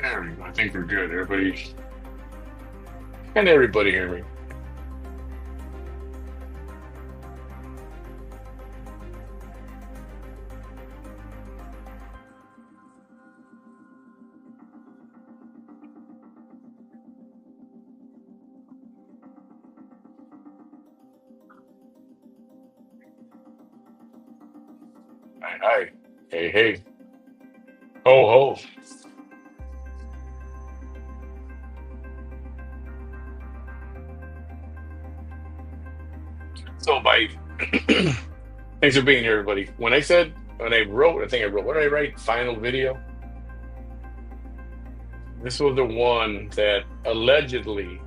I think we're good. Everybody hear me? Hi, hi. Hey, hey. Ho, ho. So, Mike, thanks for being here, everybody. I think I wrote, what did I write? Final video. This was the one that allegedly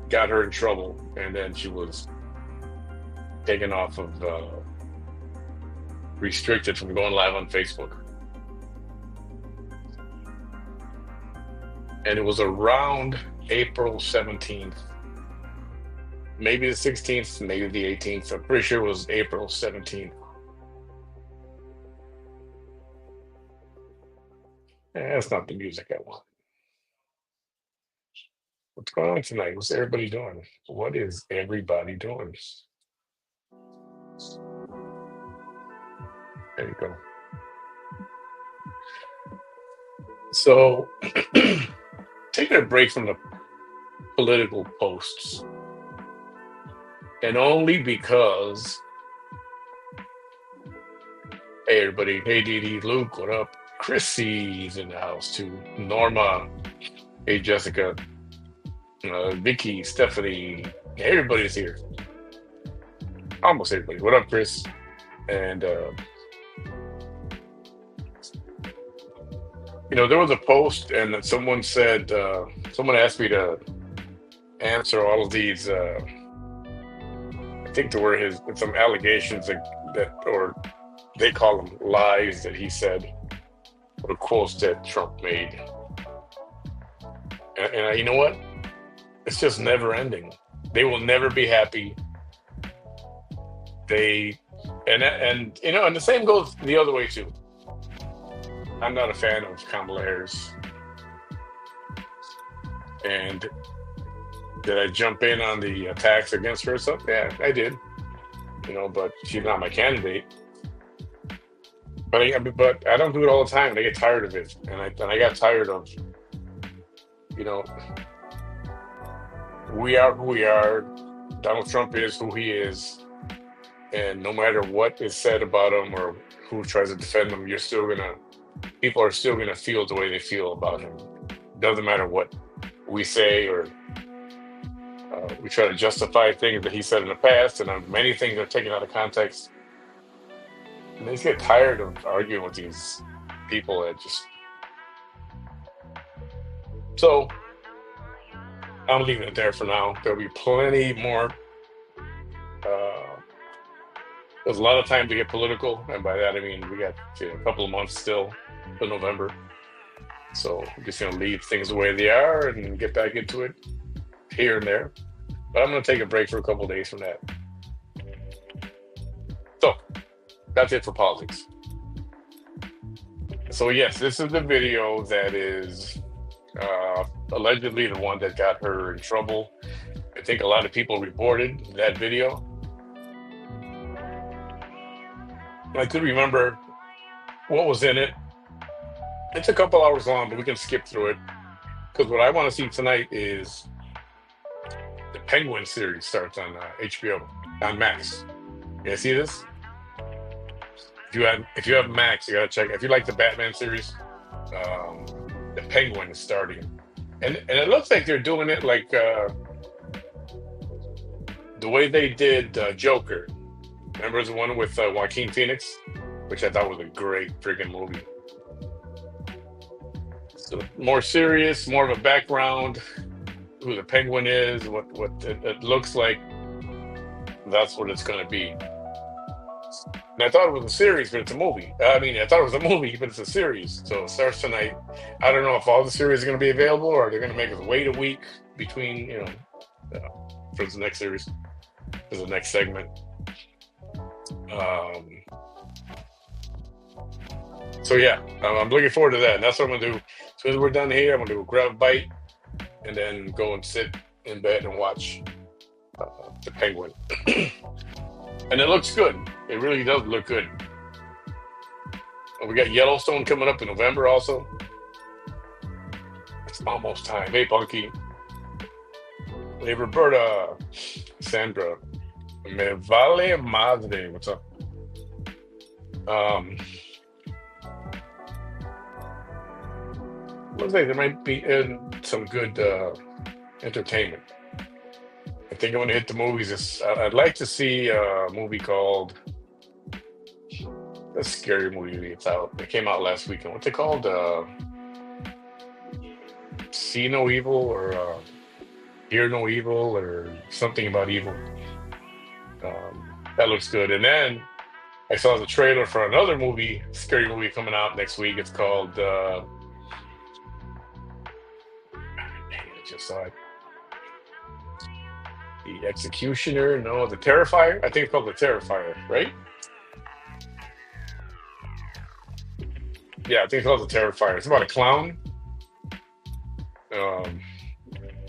got her in trouble, and then she was taken off of, restricted from going live on Facebook. And it was around April 17th, maybe the 16th, maybe the 18th. I'm pretty sure it was April 17th. That's not the music I want. What's going on tonight? What's everybody doing? What is everybody doing? There you go. So, taking a break from the political posts, and only because, hey, everybody, hey, Dee Dee, Luke, what up? Chrissy's in the house too. Norma, hey, Jessica, Vicky, Stephanie, everybody's here. Almost everybody. What up, Chris? And there was a post, and someone said, someone asked me to answer all of these. I think there were some allegations that, or they call them lies that he said, or quotes that Trump made. And you know what? It's just never ending. They will never be happy. And the same goes the other way too. I'm not a fan of Kamala Harris. And did I jump in on the attacks against her? So yeah, I did. But she's not my candidate. But I don't do it all the time. I get tired of it, and I got tired of, we are who we are. Donald Trump is who he is, and no matter what is said about him or who tries to defend him, people are still gonna feel the way they feel about him. Doesn't matter what we say, or we try to justify things that he said in the past, and many things are taken out of context. And they just get tired of arguing with these people that just. So I'm leaving it there for now. There'll be plenty more. There's a lot of time to get political, and by that I mean we got a couple of months still till November. So I'm just gonna leave things the way they are and get back into it here and there. But I'm gonna take a break for a couple of days from that. So that's it for politics. So yes, this is the video that is allegedly the one that got her in trouble. I think a lot of people reported that video. I could remember what was in it. It's a couple hours long, but we can skip through it. Because what I want to see tonight is the Penguin series starts on HBO, on Max. You guys see this? If you have Max, you gotta check. If you like the Batman series, the Penguin is starting, and it looks like they're doing it like the way they did Joker. Remember the one with Joaquin Phoenix, which I thought was a great freaking movie. So more serious, more of a background, who the Penguin is, what it looks like. That's what it's going to be. And I thought it was a series, but it's a movie. I thought it was a movie, but it's a series. So it starts tonight. I don't know if all the series are going to be available, or they're going to make us wait a week between, for the next series, for the next segment. So yeah, I'm looking forward to that. And that's what I'm going to do. As soon as we're done here, I'm gonna go grab a bite and then go and sit in bed and watch the Penguin. And it looks good. It really does look good. We got Yellowstone coming up in November also. It's almost time. Hey, Punky. Hey, Roberta. Sandra. Me vale madre. What's up? Looks like there might be some good entertainment. I think I'm going to hit the movies. I'd like to see a movie called... A scary movie. It came out last weekend. What's it called? See No Evil or Hear No Evil or something about evil. That looks good. And then I saw the trailer for another movie, scary movie coming out next week. It's called I just saw it. The Executioner. No, The Terrifier. I think it's called The Terrifier, right? Yeah, I think it's called The Terrifier. It's about a clown.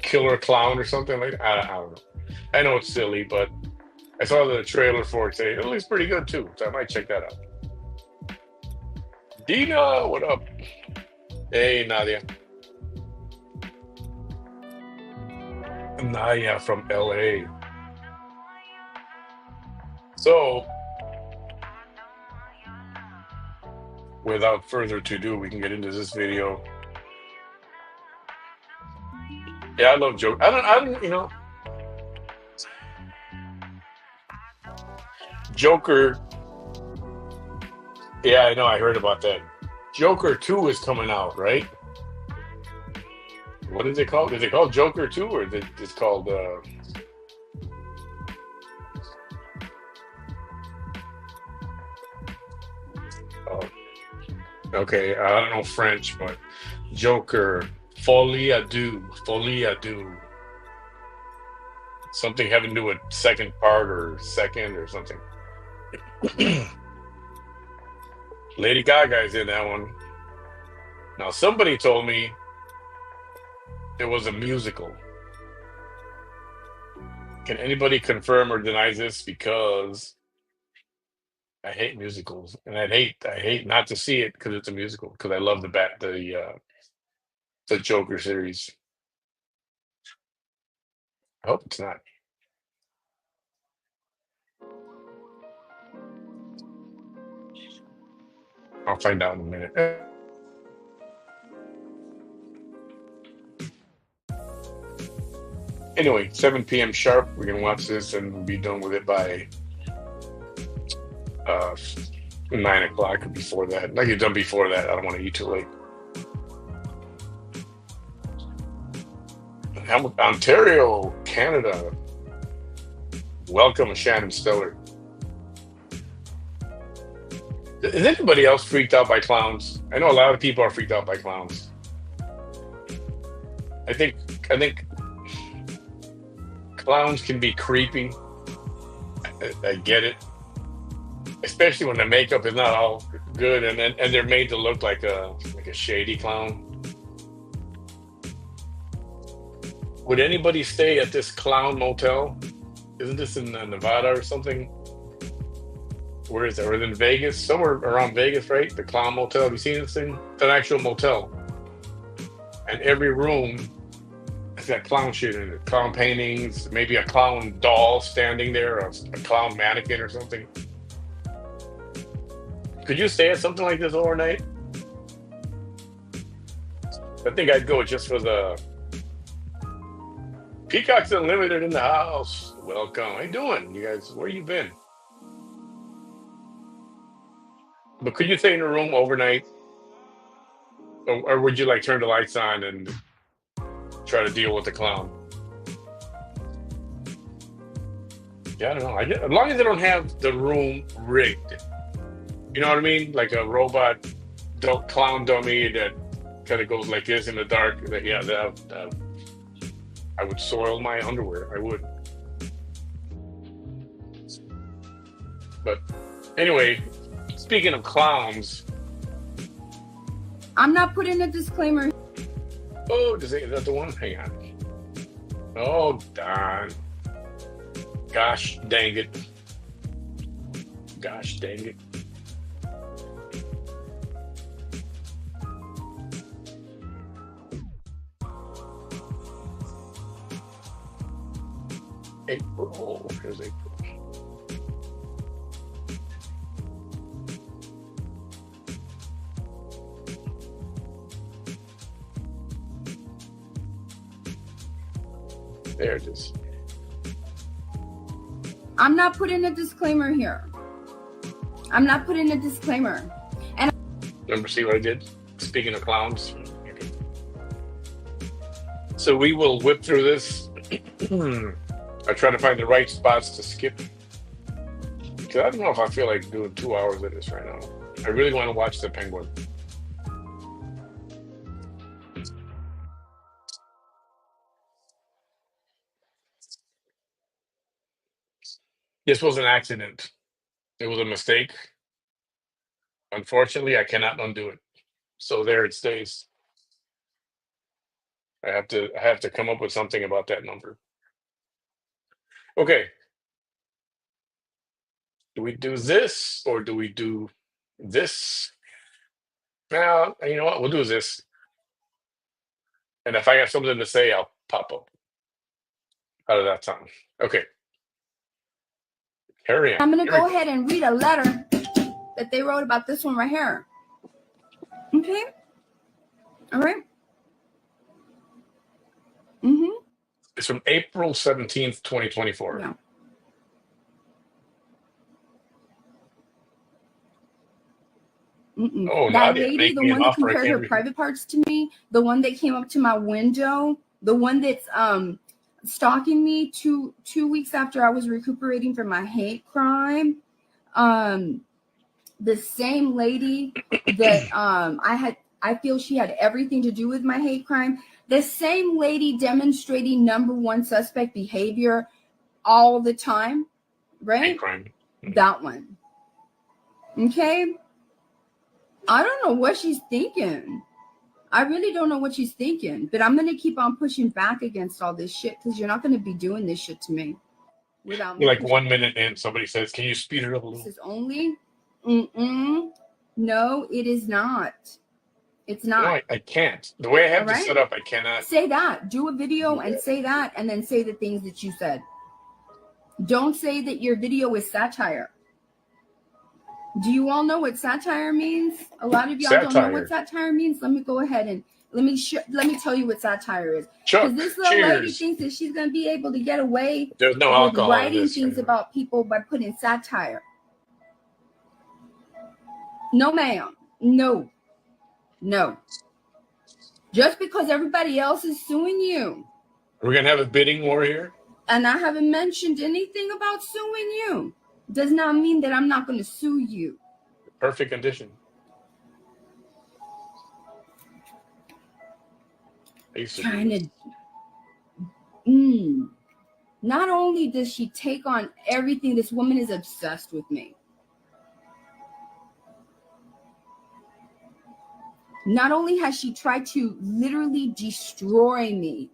Killer clown or something like that. I don't know. I know it's silly, but I saw the trailer for it today. It looks pretty good too, so I might check that out. Dina, what up? Hey, Nadia. Nadia from LA. So, without further ado, we can get into this video. Yeah, I love Joker. I don't, Joker. Yeah, I know. I heard about that. Joker 2 is coming out, right? What is it called? Is it called Joker 2 or is it called... Okay, I don't know French, but Joker, Folie à Deux. Something having to do with second part or second or something. Lady Gaga's in that one. Now, somebody told me it was a musical. Can anybody confirm or deny this? Because I hate musicals, and I hate not to see it because it's a musical. Because I love the Joker series. I hope it's not. I'll find out in a minute. Anyway, 7 p.m. sharp. We're gonna watch this, and we'll be done with it by 9 o'clock or before that. Like you're done before that. I don't want to eat too late. Ontario, Canada. Welcome, Shannon Stellar. Is anybody else freaked out by clowns? I know a lot of people are freaked out by clowns. I think clowns can be creepy. I get it, especially when the makeup is not all good and they're made to look like a shady clown. Would anybody stay at this clown motel? Isn't this in Nevada or something? Where is it? Or is it in Vegas? Somewhere around Vegas, right? The clown motel. Have you seen this thing? It's an actual motel. And every room has got clown shit in it. Clown paintings, maybe a clown doll standing there, or a clown mannequin or something. Could you stay at something like this overnight? I think I'd go just for the Peacock's Unlimited in the house. Welcome. How you doing? You guys, where you been? But could you stay in a room overnight? Or would you like turn the lights on and try to deal with the clown? Yeah, I don't know. As long as they don't have the room rigged. You know what I mean? Like a robot clown dummy that kind of goes like this in the dark. Yeah, that I would soil my underwear. I would. But anyway, speaking of clowns. I'm not putting a disclaimer. Oh, is that the one? Hang on. Oh, darn. Gosh dang it. Gosh dang it. April. Here's April. There it is. I'm not putting a disclaimer here. I'm not putting a disclaimer. And remember, see what I did? Speaking of clowns. Okay. So we will whip through this. I try to find the right spots to skip. Because I don't know if I feel like doing 2 hours of this right now. I really want to watch the penguin. This was an accident. It was a mistake. Unfortunately, I cannot undo it. So there it stays. I have to come up with something about that number. Okay. Do we do this or do we do this? Now, you know what? We'll do this. And if I have something to say, I'll pop up. How does that sound? Okay. Carry on. I'm going to go ahead and read a letter that they wrote about this one right here. Okay. All right. Mm-hmm. It's from April 17th, 2024. Yeah. Oh, that lady, the one that compared her private parts to me, the one that came up to my window, the one that's stalking me two weeks after I was recuperating from my hate crime, the same lady that I feel she had everything to do with my hate crime, the same lady demonstrating number one suspect behavior all the time, right? Hate crime. That one. Okay. I don't know what she's thinking. I really don't know what she's thinking, but I'm going to keep on pushing back against all this shit because you're not going to be doing this shit to me without me. Like 1 minute in, somebody says, can you speed it up a little? This is only, no, it is not. It's not. No, I can't. The way I have this set up, I cannot. Say that. Do a video and say that, and then say the things that you said. Don't say that your video is satire. Do you all know what satire means? A lot of y'all don't know what satire means. Let me go ahead and let me tell you what satire is. Because this little lady thinks that she's going to be able to get away with writing things about people by putting satire. No, ma'am. No. Just because everybody else is suing you. We're going to have a bidding war here? And I haven't mentioned anything about suing you. Does not mean that I'm not going to sue you. Perfect condition. Not only does she take on everything, this woman is obsessed with me. Not only has she tried to literally destroy me,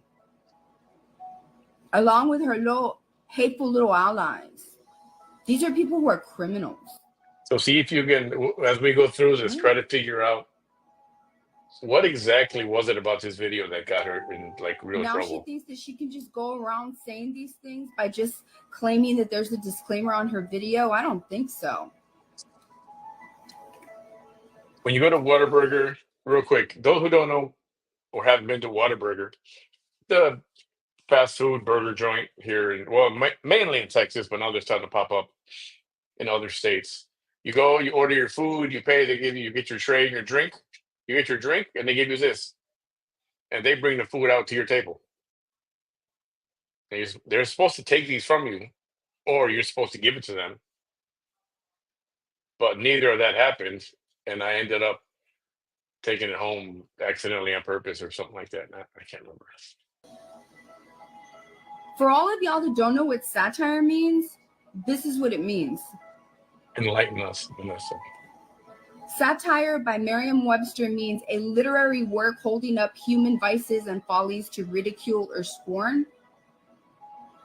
along with her little hateful little allies. These are people who are criminals. So see if you can, as we go through this, try to figure out what exactly was it about this video that got her in like real trouble. Now she thinks that she can just go around saying these things by just claiming that there's a disclaimer on her video. I don't think so. When you go to Whataburger, real quick, those who don't know or haven't been to Whataburger, the fast food burger joint here, mainly in Texas, but now they're starting to pop up in other states. You go, you order your food, you pay, you get your tray and your drink. You get your drink, and they give you this. And they bring the food out to your table. And they're supposed to take these from you, or you're supposed to give it to them. But neither of that happened, and I ended up taking it home accidentally on purpose or something like that. I can't remember. For all of y'all that don't know what satire means, this is what it means. Enlighten us, Vanessa. Satire by Merriam-Webster means a literary work holding up human vices and follies to ridicule or scorn.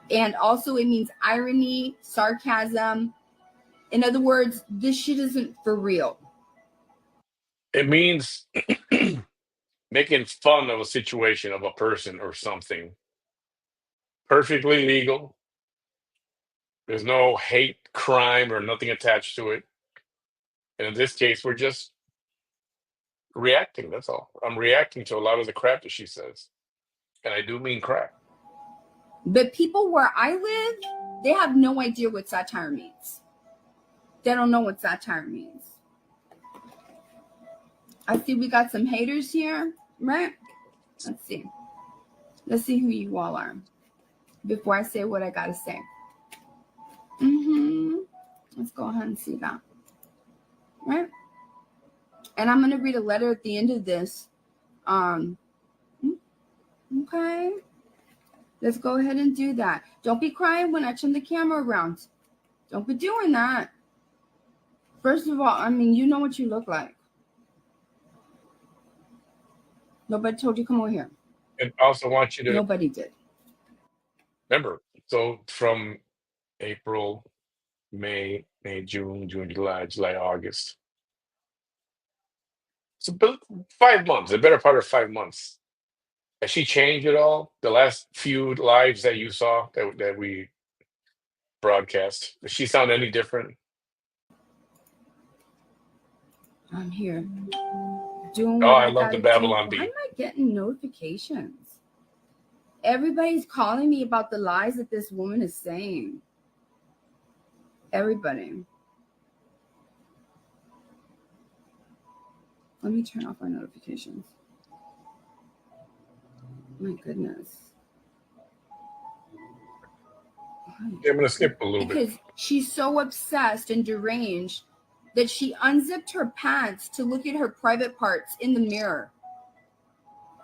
And also it means irony, sarcasm. In other words, this shit isn't for real. It means making fun of a situation, of a person or something. Perfectly legal. There's no hate crime or nothing attached to it. And in this case, we're just reacting. That's all. I'm reacting to a lot of the crap that she says. And I do mean crap. But people where I live, they have no idea what satire means. They don't know what satire means. I see we got some haters here, right? Let's see. Let's see who you all are before I say what I gotta say. Let's go ahead and see that. Right? And I'm gonna read a letter at the end of this. Okay. Let's go ahead and do that. Don't be crying when I turn the camera around. Don't be doing that. First of all, I mean, you know what you look like. Nobody told you come over here. And I also want you to Nobody did. remember, so from April, May, June, July, August. So 5 months, the better part of 5 months. Has she changed at all? The last few lives that you saw that we broadcast, does she sound any different? I'm here doing Oh, what I I love the gotta do. Babylon Why beat. am I getting notifications? Everybody's calling me about the lies that this woman is saying. Everybody. Let me turn off my notifications. My goodness. Yeah, I'm going to skip a little bit. Because she's so obsessed and deranged that she unzipped her pants to look at her private parts in the mirror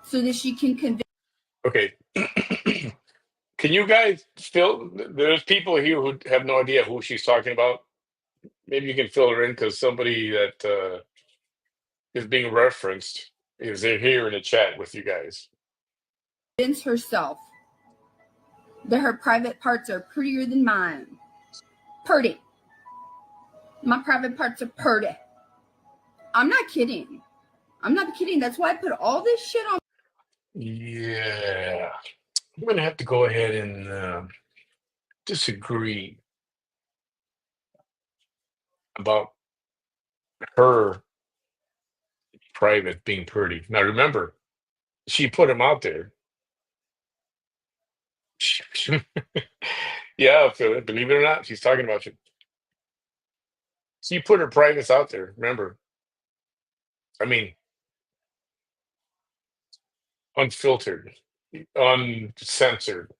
so that she can convince. Okay. Can you guys fill? There's people here who have no idea who she's talking about. Maybe you can fill her in because somebody that is being referenced is here in the chat with you guys. Herself that her private parts are prettier than mine. Purty. My private parts are purty. I'm not kidding. I'm not kidding. That's why I put all this shit on. Yeah. I'm going to have to go ahead and disagree about her private being pretty. Now, remember, she put him out there. Yeah, Phil, believe it or not, she's talking about you. She put her privates out there, remember. I mean, unfiltered, uncensored.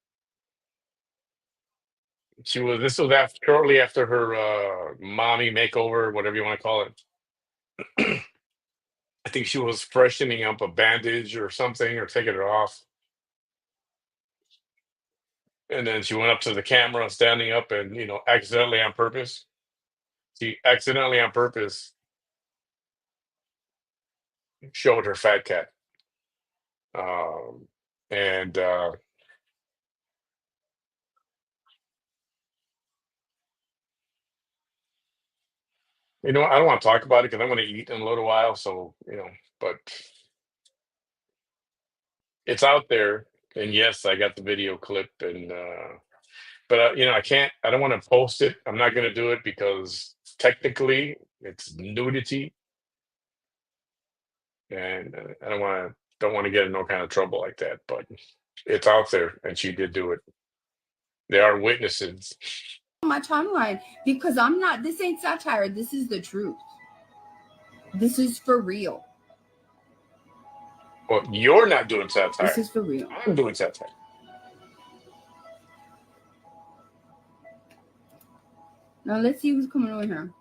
This was after, shortly after her mommy makeover, whatever you want to call it. I think she was freshening up a bandage or something or taking it off. And then she went up to the camera, standing up and, accidentally on purpose. She accidentally on purpose showed her fat cat. And I don't want to talk about it because I'm going to eat in a little while. So, but it's out there. And yes, I got the video clip but I don't want to post it. I'm not going to do it because technically it's nudity. And I don't want to get in no kind of trouble like that, but it's out there and she did do it. There are witnesses. My timeline because this ain't satire. This is the truth. This is for real. Well, you're not doing satire. This is for real. I'm doing satire. Now let's see who's coming over here.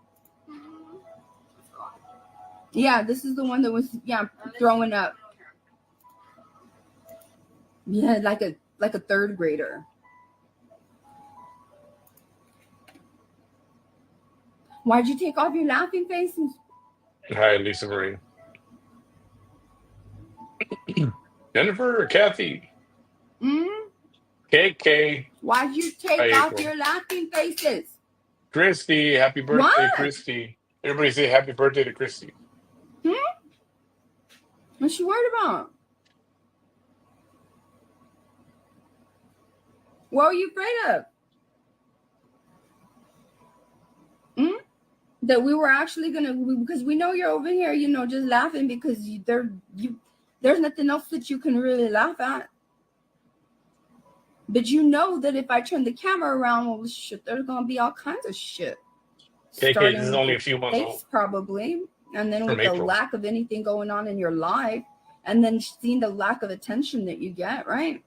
Yeah, this is the one that was throwing up. Yeah, like a third grader. Why'd you take off your laughing faces? Hi, Lisa Marie. Jennifer or Kathy? Mm? KK. Why'd you Hi, take off April. your laughing faces? Christy, happy birthday, What? Christy. Everybody say happy birthday to Christy. Hmm? What's she worried about? What are you afraid of? Hmm? That we were actually gonna, because we know you're over here, just laughing because there's nothing else that you can really laugh at. But you know that if I turn the camera around, well, shit, there's gonna be all kinds of shit. KK, this Starting is with only your a few months old. face, probably, and then From with the April. lack of anything going on in your life, and then seeing the lack of attention that you get, right?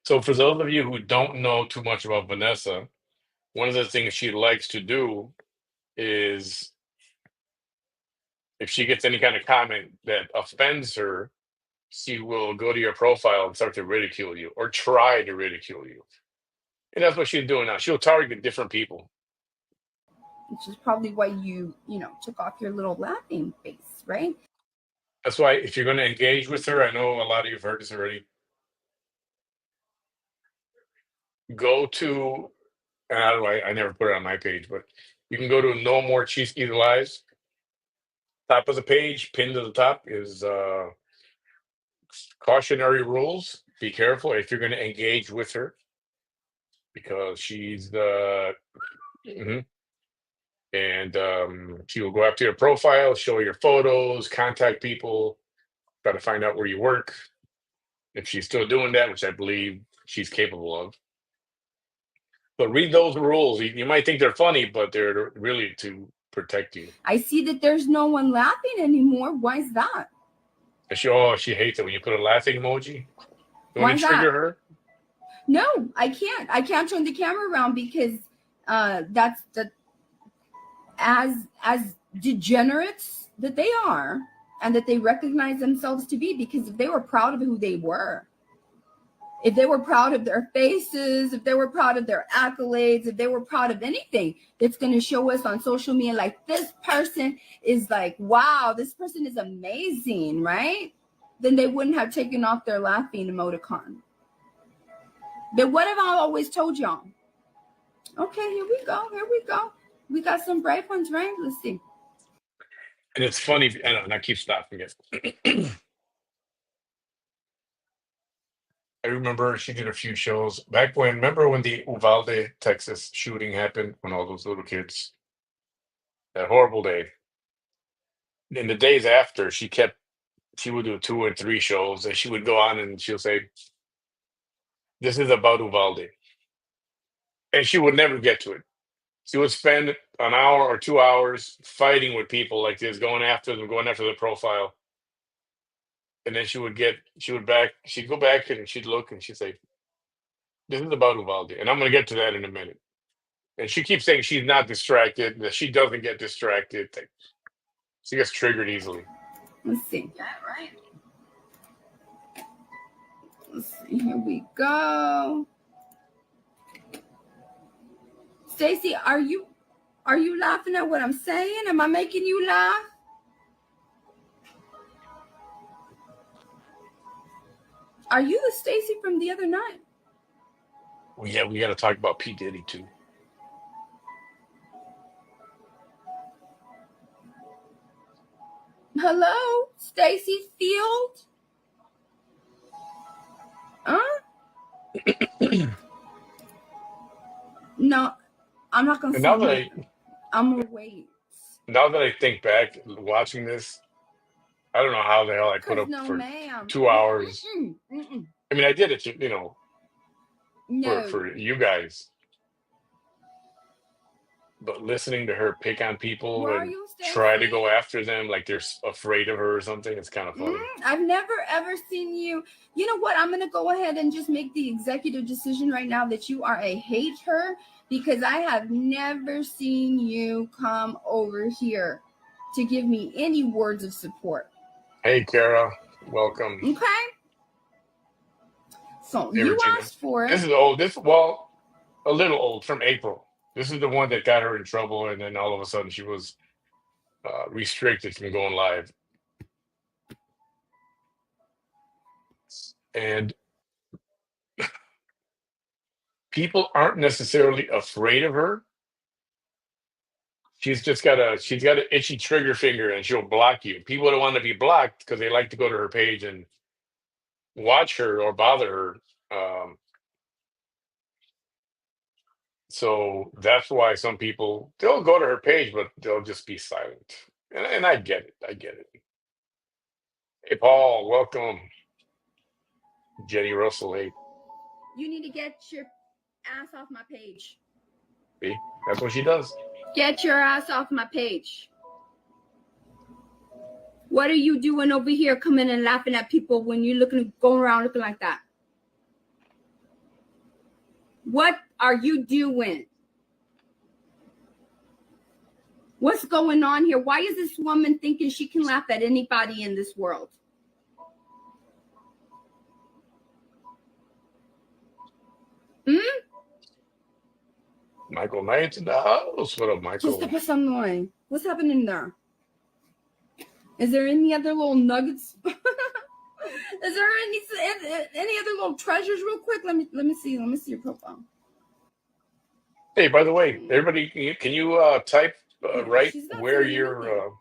So, for those of you who don't know too much about Vanessa, one of the things she likes to do is if she gets any kind of comment that offends her, she will go to your profile and start to ridicule you or try to ridicule you. And that's what she's doing now. She'll target different people. Which is probably why you took off your little laughing face, right? That's why if you're going to engage with her, I know a lot of you have heard this already. Go to, and I never put it on my page, but you can go to No More Cheesy Lives. Top of the page, pinned to the top is cautionary rules. Be careful if you're going to engage with her because she's the. Mhm. And she will go after your profile, show your photos, contact people, try to find out where you work. If she's still doing that, which I believe she's capable of. But read those rules. You might think they're funny, but they're really to protect you. I see that there's no one laughing anymore. Why is that? She hates it when you put a laughing emoji. Don't Why you is that? trigger her? No, I can't. I can't turn the camera around because that's the as degenerates that they are, and that they recognize themselves to be, because if they were proud of who they were, if they were proud of their faces, if they were proud of their accolades, if they were proud of anything that's going to show us on social media, like, this person is like, wow, this person is amazing, right? Then they wouldn't have taken off their laughing emoticon. But what have I always told y'all? Okay, here we go. Here we go. We got some brave ones, right? Let's see. And it's funny, and I keep stopping it. I remember she did a few shows back when. Remember when the Uvalde, Texas shooting happened? When all those little kids, that horrible day. In the days after, she would do 2 and 3 shows, and she would go on and she'll say, "This is about Uvalde," and she would never get to it. She would spend an hour or 2 hours fighting with people like this, going after them, going after the profile, and then she'd go back and she'd look and she'd say, "This is about Uvalde," and I'm going to get to that in a minute. And she keeps saying she's not distracted, that she doesn't get distracted. She gets triggered easily. Let's see. Yeah, right. Let's see. Here we go. Stacy, are you laughing at what I'm saying? Am I making you laugh? Are you the Stacy from the other night? Well, yeah, we got to talk about P. Diddy too. Hello, Stacy Field? Huh? No, I'm not gonna And say nothing. I'm gonna wait. now that I think back, watching this, I don't know how the hell I put Cause up no, for ma'am. 2 hours. I mean, I did it, No. for you guys. But listening to her pick on people Where are and you, try to Stacy? go after them like they're afraid of her or something, it's kind of funny. I've never ever seen you. You know what? I'm gonna go ahead and just make the executive decision right now that you are a hater, because I have never seen you come over here to give me any words of support. Hey, Kara, welcome. Okay? So Hey, you Regina. asked for This it. is old. Well, a little old, from April. This is the one that got her in trouble, and then all of a sudden she was restricted from going live. And people aren't necessarily afraid of her. She's got an itchy trigger finger, and she'll block you. People don't want to be blocked because they like to go to her page and watch her or bother her. So that's why some people, they'll go to her page, but they'll just be silent. And I get it. I get it. Hey, Paul, welcome. Jenny Russell, hey. You need to get your ass off my page. See, that's what she does. Get your ass off my page. What are you doing over here coming and laughing at people when you're going around looking like that? What are you doing? What's going on here? Why is this woman thinking she can laugh at anybody in this world? Michael Knight's in the house. What up, Michael? Just step aside. What's happening there? Is there any other little nuggets? Is there any other little treasures real quick? Let me see. Let me see your profile. Hey, by the way, everybody, can you type right where you're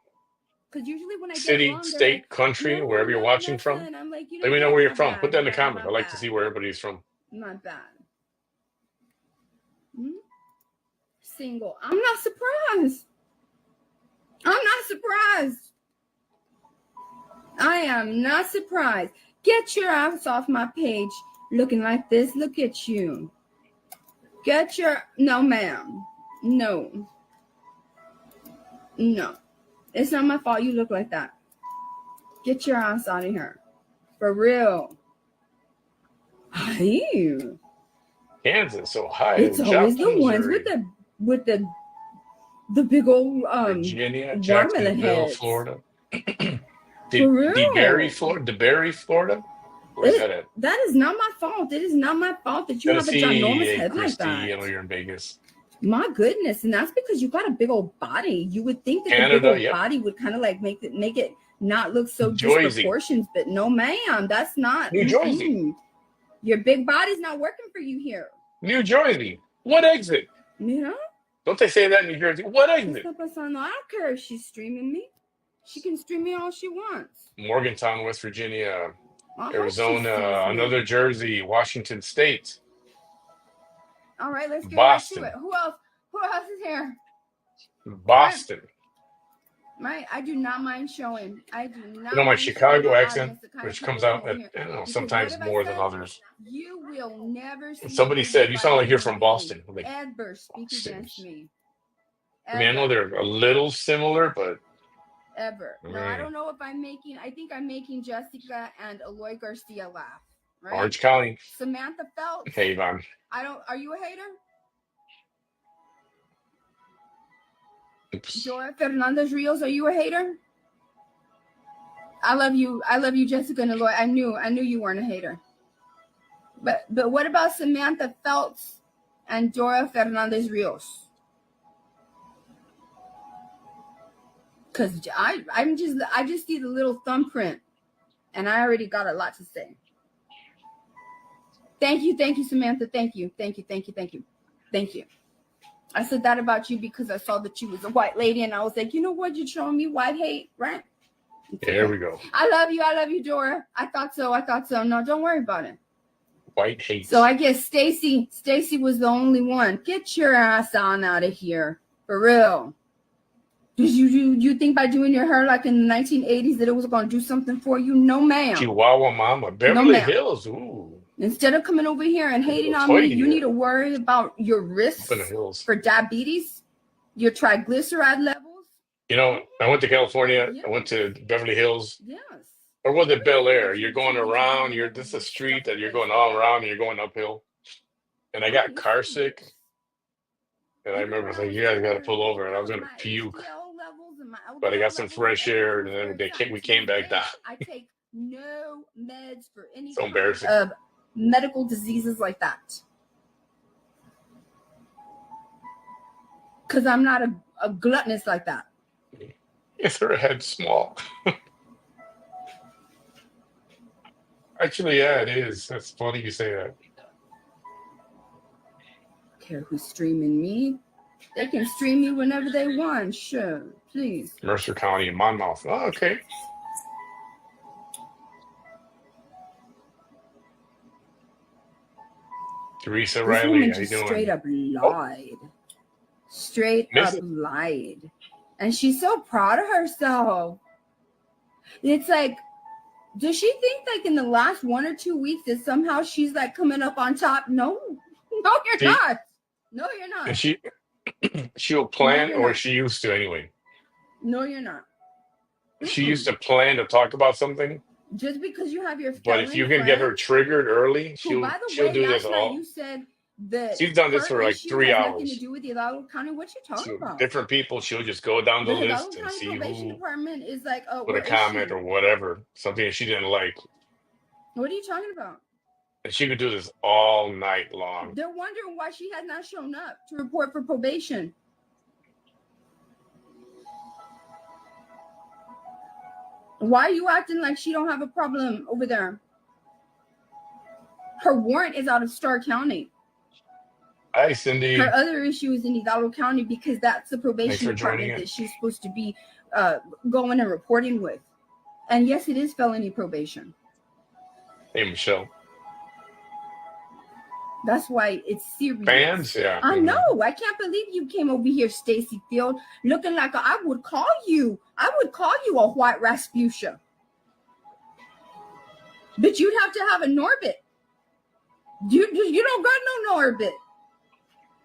because usually when I city, get state, like, country, wherever you're watching from? I'm like, let me know where you're from. Put that in the comments. I like to see where everybody's from. Not bad. Single. I'm not surprised. I am not surprised. Get your ass off my page looking like this. Look at you. No, ma'am. No. It's not my fault you look like that. Get your ass out of here. For real. Hi. Kansas, Ohio. It's always the ones with the big old Virginia, Jacksonville, Florida. DeBerry, Florida. Where's that at? That is not my fault. It is not my fault that you have a ginormous head like that. You know, you're in Vegas. My goodness, and that's because you got a big old body. You would think that Canada, the big old body would kind of like make it not look so disproportioned, but no, ma'am, that's not. New Jersey. Your big body's not working for you here. New Jersey. What exit? Yeah. Don't they say that in New Jersey? What exit? I don't care if she's streaming me. She can stream me all she wants. Morgantown, West Virginia, Arizona, another Jersey, Washington State. All right, let's get Boston. right to it. Who else is here? Boston. I do not mind showing. I do not. You know my Chicago accent, which comes out at, sometimes more than others. You will never see. Somebody said you sound like you're from Boston. Like, ever speak against me. I mean, I know they're a little similar, but ever. No, I don't know if I think I'm making Jessica and Eloy Garcia laugh. Right? Orange County. Samantha Phelps. Hey, Yvonne. Are you a hater? Oops. Dora Fernandez Rios, are you a hater? I love you, Jessica and Eloy. I knew you weren't a hater. But what about Samantha Phelps and Dora Fernandez Rios? Because I just see the little thumbprint, and I already got a lot to say. Thank you, Samantha. Thank you. I said that about you because I saw that you was a white lady, and I was like, you know what? You're showing me white hate, right? There we go. I love you, Dora. I thought so. No, don't worry about it. White hate. So I guess Stacy was the only one. Get your ass on out of here, for real. Did you think by doing your hair like in the 1980s that it was going to do something for you? No, ma'am. Chihuahua Mama, Beverly Hills. Ooh. Instead of coming over here and hating on me, you need to worry about your risks for diabetes, your triglyceride levels. You know, I went to California. Yeah. I went to Beverly Hills. Yes. Or was it Bel Air? You're going around. This is a street that you're going all around and you're going uphill. And I got car sick. And I remember saying, you guys got to pull over. And I was going to puke. But I got some fresh air. And then we came back down. I take no meds for any so embarrassing. Of medical diseases like that. Because I'm not a gluttonous like that. Is her head small? Actually, yeah, it is. That's funny you say that. Care who's streaming me? They can stream me whenever they want. Sure, please. Mercer County in Monmouth. Oh, okay. Teresa This Riley, woman how you just straight doing? up Oh, lied. Straight up Mrs. lied. And she's so proud of herself. It's like, does she think like in the last 1 or 2 weeks that somehow she's like coming up on top? No, no, you're See, not. No, you're and not. she'll No, plan, you're or not. she used to anyway. No, you're not. She Mm-mm. used to plan to talk about something, Just because you have your but if you felon can get her friends, triggered early, who, by the she'll way, do this last night all. you said that She's done this her for like issue three has nothing to hours. do with the Hidalgo County. What you talking So about? different people, she'll just go down the The Hidalgo list and County see Probation who Department is like, put a where is comment she? or whatever, something that she didn't like. What are you talking about? And she could do this all night long. They're wondering why she has not shown up to report for probation. Why are you acting like she don't have a problem over there? Her warrant is out of Starr County. Hi, Cindy. Her other issue is in Hidalgo County because that's the Thanks probation for joining department in. that she's supposed to be going and reporting with. And yes, it is felony probation. Hey, Michelle. That's why it's serious. Fans, yeah. I know. I can't believe you came over here, Stacy Field, looking like I would call you a white Rasputia. But you'd have to have a Norbit. You don't got no Norbit.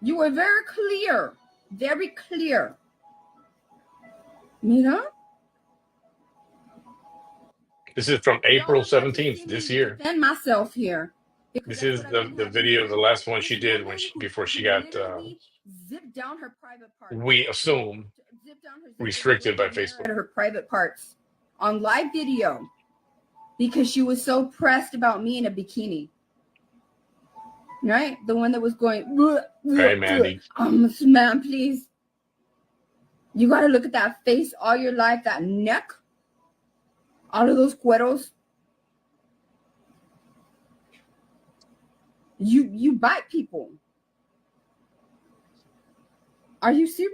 You were very clear. Very clear. You know? This is from April Y'all have to 17th see this me year. defend myself here. This is the video, the last one she did when before she got zipped down her private parts. we assume restricted by Facebook. Her private parts on live video because she was so pressed about me in a bikini. Right? The one that was going, Hey, Manny. Man, please. You got to look at that face all your life, that neck, all of those cueros. You bite people. Are you serious?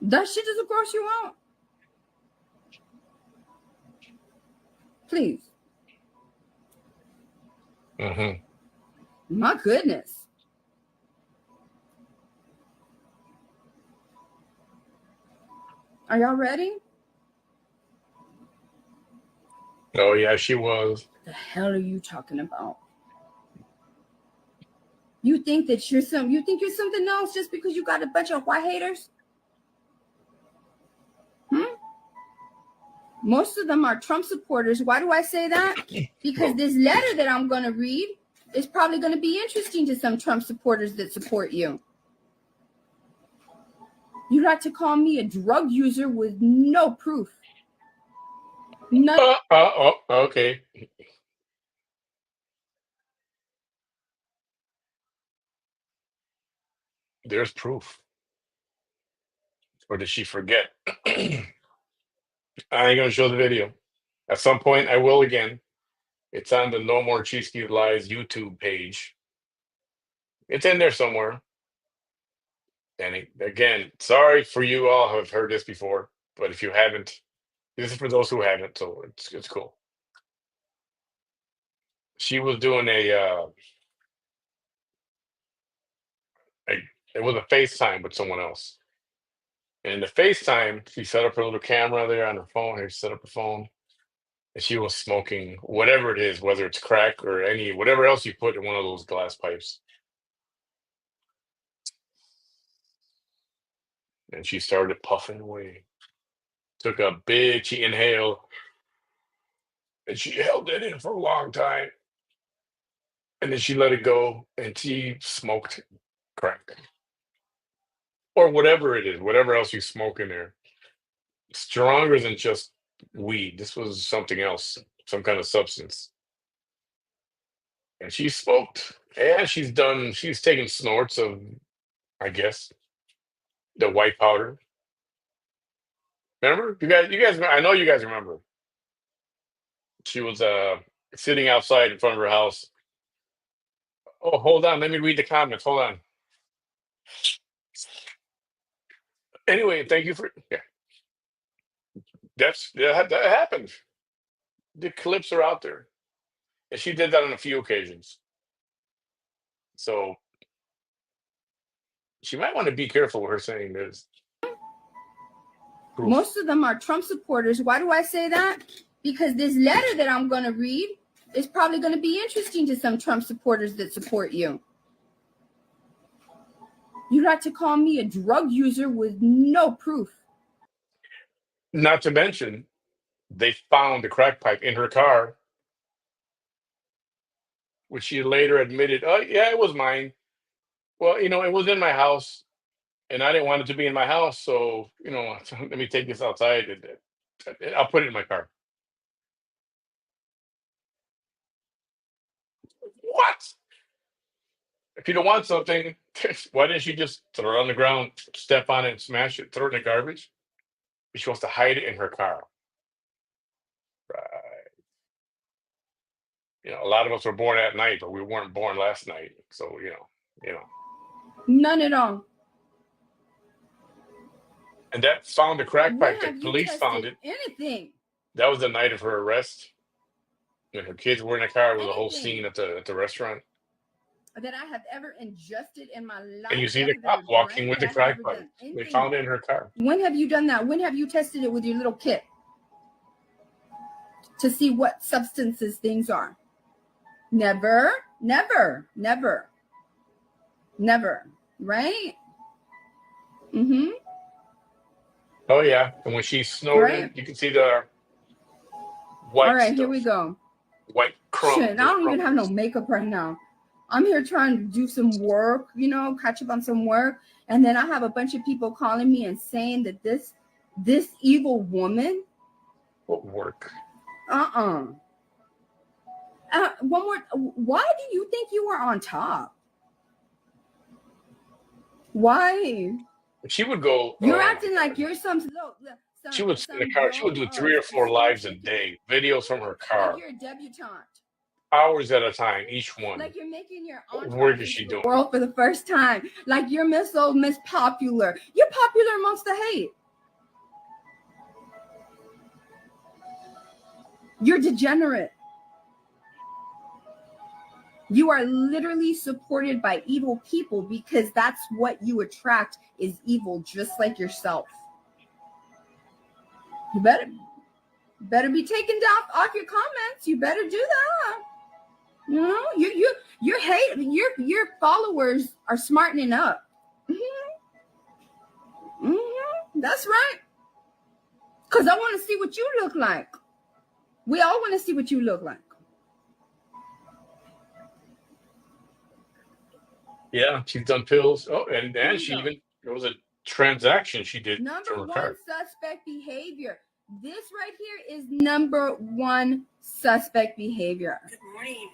That shit doesn't gross you out? Please. Mm-hmm. My goodness. Are y'all ready? Oh yeah, she was. What the hell are you talking about? You think that you're something else just because you got a bunch of white haters? Most of them are Trump supporters. Why do I say that? Because this letter that I'm going to read is probably going to be interesting to some Trump supporters that support you. You like to call me a drug user with no proof. None. Okay. There's proof. Or did she forget? I ain't gonna show the video. At some point, I will again. It's on the No More Cheesecake Lies YouTube page. It's in there somewhere. And again, sorry for you all who have heard this before, but if you haven't, this is for those who haven't, so it's cool. She was doing it was a FaceTime with someone else. And in the FaceTime, she set up her little camera there on her phone. She set up her phone. And she was smoking whatever it is, whether it's crack or whatever else you put in one of those glass pipes. And she started puffing away. Took a big, she inhaled, and she held it in for a long time. And then she let it go, and she smoked crack. Or whatever it is, whatever else you smoke in there. Stronger than just weed. This was something else, some kind of substance. And she smoked, and she's taken snorts of, I guess, the white powder. Remember? You guys, I know you guys remember. She was sitting outside in front of her house. Oh, hold on. Let me read the comments. Hold on. Anyway, thank you for yeah. That happened. The clips are out there, and she did that on a few occasions. So she might want to be careful with her saying this. Most of them are Trump supporters. Why do I say that? Because this letter that I'm going to read is probably going to be interesting to some Trump supporters that support you. You like to call me a drug user with no proof. Not to mention, they found the crack pipe in her car, which she later admitted, oh, yeah, it was mine. Well, it was in my house, and I didn't want it to be in my house. So, let me take this outside. And I'll put it in my car. What? If you don't want something, why didn't she just throw it on the ground, step on it, and smash it, throw it in the garbage? She wants to hide it in her car. Right. A lot of us were born at night, but we weren't born last night. So, None at all. And that found the crack When pipe. The have you police found tested it. anything? That was the night of her arrest. When her kids were in the car. It was a whole Anything. scene at the restaurant. That I have ever ingested in my life. And you see the cop walking with the crack pipe. They found it in her car. When have you done that? When have you tested it with your little kit to see what substances things are? Never, never, never, never. Right? Mm-hmm. Oh yeah, and when she snorted, right. You can see the white. All right, stuff. Here we go. White crumbs. Shit, I don't even have no makeup right now. I'm here trying to do some work, catch up on some work. And then I have a bunch of people calling me and saying that this evil woman. What work? One more. Why do you think you were on top? Why? She would go. You're acting like you're some. She would sit in the car. She would do 3 or 4 lives a day, videos from her car. Like you're a debutante. Hours at a time, each one. Like you're making your own. What work is she doing? World for the first time. Like you're Miss Popular. You're popular amongst the hate. You're degenerate. You are literally supported by evil people because that's what you attract is evil, just like yourself. You better be taken down off your comments. You better do that. Your hate, your followers are smartening up. That's right. Because I want to see what you look like. We all want to see what you look like. Yeah, she's done pills. Oh, and she even, there was a transaction she did. Number one suspect behavior. This right here is number one suspect behavior. Good morning.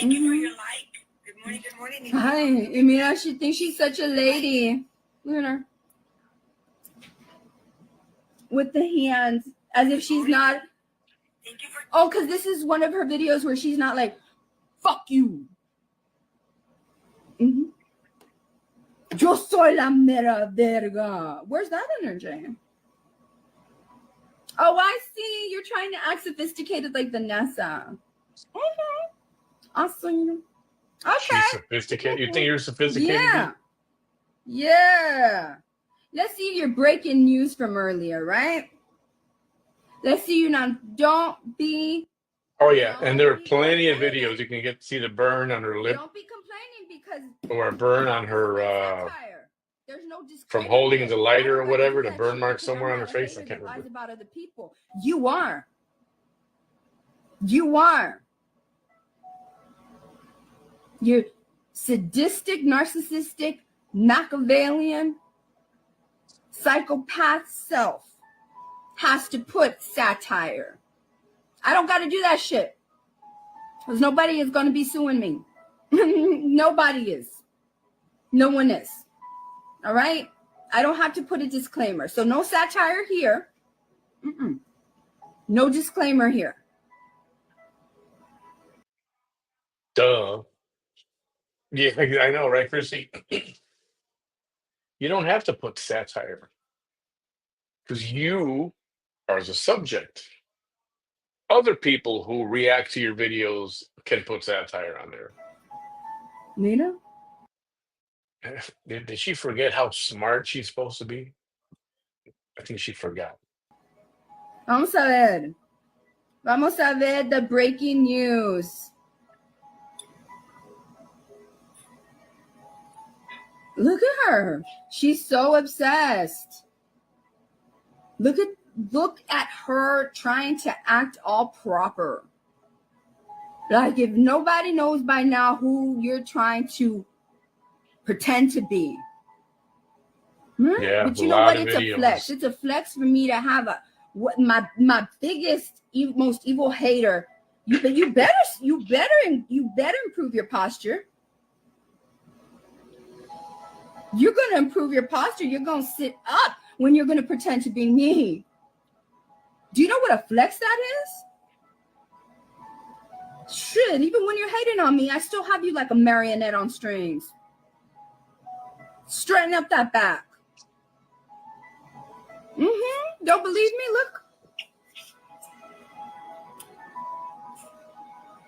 Thank you for your like. Good morning, good morning. Hi, Emira, she thinks she's such a lady. Look at her. With the hands, as if she's not. Thank you for. Oh, because this is one of her videos where she's not like, fuck you. Yo soy la mera verga. Where's that energy? Oh, I see. You're trying to act sophisticated like Vanessa. Awesome. Okay. She's sophisticated. You think you're sophisticated? Yeah. Let's see your breaking news from earlier, right? Let's see you now. Don't be. Oh yeah, and there are plenty of videos you can see the burn on her lip. Don't be complaining because. Or a burn on her. There's no from holding the lighter or whatever, the burn mark somewhere on her face. I can't remember. About other people. You are. You're sadistic, narcissistic, Machiavellian, psychopath self has to put satire. I don't got to do that shit. Because nobody is going to be suing me. Nobody is. No one is. All right? I don't have to put a disclaimer. So no satire here. No disclaimer here. Duh. Yeah, I know, right, Chrissy? You don't have to put satire because you are the subject. Other people who react to your videos can put satire on there. Nina? Did she forget how smart she's supposed to be? I think she forgot. Vamos a ver. Vamos a ver the breaking news. Look at her. She's so obsessed. Look at her trying to act all proper. Like if nobody knows by now who you're trying to pretend to be. Yeah, but a you know lot what? of It's videos. a flex. It's a flex for me to have my biggest, most evil hater. You better improve your posture. You're gonna improve your posture. You're gonna sit up when you're gonna pretend to be me. Do you know what a flex that is? Shit, even when you're hating on me, I still have you like a marionette on strings. Straighten up that back. Don't believe me? Look.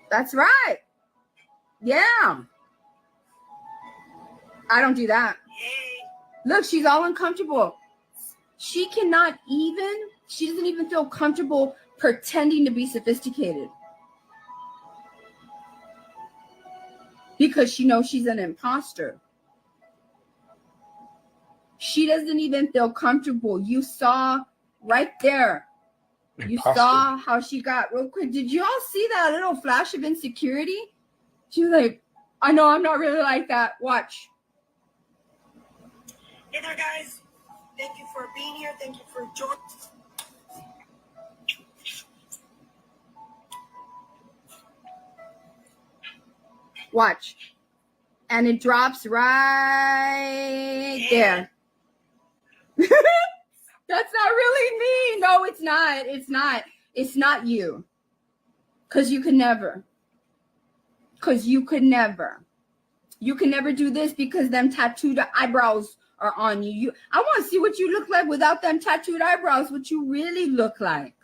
That's right. Yeah. I don't do that. Look, she's all uncomfortable. She doesn't even feel comfortable pretending to be sophisticated. Because she knows she's an imposter. She doesn't even feel comfortable. You saw right there. You saw how she got real quick. Did you all see that little flash of insecurity? She was like, I know I'm not really like that. Watch. Hey there, guys. Thank you for being here. Thank you for joining. Watch. And it drops right there. That's not really me. No, it's not. It's not. It's not you. Because you could never. You can never do this because them tattooed eyebrows are on you. I want to see what you look like without them tattooed eyebrows, what you really look like.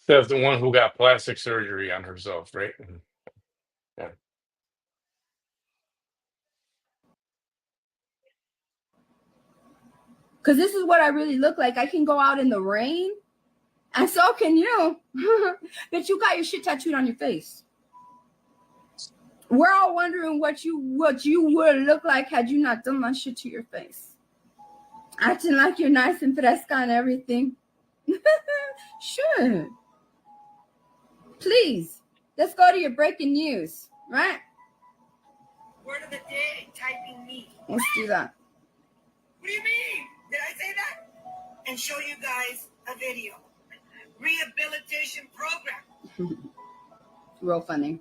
That's the one who got plastic surgery on herself, right? Yeah. Because this is what I really look like. I can go out in the rain, and so can you. But you got your shit tattooed on your face. We're all wondering what you would look like had you not done that shit to your face. Acting like you're nice and fresca and everything. Sure. Please, let's go to your breaking news, right? Word of the day, typing me. Let's do that. What do you mean? Did I say that? And show you guys a video. Rehabilitation program. Real funny.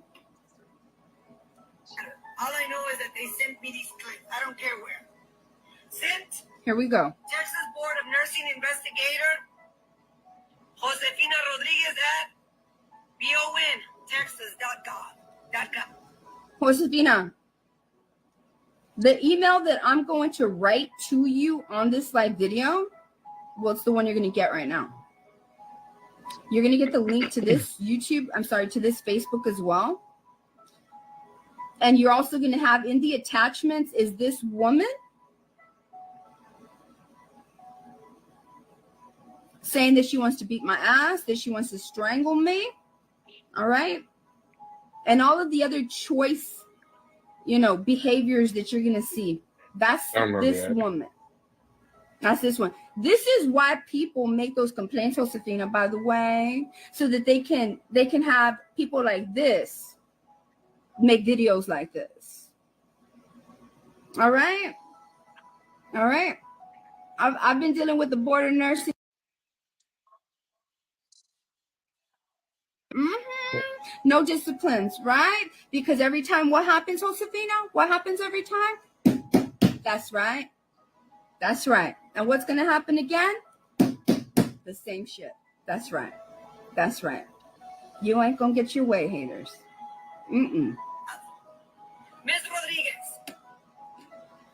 All I know is that they sent me these clips. I don't care where. Sent. Here we go. Texas Board of Nursing investigator Josefina Rodriguez at BONTexas.gov. Josefina, the email that I'm going to write to you on this live video, well, it's the one you're going to get right now. You're going to get the link to this to this Facebook as well. And you're also going to have in the attachments is this woman saying that she wants to beat my ass, that she wants to strangle me. All right. And all of the other choice, behaviors that you're going to see. That's this woman. That's this one. This is why people make those complaints, Josefina, by the way, so that they can have people like this make videos like this. All right. I've been dealing with the board of nursing. No disciplines, right? Because every time, what happens, Josefina? What happens every time? That's right. That's right. And what's going to happen again? The same shit. That's right. That's right. You ain't going to get your way, haters. Mm-mm. Ms. Rodriguez,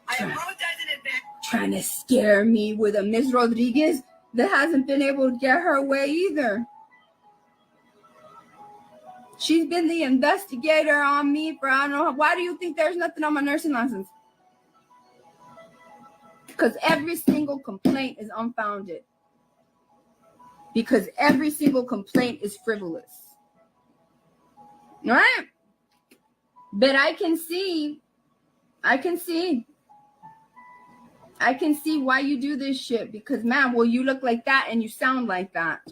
I apologize in advance. Trying to scare me with a Ms. Rodriguez that hasn't been able to get her way either. She's been the investigator on me for I don't know. Why do you think there's nothing on my nursing license? Because every single complaint is unfounded. Because every single complaint is frivolous. All right? But I can see why you do this shit. Because, man, well, you look like that and you sound like that.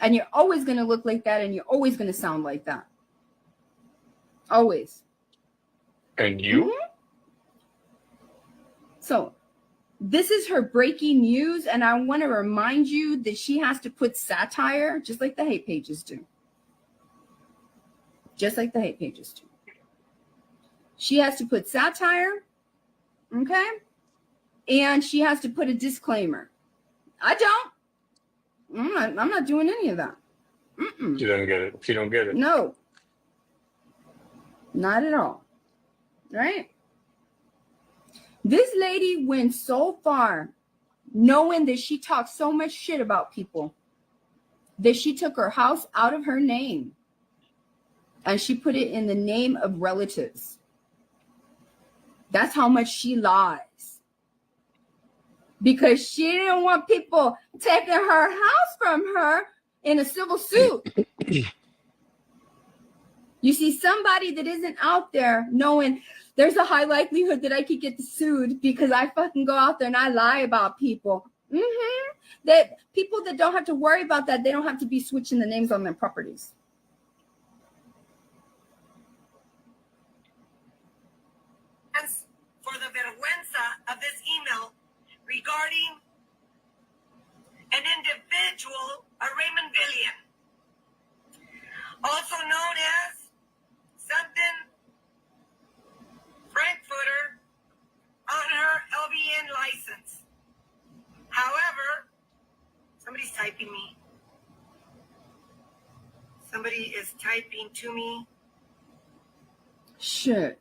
And you're always going to look like that and you're always going to sound like that. Always. And you? Mm-hmm. So, this is her breaking news, and I want to remind you that she has to put satire, just like the hate pages do. Just like the hate pages do. She has to put satire, okay? And she has to put a disclaimer. I don't. I'm not doing any of that. Mm-mm. She doesn't get it. She don't get it. No. Not at all. Right? This lady went so far knowing that she talked so much shit about people that she took her house out of her name and she put it in the name of relatives. That's how much she lies. Because she didn't want people taking her house from her in a civil suit. You see, somebody that isn't out there knowing there's a high likelihood that I could get sued because I fucking go out there and I lie about people. Mm-hmm. That people that don't have to worry about that, they don't have to be switching the names on their properties. For the vergüenza of this email regarding an individual, a Raymond Villian, also known as something Frankfurter on her LVN license. However, somebody's typing me. Somebody is typing to me. Shit.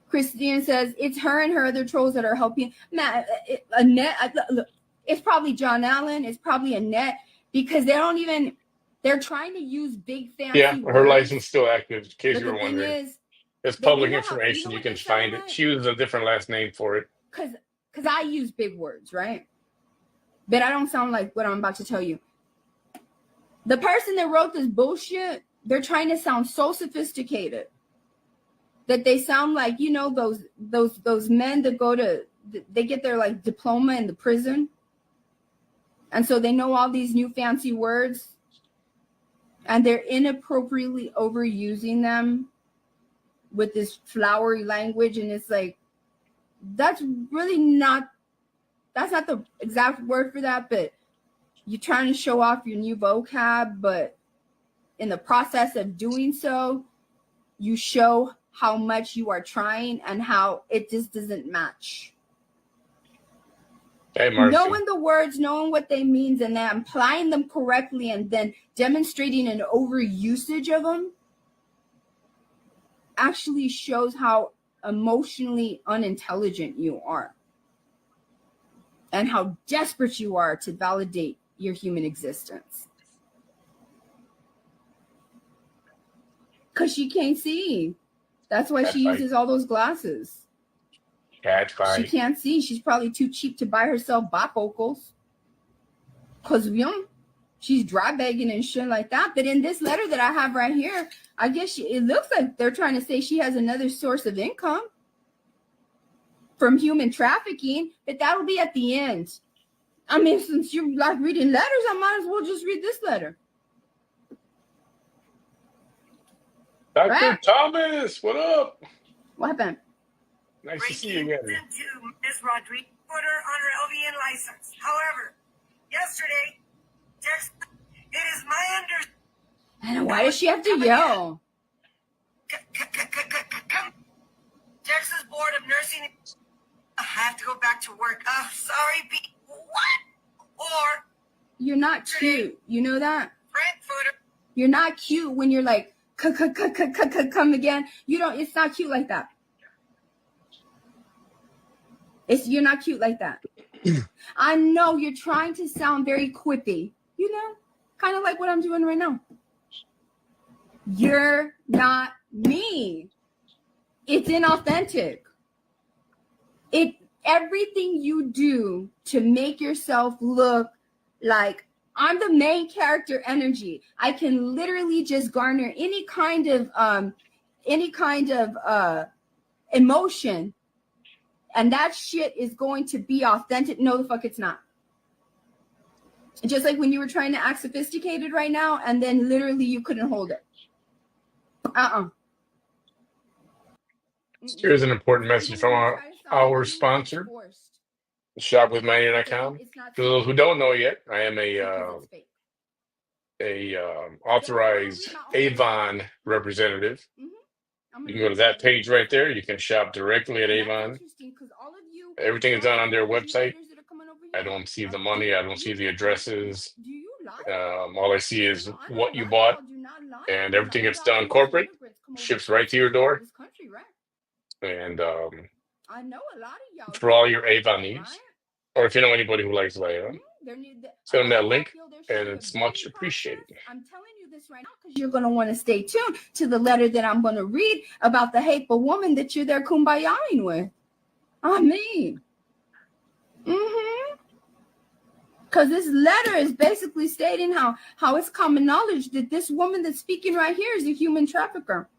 Christine says it's her and her other trolls that are helping. Matt, Annette, look, it's probably John Allen. It's probably Annette because they don't even. They're trying to use big fancy. Yeah, her words. license still active. In case But you were wondering, is, it's public you know information. you You can find it. She uses a different last name for it. Because I use big words, right? But I don't sound like what I'm about to tell you. The person that wrote this bullshit, they're trying to sound so sophisticated that they sound like, you know, those men that go to, they get their like diploma in the prison. And so they know all these new fancy words and they're inappropriately overusing them with this flowery language. And it's like, that's not the exact word for that, but you're trying to show off your new vocab, but in the process of doing so, you show how much you are trying and how it just doesn't match. Hey, Marcy. Knowing the words, knowing what they mean, and then applying them correctly and then demonstrating an overusage of them actually shows how emotionally unintelligent you are and how desperate you are to validate your human existence. Because she can't see. That's why she uses all those glasses. That's fine. She can't see. She's probably too cheap to buy herself bifocals. Because, you know, she's dry begging and shit like that. But in this letter that I have right here, I guess it looks like they're trying to say she has another source of income from human trafficking. But that'll be at the end. I mean, since you like reading letters, I might as well just read this letter. Dr. Right? Thomas, what up? What happened? Nice to see you again. To Ms. Rodriguez, put her on her LVN license. However, yesterday, it is my understanding. And why does she have to yell? Texas Board of Nursing has have to go back to work. Sorry, B. What? Or you're not cute. You know that? Frankfurter. You're not cute when you're like, come again. You don't, it's not cute like that. You're not cute like that. I know you're trying to sound very quippy, you know, kind of like what I'm doing right now. You're not me. It's inauthentic. Everything you do to make yourself look like I'm the main character energy. I can literally just garner any kind of emotion, and that shit is going to be authentic. No, the fuck it's not. Just like when you were trying to act sophisticated right now, and then literally you couldn't hold it. Here's an important message from our sponsor, shopwithmanny.com. For those who don't know yet, I am a authorized Avon representative. You can go to that page right there. You can shop directly at Avon. Everything is done on their website. I don't see the money. I don't see the addresses. All I see is what you bought, and everything gets done corporate, ships right to your door. And for all your Avon needs, or if you know anybody who likes Avon, send them that link, and it's much appreciated. I'm telling you this right now because you're going to want to stay tuned to the letter that I'm going to read about the hateful woman that you're there kumbayaing with. I mean, because this letter is basically stating how it's common knowledge that this woman that's speaking right here is a human trafficker.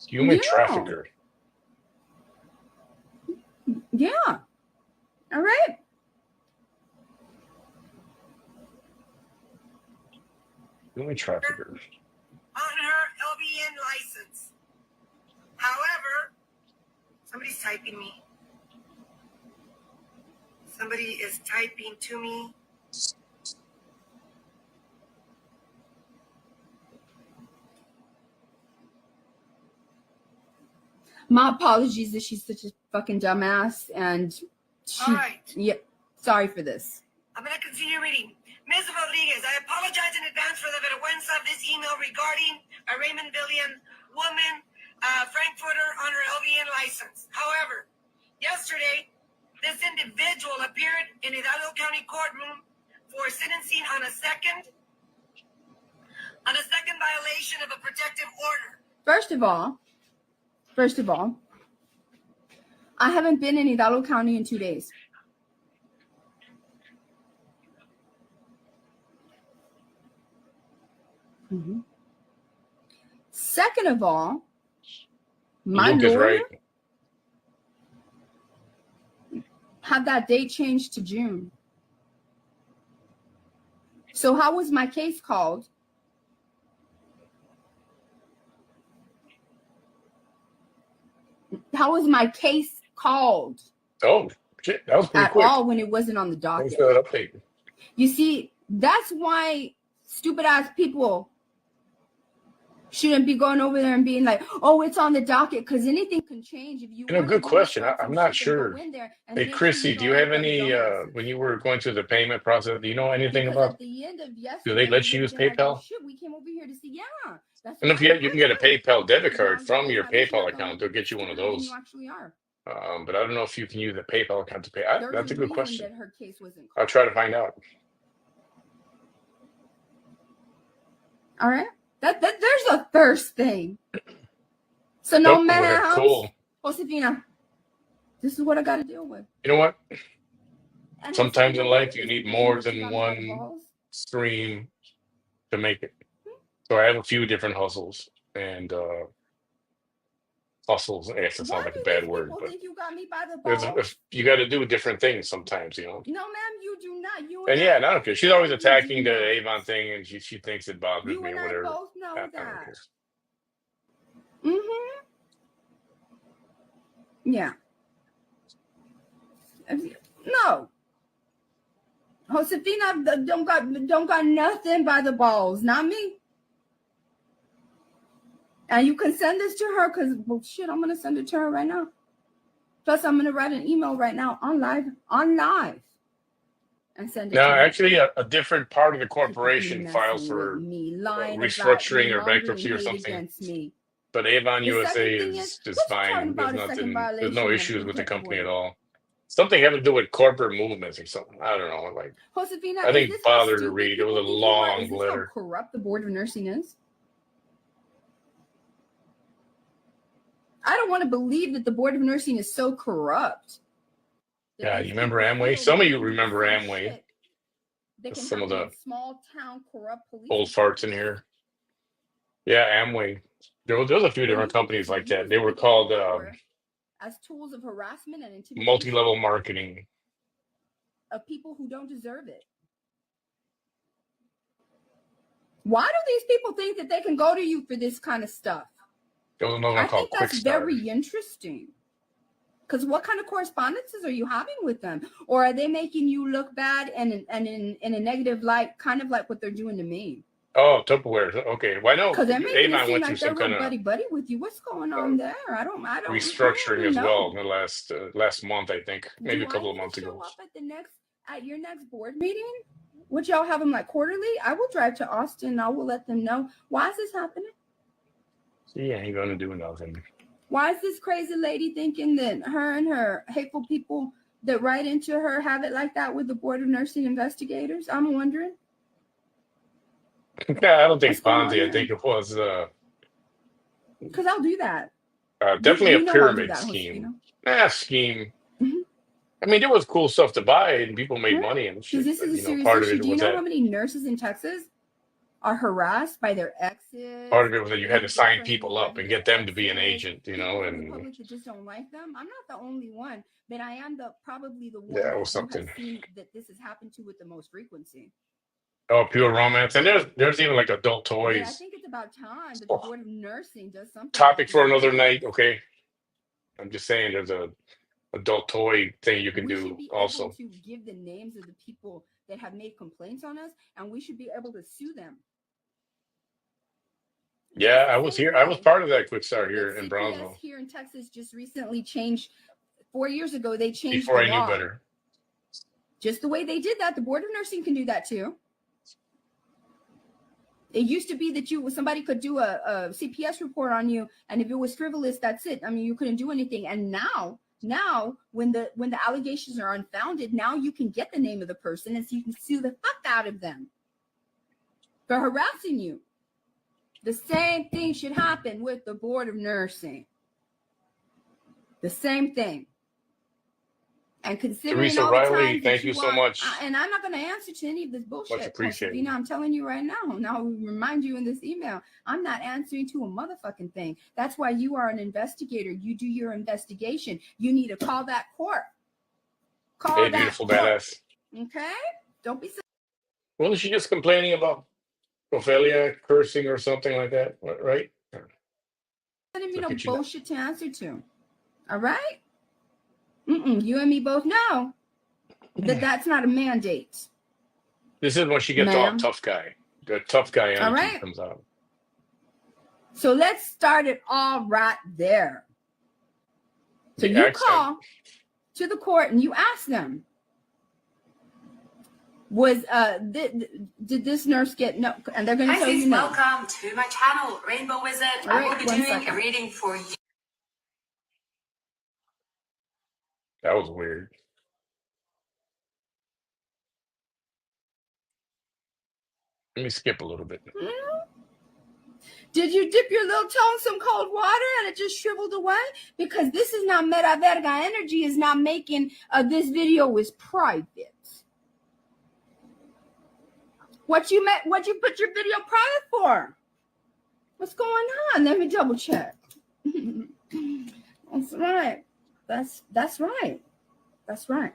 Human trafficker. Yeah. All right. Human trafficker. On her LVN license. However, somebody's typing me. Somebody is typing to me. My apologies that she's such a fucking dumbass, and she, all right. Yeah, sorry for this. I'm going to continue reading. Ms. Rodriguez, I apologize in advance for the vergüenza of this email regarding a Raymondvillian woman, Frankfurter, on her LVN license. However, yesterday, this individual appeared in Hidalgo County courtroom for sentencing on a second violation of a protective order. First of all, I haven't been in Hidalgo County in 2 days. Second of all, my lawyer had that date changed to June. So how was my case called? How was my case called? Oh, shit. That was pretty quick. At all when it wasn't on the docket. Thanks for that update. You see, that's why stupid ass people shouldn't be going over there and being like, oh, it's on the docket, because anything can change. If you know, good question. I'm not sure. Hey, Chrissy, do you have any, when you were going through the payment process, do you know anything about, at the end of do they let you use PayPal? Shit, we came over here to see, And if you can get a PayPal debit card from your PayPal account, they'll get you one of those. You actually are. But I don't know if you can use a PayPal account to pay. That's a good question. Her case wasn't I'll try to find out. All right. That there's a first thing. So no matter how, Josefina, this is what I got to deal with. You know what? Sometimes in life you need more than one stream to make it. So I have a few different hustles and hustles. It sounds like a bad word, but you got me by the you got to do different things sometimes, you know. No, ma'am, you do not. You and yeah, I don't care. She's always attacking the Avon thing, and she thinks it bothers me or whatever. You and I both know that. Yeah. No. Josefina don't got nothing by the balls. Not me. And you can send this to her because, well, shit, I'm going to send it to her right now. Plus, I'm going to write an email right now on live, and send it to her. No, actually, a different part of the corporation files for restructuring or bankruptcy or something. Against me. But Avon The USA second thing is just let's talk fine. There's about a second nothing. There's no violation of issues with the contempt company at order. all. Something having to do with corporate movements or something. I don't know. Like, Josefina, I think is this how bothered to stupid read. It was a people think you are? long Is this letter. how corrupt the Board of Nursing is? I don't want to believe that the Board of Nursing is so corrupt. Yeah, you remember Amway? Some of you remember Amway. They can Some of the small town corrupt police old farts in here. Yeah, Amway. There was a few different companies like that. They were called as tools of harassment and intimidation. Multi-level marketing. Of people who don't deserve it. Why do these people think that they can go to you for this kind of stuff? There was another one called Quick That's very interesting. Because what kind of correspondences are you having with them? Or are they making you look bad and in a negative light, kind of like what they're doing to me? Oh, Tupperware. Okay. Why no? Because they're making it seem like they're kind of buddy with you. What's going on there? I don't restructuring as well in the last month, I think. Maybe a couple of months ago. Show up at your next board meeting? Would y'all have them like quarterly? I will drive to Austin and I will let them know. Why is this happening? She ain't gonna do nothing. Why is this crazy lady thinking that her and her hateful people that write into her have it like that with the Board of Nursing investigators? I'm wondering. Yeah, I don't think Ponzi. I think it was because I'll do that. Definitely a pyramid scheme. Scheme. Mm-hmm. I mean, there was cool stuff to buy and people made money and shit. This is a serious issue. Do you know how many nurses in Texas are harassed by their exes? Part of it was that you had to sign people up and get them to be an agent, and the public that just don't like them. I'm not the only one, but I am probably the one it was something that this has happened to with the most frequency. Oh, pure romance. And there's even like adult toys. Yeah, I think it's about time that the Board of Nursing does something. Topic for another night, okay? I'm just saying there's a adult toy thing you can do also. To give the names of the people that have made complaints on us, and we should be able to sue them. Yeah, I was here. I was part of that quick start here in Brownsville. Here in Texas just recently changed. 4 years ago, they changed before the I law. knew better. Just the way they did that, the Board of Nursing can do that too. It used to be that somebody could do a CPS report on you, and if it was frivolous, that's it. I mean, you couldn't do anything. And now when the allegations are unfounded, now you can get the name of the person, and so you can sue the fuck out of them for harassing you. The same thing should happen with the Board of Nursing. The same thing. And considering Teresa all the Riley, times thank you so much. And I'm not going to answer to any of this bullshit. Much appreciated. You know, I'm telling you right now. Now, I'll remind you in this email, I'm not answering to a motherfucking thing. That's why you are an investigator. You do your investigation. You need to call that court. Call that beautiful court. Badass. Okay? Don't be. Wasn't she just complaining about Ophelia cursing or something like that? Right? Sending me no bullshit to answer to. All right? You and me both know that that's not a mandate. This is when she gets all tough guy. The tough guy energy comes out. So let's start it all right there. So you call to the court and you ask them, did this nurse get no? And they're going to tell you no. Welcome to my channel, Rainbow Wizard. I will be doing a reading for you. That was weird. Let me skip a little bit. Did you dip your little toe in some cold water and it just shriveled away? Because this is not Meta Verga Energy is not making this video is private. What you put your video private for? What's going on? Let me double check. That's right. That's right. That's right.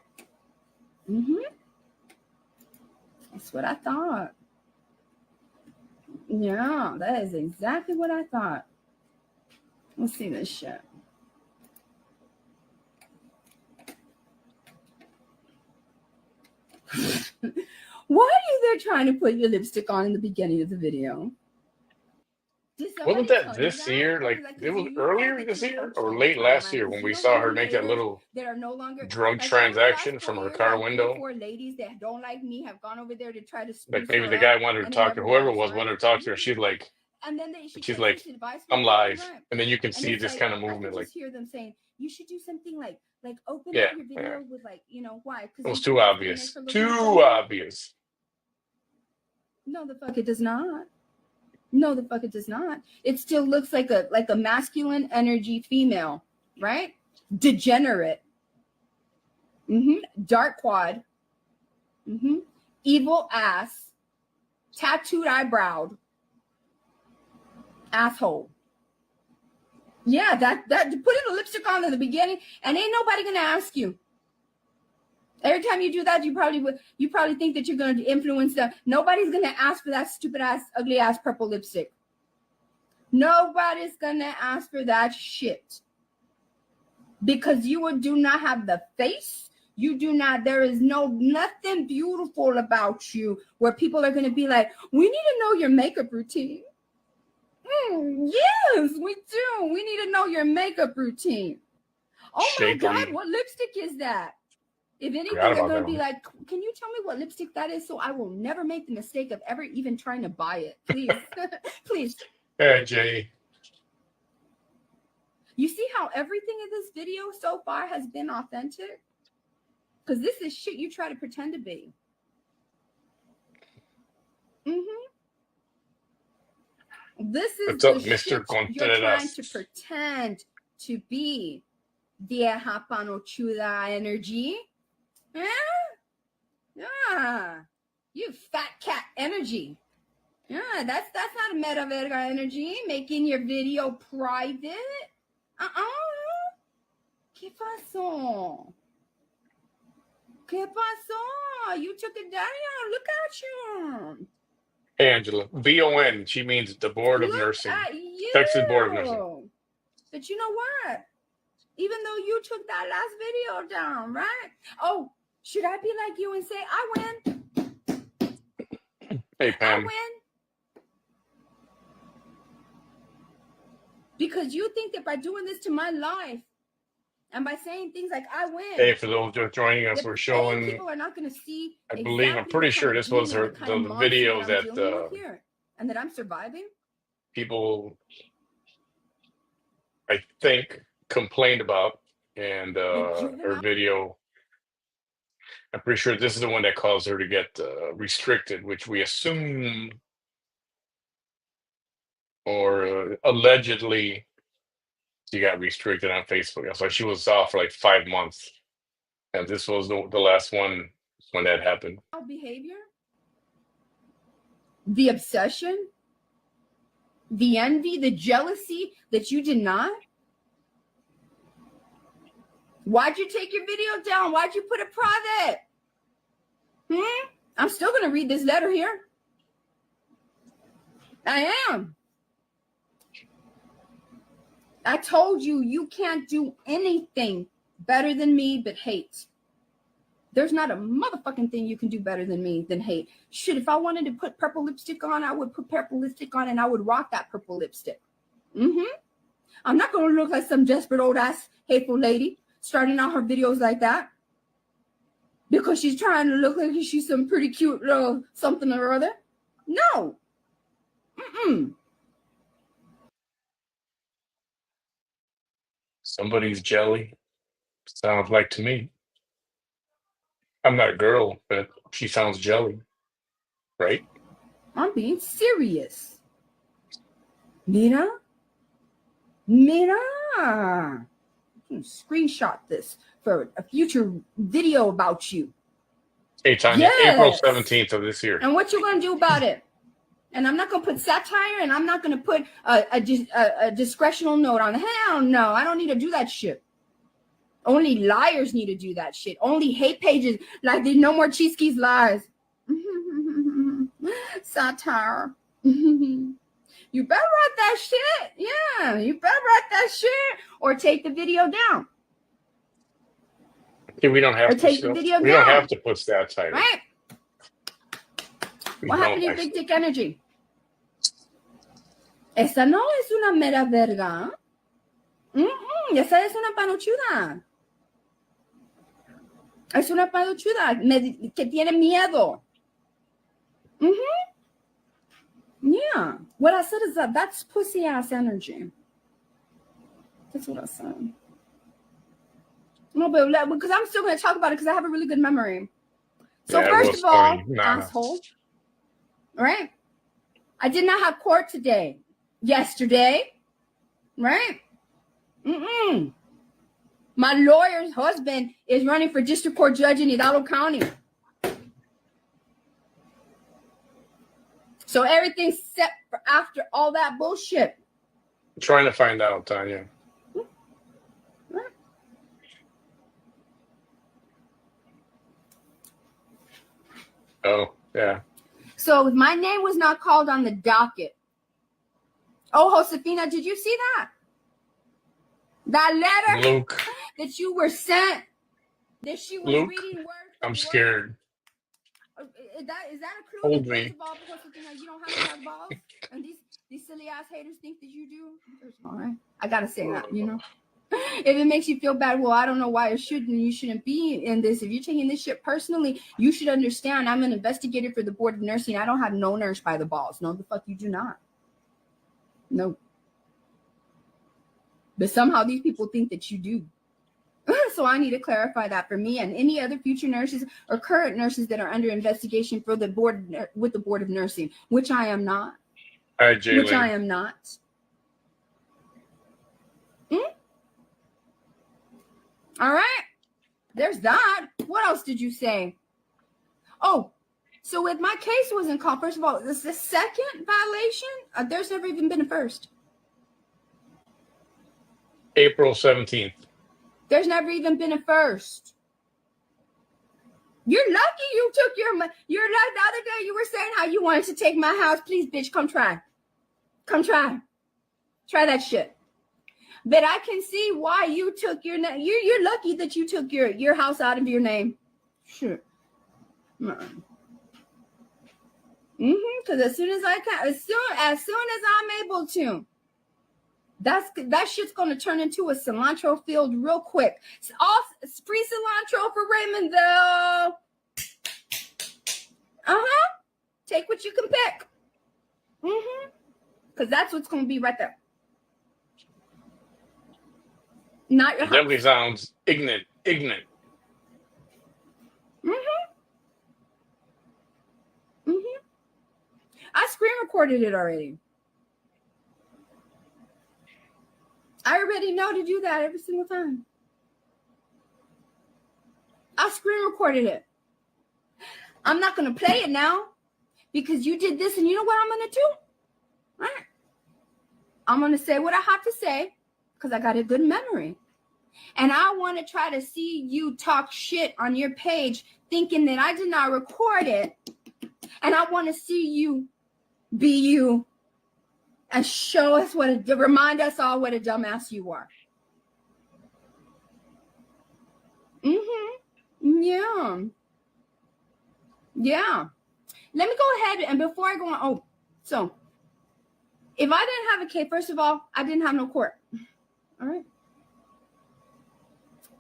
That's what I thought. Yeah, that is exactly what I thought. Let's see this shit. Why are you there trying to put your lipstick on in the beginning of the video? Wasn't that this year? Like it was earlier this year or late last year when we saw her make that little that are no longer drug transaction from her car window. 4 ladies that don't like me have gone over there to try to like maybe the guy wanted to talk to whoever was wanted to talk to her. She's like, and then she's like, I'm live, and then you can see this kind of movement. I can like just hear them saying, you should do something like open yeah, up your video with like why? It was too obvious. Too obvious. No, the fuck it does not. No, the fuck it does not. It still looks like a masculine energy female, right? Degenerate. Dark quad. Evil ass. Tattooed eyebrowed. Asshole. Yeah, that putting the lipstick on in the beginning, and ain't nobody gonna ask you. Every time you do that, you probably think that you're going to influence them. Nobody's going to ask for that stupid ass, ugly ass purple lipstick. Nobody's going to ask for that shit. Because you do not have the face. You do not, there is nothing beautiful about you where people are going to be like, we need to know your makeup routine. Yes, we do. We need to know your makeup routine. Oh my God, what lipstick is that? If anything, they're going to be like, can you tell me what lipstick that is so I will never make the mistake of ever even trying to buy it? Please. Please. Hey, Jay. You see how everything in this video so far has been authentic? Because this is shit you try to pretend to be. This is What's up, the Mr. shit Contreras? you're trying to pretend to be. Vieja panochuda energy. Yeah. You fat cat energy. Yeah, that's not a meta verga energy. Making your video private. ¿Qué pasó? ¿Qué pasó? You took it down. Look at you. Hey, Angela. VON. She means the Board of Nursing. Texas Board of Nursing. But you know what? Even though you took that last video down, right? Oh, should I be like you and say, I win? Hey, Pam. I win? Because you think that by doing this to my life and by saying things like, I win. Hey, for those just joining us, we're showing, people are not going to see. I believe, I'm pretty sure this was the video that and that I'm surviving. People, I think, complained about, and her video, I'm pretty sure this is the one that caused her to get restricted, which we assume or allegedly she got restricted on Facebook. So she was off for like 5 months, and this was the last one when that happened. Behavior, the obsession, the envy, the jealousy that you did not. Why'd you take your video down? Why'd you put it private? I'm still going to read this letter here. I am. I told you, you can't do anything better than me but hate. There's not a motherfucking thing you can do better than me than hate. Shit, if I wanted to put purple lipstick on, I would put purple lipstick on and I would rock that purple lipstick. I'm not going to look like some desperate old ass hateful lady starting out her videos like that because she's trying to look like she's some pretty cute little something or other. No. Somebody's jelly. Sounds like to me. I'm not a girl, but she sounds jelly. Right? I'm being serious. Mira. Screenshot this for a future video about you. Hey, Tanya, yes. April 17th of this year. And what you going to do about it? And I'm not going to put satire, and I'm not going to put a discretional note on. Hell no, I don't need to do that shit. Only liars need to do that shit. Only hate pages, like there's no more Cheeski's lies. Satire. You better write that shit. Yeah, you better write that shit or take the video down. Okay, we don't have to take the video down. We don't have to put satire. Right? What happened to Big Dick Energy? Esa no es una mera verga. Esa es una panochuda. Es una panochuda que tiene miedo. Yeah. What I said is that's pussy ass energy. That's what I said. No, but because I'm still going to talk about it because I have a really good memory. So Yeah, first of all, nah. asshole, right? I did not have court today. Yesterday, right? My lawyer's husband is running for district court judge in Hidalgo County. So everything's set for after all that bullshit. I'm trying to find out, Tanya. Right. Oh, yeah. So my name was not called on the docket. Oh, Josefina, did you see that? That letter Luke. that you were sent, that she was Luke, reading word for I'm word? scared. Is that a clue? Hold That me. First of all, Josefina, you don't have enough balls, and these silly ass haters think that you do. First of all, right? I gotta say that, you know. If it makes you feel bad, well, I don't know why it shouldn't. You shouldn't be in this. If you're taking this shit personally, you should understand. I'm an investigator for the Board of Nursing. I don't have no nurse by the balls. No, the fuck you do not. No. But somehow these people think that you do. So I need to clarify that for me and any other future nurses or current nurses that are under investigation for the board with the Board of Nursing, which I am not. All right, Jalen. Which I am not. All right. There's that. What else did you say? Oh, so if my case wasn't called, first of all, this is the second violation. There's never even been a first. April 17th. There's never even been a first. You're lucky you took you're like the other day you were saying how you wanted to take my house. Please, bitch, come try. Try that shit. But I can see why you took your name. You're lucky that you took your house out of your name. Sure. Because as soon as I can, as soon as I'm able to, that shit's gonna turn into a cilantro field real quick. All free cilantro for Raymondville. Take what you can pick. Because that's what's gonna be right there. Not your house. Definitely sounds ignorant. I screen recorded it already. I already know to do that every single time. I screen recorded it. I'm not going to play it now because you did this, and you know what I'm going to do? All right. I'm going to say what I have to say because I got a good memory. And I want to try to see you talk shit on your page thinking that I did not record it. And I want to see you be you and show us remind us all what a dumbass you are. Yeah. Let me go ahead and before I go on, so if I didn't have a case, first of all, I didn't have no court. All right.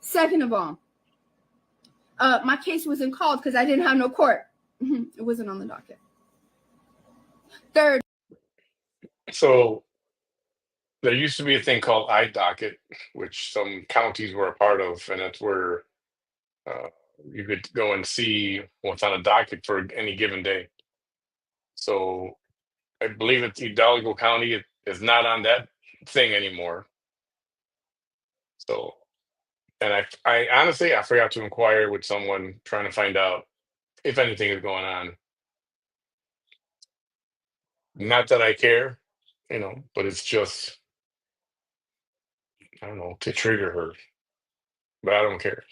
Second of all, my case wasn't called because I didn't have no court. It wasn't on the docket. Third. So there used to be a thing called iDocket, which some counties were a part of, and that's where you could go and see what's on a docket for any given day. So I believe it's Hidalgo County is not on that thing anymore. So, and I honestly, I forgot to inquire with someone trying to find out if anything is going on. Not that I care, but it's just, I don't know, to trigger her. But I don't care.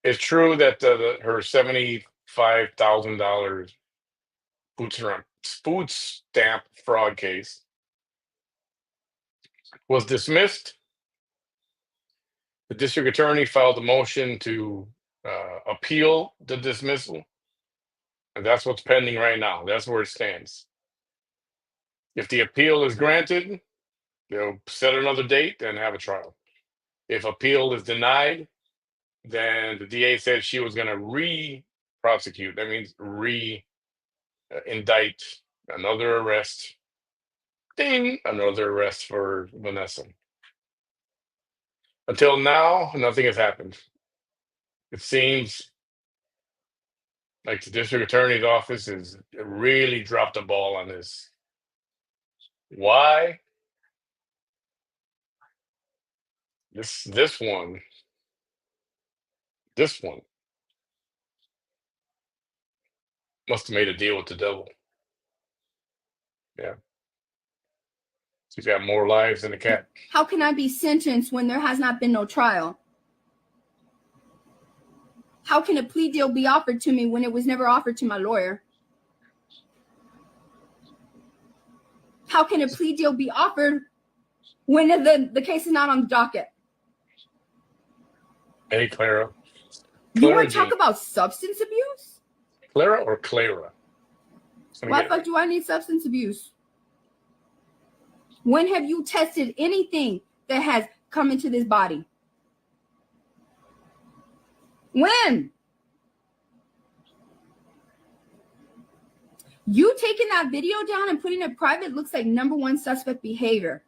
It's true that her $75,000 food stamp fraud case was dismissed. The district attorney filed a motion to appeal the dismissal, and that's what's pending right now. That's where it stands. If the appeal is granted, they'll set another date and have a trial. If appeal is denied, then the DA said she was going to re-prosecute. That means re-indict, another arrest. Ding, another arrest for Vanessa. Until now, nothing has happened. It seems like the district attorney's office has really dropped the ball on this. Why? This one must have made a deal with the devil. Yeah. She's got more lives than a cat. How can I be sentenced when there has not been no trial? How can a plea deal be offered to me when it was never offered to my lawyer? How can a plea deal be offered when the case is not on the docket? Hey, Clara. You want to talk about substance abuse? Clara or Clara? Why the fuck do I need substance abuse? When have you tested anything that has come into this body? When? You taking that video down and putting it private looks like #1 suspect behavior.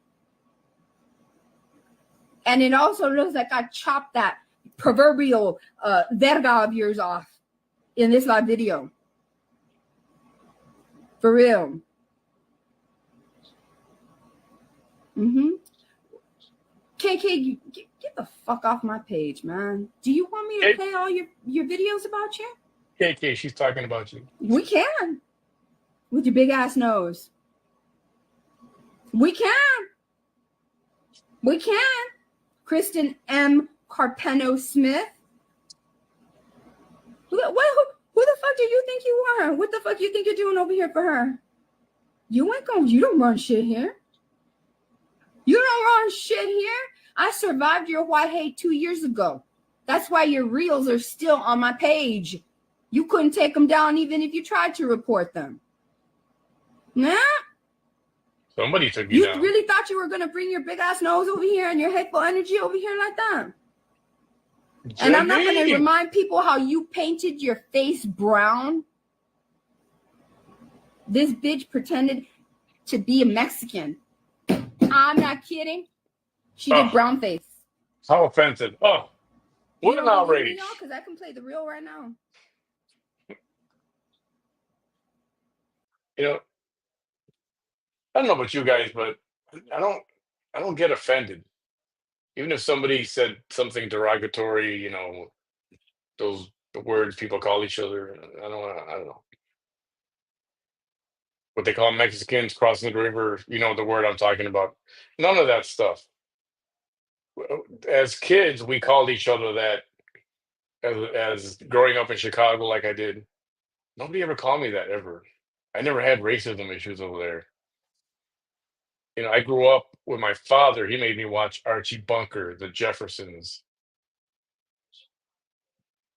And it also looks like I chopped that proverbial verga of yours off in this live video. For real. KK, get the fuck off my page, man. Do you want me to play all your videos about you? KK, she's talking about you. We can. With your big ass nose. We can. We can. Kristen M. Carpeno Smith. Who the fuck do you think you are? What the fuck you think you're doing over here for her? You don't run shit here. You don't run shit here. I survived your white hate 2 years ago. That's why your reels are still on my page. You couldn't take them down even if you tried to report them. Nah. Somebody took you down. You really thought you were going to bring your big ass nose over here and your hateful energy over here like that? And I'm not going to remind people how you painted your face brown. This bitch pretended to be a Mexican. I'm not kidding. She did brown face. How offensive. Oh, what an outrage. Because I can play the real right now. You know, I don't know about you guys, but I don't get offended. Even if somebody said something derogatory, you know, those words people call each other. I don't know. What they call Mexicans crossing the river, you know the word I'm talking about. None of that stuff. As kids, we called each other that as growing up in Chicago like I did. Nobody ever called me that ever. I never had racism issues over there. You know, I grew up with my father. He made me watch Archie Bunker, The Jeffersons.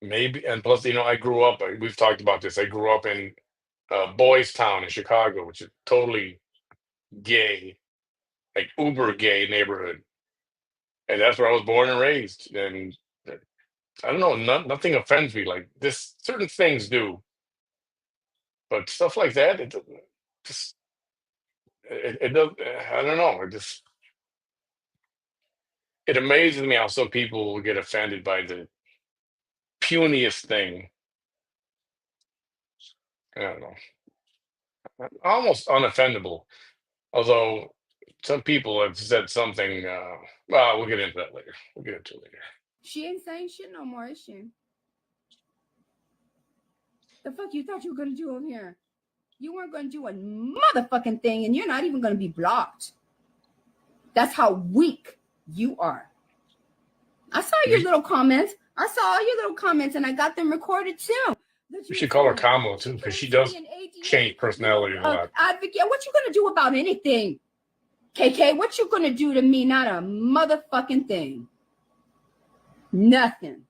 Maybe, and plus, you know, I grew up, we've talked about this. I grew up in Boys Town in Chicago, which is totally gay, like uber gay neighborhood. And that's where I was born and raised. And I don't know, nothing offends me. Like this, certain things do. But stuff like that, it does, I don't know. It amazes me how some people will get offended by the puniest thing. I don't know. Almost unoffendable. Although some people have said something, well, we'll get into that later. We'll get into it later. She ain't saying shit no more, is she? The fuck you thought you were going to do over here? You weren't going to do a motherfucking thing, and you're not even going to be blocked. That's how weak you are. I saw your little comments. I saw all your little comments, and I got them recorded too. You should call her Kamala too, because she does change personality a lot. Advocate, what you gonna do about anything? KK, what you gonna do to me? Not a motherfucking thing. Nothing.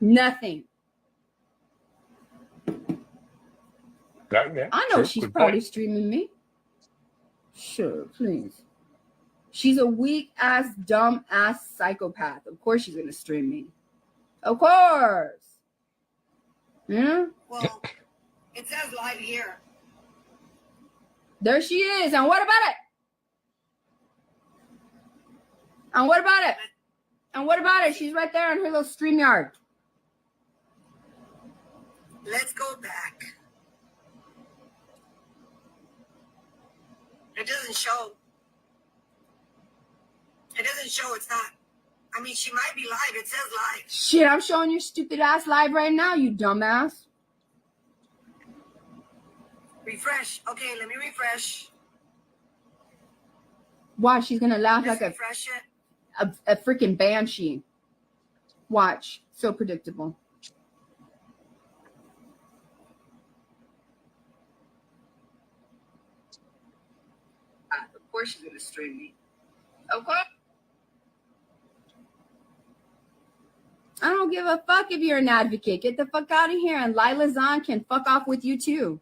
Nothing. Yeah, I know she's probably streaming me. Sure, please. She's a weak ass, dumb ass psychopath. Of course she's gonna stream me. Of course. Yeah. Well, it says live here. There she is. And what about it? And what about it? And what about it? She's right there in her little stream yard. Let's go back. It doesn't show. It doesn't show it's not. I mean, she might be live. It says live. Shit, I'm showing your stupid ass live right now, you dumbass. Refresh. Okay, let me refresh. Watch, she's gonna laugh Let's like refresh it. a freaking banshee. Watch, so predictable. Of course she's gonna stream me. Okay. I don't give a fuck if you're an advocate. Get the fuck out of here. And Lila Zahn can fuck off with you too.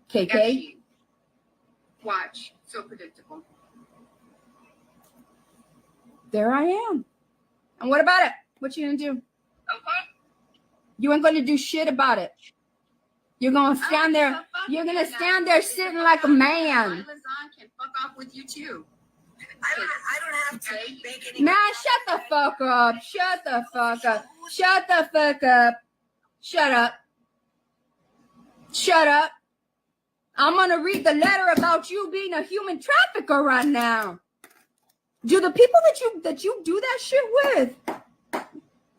KK. Watch. So predictable. There I am. And what about it? What you gonna do? Okay. You ain't gonna do shit about it. You're gonna stand there. You're gonna stand there sitting like a man. Lila Zahn can fuck off with you too. I don't have to make any. Man, shut the fuck up. Shut the fuck up. Shut the fuck up. Shut up. Shut up. I'm going to read the letter about you being a human trafficker right now. Do the people that you do that shit with,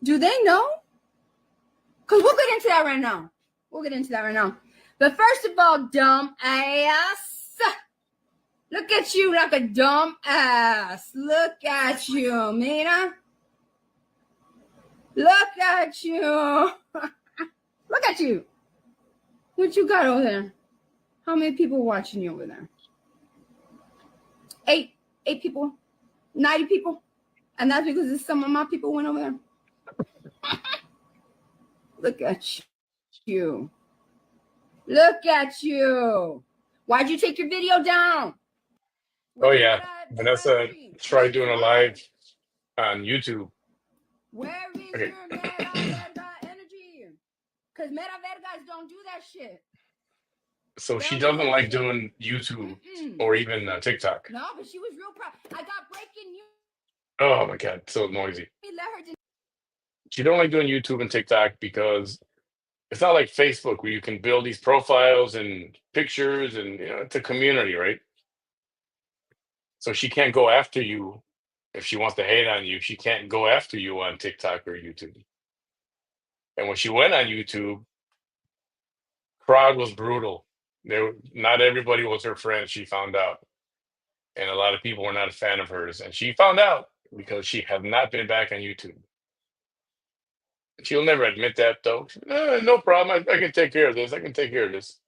do they know? Because we'll get into that right now. We'll get into that right now. But first of all, dumb ass. Look at you like a dumb ass. Look at you, Mina. Look at you. Look at you. What you got over there? How many people watching you over there? 8 people. 90 people. And that's because some of my people went over there. Look at you. Look at you. Why'd you take your video down? Oh yeah, Vanessa tried doing a live on YouTube. Where is your mera verga energy? Because mera vergas don't do that shit. So she doesn't like doing YouTube or even TikTok. No, but she was real proud. I got breaking news. Oh my God, so noisy. Let her She don't like doing YouTube and TikTok because it's not like Facebook where you can build these profiles and pictures and it's a community, right? So she can't go after you if she wants to hate on you. She can't go after you on TikTok or YouTube. And when she went on YouTube, crowd was brutal. Not everybody was her friend, she found out. And a lot of people were not a fan of hers. And she found out because she had not been back on YouTube. She'll never admit that, though. No problem. I can take care of this. I can take care of this.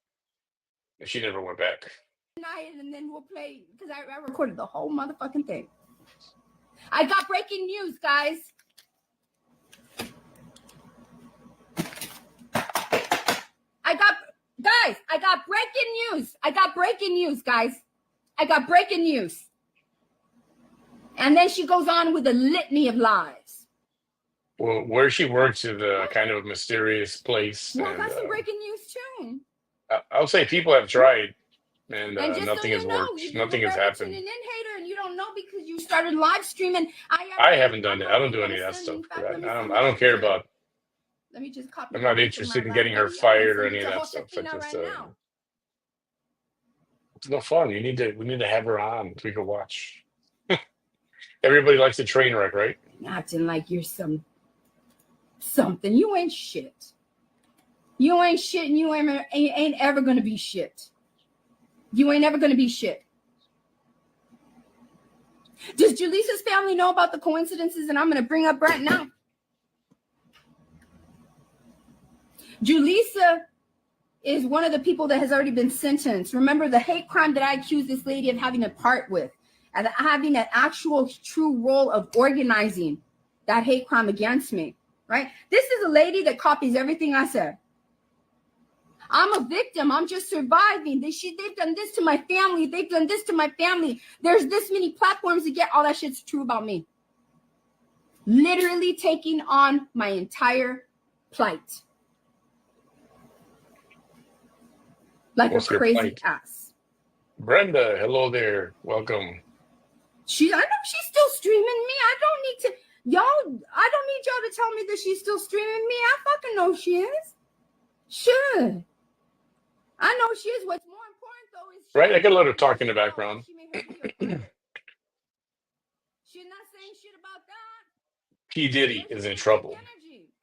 And she never went back. And then we'll play, because I recorded the whole motherfucking thing. I got breaking news, guys. I got breaking news. I got breaking news, guys. I got breaking news. And then she goes on with a litany of lies. Well, where she works is a kind of a mysterious place. Well, and, that's some breaking news, too. I'll say people have tried. And nothing so has worked. Nothing has happened. In hater, and you don't know because you started live streaming. I haven't done it. I don't do any of that stuff. I don't care about. Let me just copy. I'm not interested in getting her fired or any of that stuff. It's no fun. We need to have her on so we can watch. Everybody likes a train wreck, right? Acting like you're something. You ain't shit. You ain't shit, and you ain't ever gonna be shit. You ain't ever going to be shit. Does Julisa's family know about the coincidences that I'm going to bring up right now? Julisa is one of the people that has already been sentenced. Remember the hate crime that I accused this lady of having a part with, and having an actual true role of organizing that hate crime against me, right? This is a lady that copies everything I said. I'm a victim. I'm just surviving. They've done this to my family. They've done this to my family. There's this many platforms to get all that shit's true about me. Literally taking on my entire plight. Like What's a your crazy plight? ass. Brenda, hello there. Welcome. I know she's still streaming me. I don't need y'all to tell me that she's still streaming me. I fucking know she is. Sure. I know she is. What's more important though is Right, I can let her talk in the background. she made her video public. She's not saying shit about that. P. Diddy is in trouble.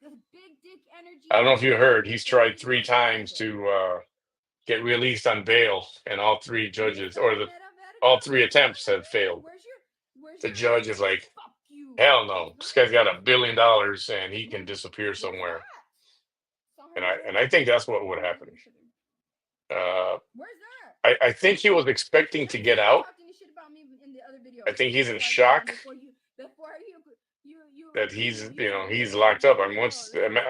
This big dick energy. I don't know if you heard, he's tried 3 times to get released on bail, and all 3 judges, or all 3 attempts have failed. The judge is like, hell no, this guy's got $1 billion and he can disappear somewhere. And I think that's what would happen. I think he was expecting to get out. I think he's in shock that he's locked up. I mean,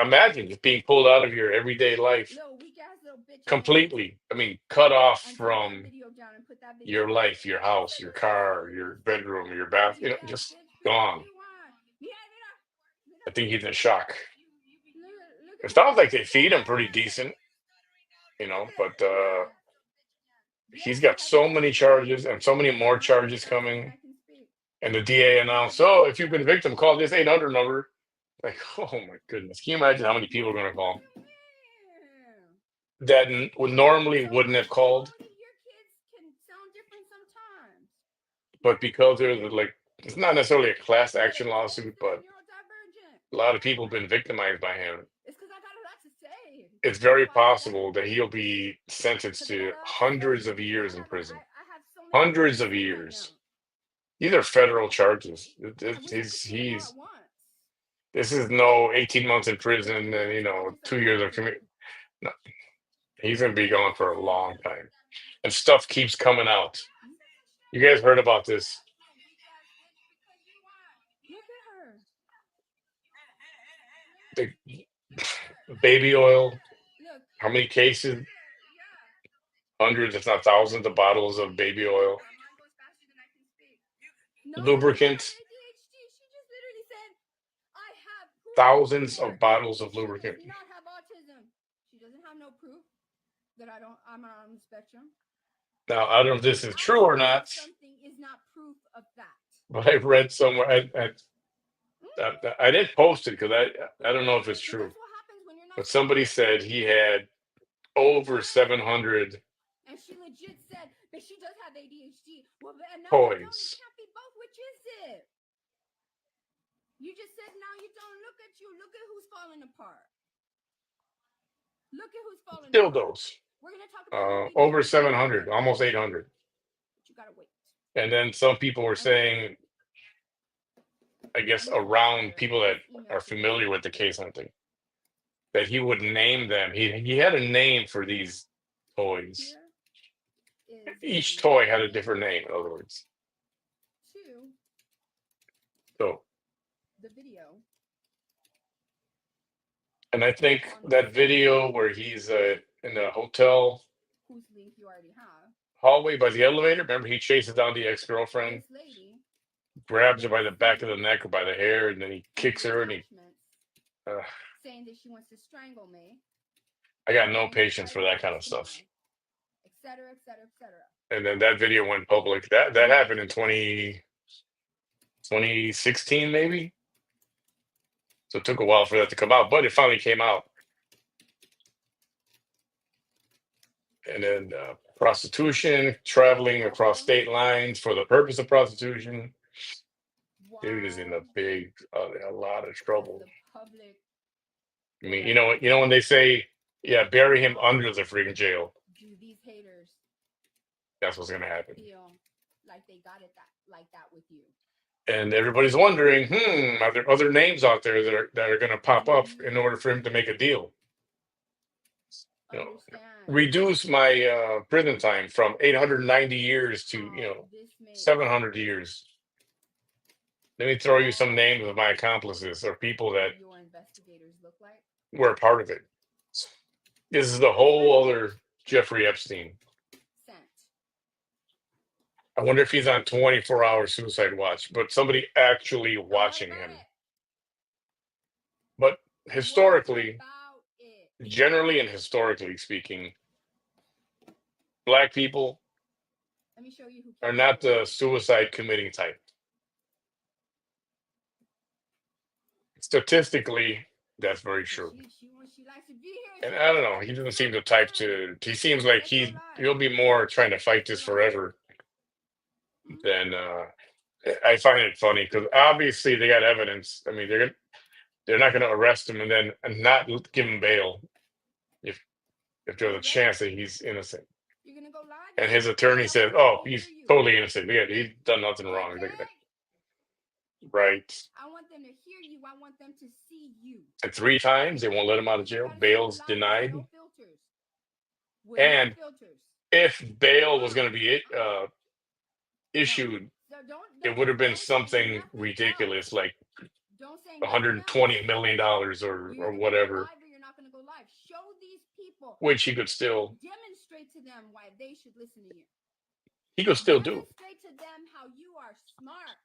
imagine just being pulled out of your everyday life completely. I mean, cut off from your life, your house, your car, your bedroom, your bath, just gone. I think he's in shock. It sounds like they feed him pretty decent, but he's got so many charges and so many more charges coming. And the DA announced, oh, if you've been a victim, call this 800 number. Like, oh my goodness. Can you imagine how many people are going to call that normally wouldn't have called? But because there's it's not necessarily a class action lawsuit, but a lot of people have been victimized by him. It's very possible that he'll be sentenced to hundreds of years in prison. Hundreds of years. These are federal charges. This is no 18 months in prison and 2 years of community. No, he's gonna be gone for a long time, and stuff keeps coming out. You guys heard about this? The baby oil. How many cases? Hundreds, if not thousands, of bottles of baby oil. Lubricant. Thousands of bottles of lubricant. She doesn't have no proof that I'm on the spectrum. Now, I don't know if this is true or not. Something is not proof of that. But I've read somewhere. I didn't post it because I don't know if it's true. But somebody said he had over 700 and she legit said that she does have ADHD. Well, toys. It can't be both. Which is it? You just said now you don't. Look at you. Look at who's falling apart. Look at who's falling apart. Dildos. We're gonna talk about over 700, almost 800. But you gotta wait. And then some people were saying, I guess around people that are familiar with the case hunting, that he would name them. He had a name for these toys. Each toy had a different name, in other words. So the video. And I think that video where he's in the hotel whose link you already have hallway by the elevator. Remember, he chases down the ex-girlfriend, grabs her by the back of the neck or by the hair, and then he kicks her and he saying that she wants to strangle me. I got no patience for that kind of stuff. Etc., etc., etc. And then that video went public. That happened in 2016, maybe. So it took a while for that to come out, but it finally came out. And then prostitution, traveling across state lines for the purpose of prostitution. Wow. Dude is in a lot of trouble. I mean, you know when they say, yeah, bury him under the freaking jail. Do these haters? That's what's gonna happen. Feel like they got it like that with you. And everybody's wondering, are there other names out there that are gonna pop up in order for him to make a deal? Reduce my prison time from 890 years to 700 years. Let me throw you some names of my accomplices or people that your investigators look like. Were a part of it. This is the whole other Jeffrey Epstein. Sent. I wonder if he's on 24-hour suicide watch, but somebody actually watching him. But historically, generally and historically speaking, Black people Let me show you who are not the suicide committing type. Statistically, that's very true. She likes to be here. And I don't know, he doesn't seem the type to. He seems like he'll be more trying to fight this forever than. I find it funny because obviously they got evidence. I mean, they're not going to arrest him and then not give him bail if there's a chance that he's innocent. You're gonna go live? And his attorney says, "Oh, he's totally innocent. Yeah, he's done nothing wrong." Right. I want them to hear you. I want them to see you. And 3 times they won't let him out of jail. Bail's denied. No filters. And no filters. if bail was going to be issued, it would have been something ridiculous, like $120 million or whatever. You're not going to go live. Show these people. Which he could still demonstrate to them why they should listen to you. He could still do. Demonstrate to them how you are smart.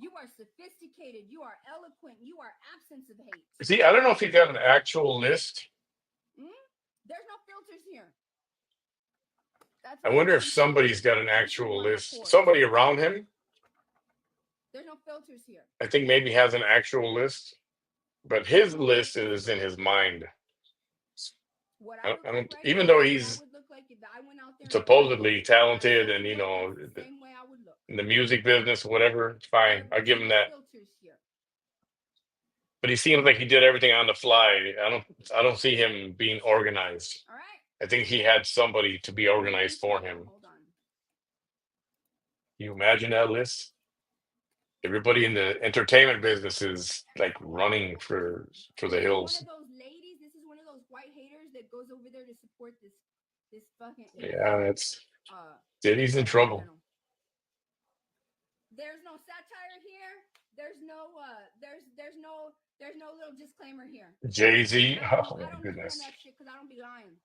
You are sophisticated. You are eloquent. You are absence of hate. See, I don't know if he got an actual list. There's no filters here. I wonder if somebody's got an actual list. Somebody around him. There's no filters here. I think maybe has an actual list, but his list is in his mind. I don't, even though he's supposedly talented and in the music business, whatever, fine. I'll give him that. But he seems like he did everything on the fly. I don't see him being organized. All right. I think he had somebody to be organized for him. Hold on. You imagine that list? Everybody in the entertainment business is like running for the hills. One of those ladies, this is one of those white haters that goes over there to support this fucking. Yeah, that's. Diddy's in trouble. There's no satire here. There's no little disclaimer here. Jay-Z. Oh my goodness. That shit 'cause I don't be lying.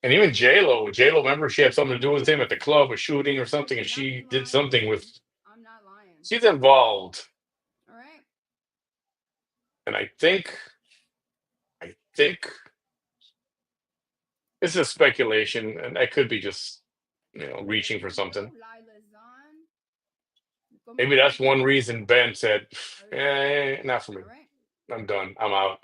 And even J-Lo, remember she had something to do with him at the club, a shooting or something, and she did something with. I'm not lying. She's involved. All right. And I think this is speculation, and I could be just reaching for something. Maybe that's one reason Ben said, not for me. I'm done. I'm out.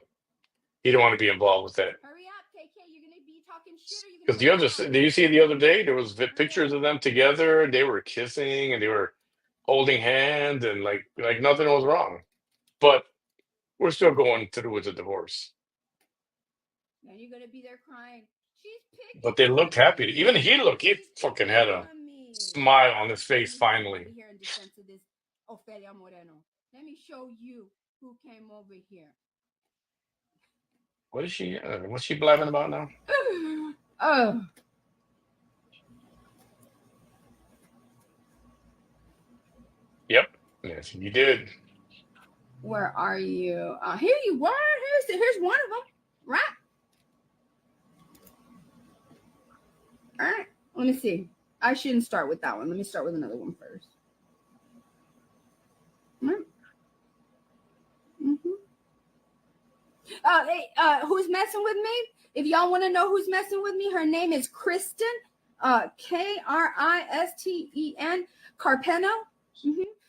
He don't want to be involved with that. Hurry up, KK. You're gonna be talking shit. Because did you see the other day? There was pictures of them together. They were kissing and they were holding hands and like nothing was wrong. But we're still going with the divorce. And you're gonna be there crying. But they looked happy. Even he fucking had a smile on his face finally. Here in defense of this Ofelia Moreno. Let me show you who came over here. What is she? What's she blabbing about now? Oh. Yep. Yes, you did. Where are you? Here you are. Here's one of them. Right. All right. Let me see. I shouldn't start with that one. Let me start with another one first. Who's messing with me? If y'all want to know who's messing with me, her name is Kristen, Kristen Carpeno.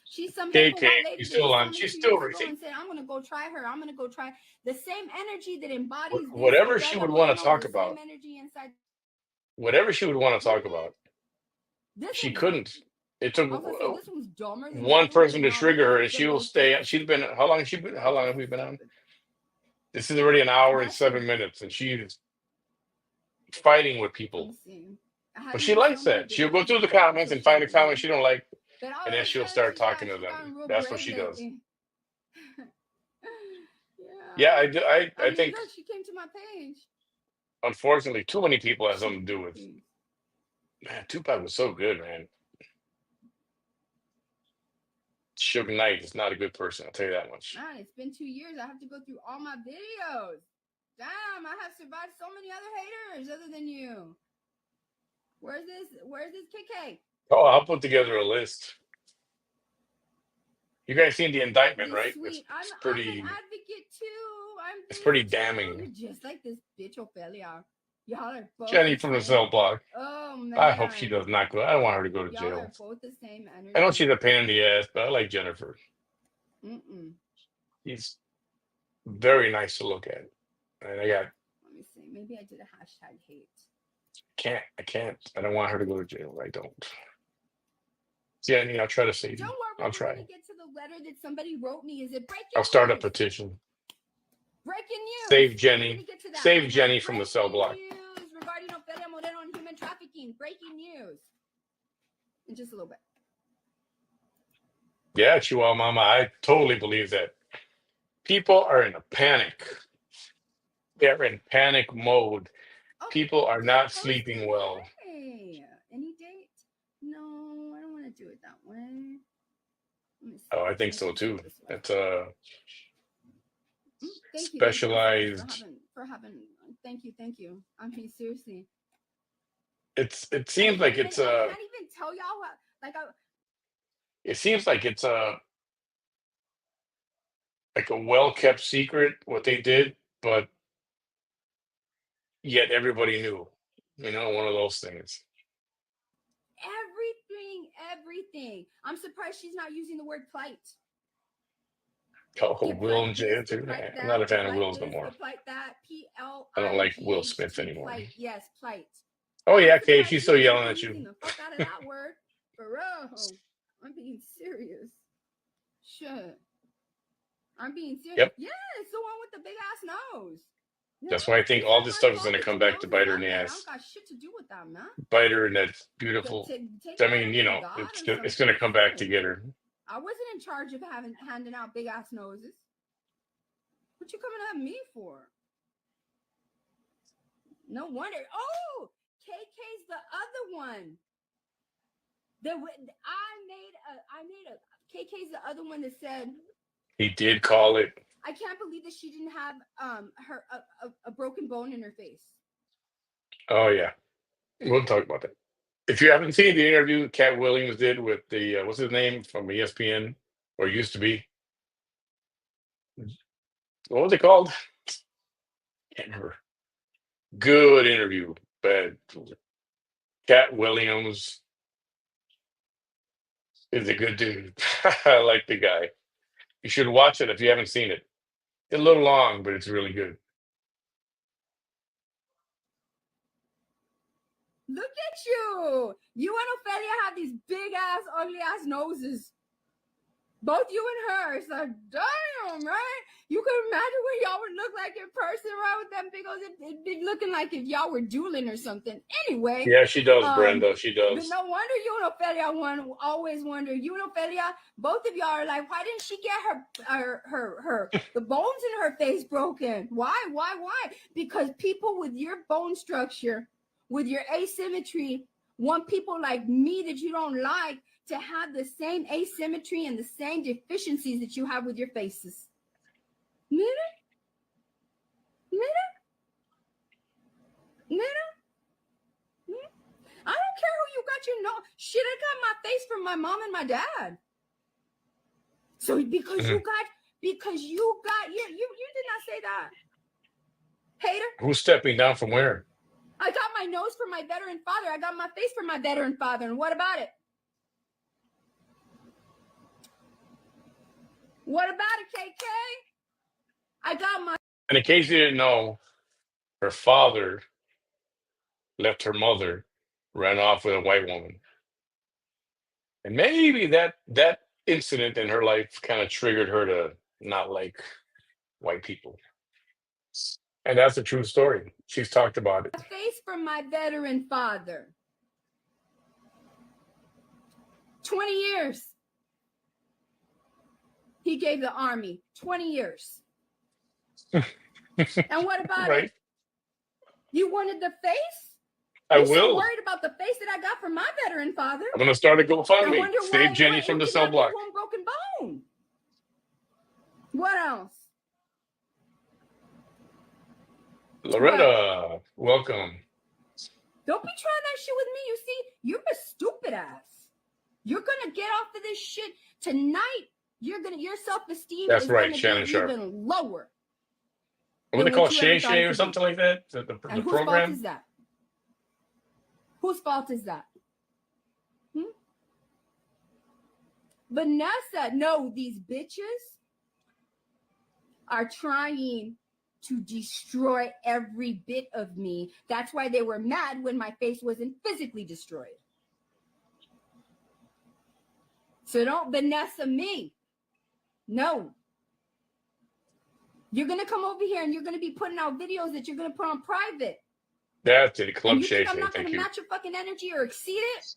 She's some KK. She's still on. She's still receiving. I'm gonna go try her. I'm gonna go try the same energy that embodies whatever she would want to talk about. Whatever she would want to talk about. She couldn't. It took one person to trigger her, and she will stay. She's been. How long have we been on? This is already an hour and 7 minutes, and she's fighting with people. But she likes that. She'll go through the comments and find a comment she don't like, and then she'll start talking to them. That's what she does. Yeah, I think. She came to my page. Unfortunately, too many people have something to do with. Man, Tupac was so good, man. Suge Knight is not a good person. I'll tell you that much. Man, it's been 2 years. I have to go through all my videos. Damn, I have survived so many other haters other than you. Where's this KK? Oh, I'll put together a list. You guys seen the indictment, right? Sweet. I'm an pretty. advocate too. It's pretty damning. You're just like this bitch Ophelia. Y'all are both Jenny from the cell block. Oh man. I hope she does not go. I don't want her to go to Y'all jail. are both the same energy. I know she's a pain in the ass, but I like Jennifer. She's very nice to look at. And I got. Let me see. Maybe I did a hashtag hate. I can't. I don't want her to go to jail. I don't. Jenny, I'll try to save you. Don't worry. I'll try. When you get to the letter that somebody wrote me, is it breaking I'll start a news? petition. Breaking news. Save Jenny. Save Jenny from the cell block. News regarding Ofelia Moreno and human trafficking. Breaking news. In just a little bit. Yeah, Chihuahua Mama, I totally believe that. People are in a panic. They're in panic mode. People are not sleeping well. Hey, any date? No, I don't want to do it that way. Oh, I think so too. It's specialized. Thank you for having. Thank you. I mean, seriously. It seems like it's I can't even tell y'all what, like it seems like it's like a well-kept secret what they did, but yet everybody knew. You know, one of those things. Everything. I'm surprised she's not using the word plight. Oh, Will and Jay too. I'm not a fan of Will's no more. Plight that. I don't like Will Smith anymore. Plight. Yes, plight. Oh yeah, Kay, she's still yelling at you. The fuck out of that word, bro. I'm being serious. Shit. I'm being serious. Yep. Yeah, it's the one with the big ass nose. That's why I think all this stuff is going to come back to bite her in the ass. I don't got shit to do with that, man. Bite her in that beautiful. I mean, you know, it's going to come back to get her. I wasn't in charge of handing out big ass noses. What you coming at me for? No wonder. Oh, KK's the other one. KK's the other one that said he did call it. I can't believe that she didn't have a broken bone in her face. Oh yeah, we'll talk about that. If you haven't seen the interview Cat Williams did with the what's his name from ESPN or used to be, what was it called? Can't remember. Good interview, but Cat Williams is a good dude. I like the guy. You should watch it if you haven't seen it. It's a little long, but it's really good. Look at you. You and Ophelia have these big ass, ugly ass noses. Both you and her. It's like, damn, right? You can imagine what y'all would look like in person, right? With them big old, it'd be looking like if y'all were dueling or something. Anyway. Yeah, she does, Brenda. She does. But no wonder you and Ophelia always wonder. You and Ophelia, both of y'all are like, why didn't she get her the bones in her face broken? Why? Because people with your bone structure, with your asymmetry, want people like me that you don't like to have the same asymmetry and the same deficiencies that you have with your faces. Nina? I don't care who you got your nose. Shit, I got my face from my mom and my dad. So because you got you did not say that. Hater. Who's stepping down from where? I got my nose from my veteran father. I got my face from my veteran father. And what about it? What about it, KK? I got my... And in case you didn't know, her father left her mother, ran off with a white woman. And maybe that incident in her life kind of triggered her to not like white people. And that's a true story. She's talked about it. Face from my veteran father. 20 years. He gave the army 20 years. And what about it? You wanted the face? I will. So worried about the face that I got from my veteran father. I'm going to start a GoFundMe. Save Jenny from the cell block. One broken bone. What else? Loretta, welcome. Don't be trying that shit with me. You see, you're a stupid ass. You're gonna get off of this shit tonight. Your self-esteem That's is right, gonna Shannon be Sharp. even lower. What they Than call what you ever Shay thought Shay it or could something be. like that? The And whose fault program? is that? Whose fault is that? Vanessa, no, these bitches are trying to destroy every bit of me. That's why they were mad when my face wasn't physically destroyed. So don't Vanessa me. No. You're going to come over here and you're going to be putting out videos that you're going to put on private. That's it, Club And you Shay think I'm Shay. not going Thank to you. match your fucking energy or exceed it?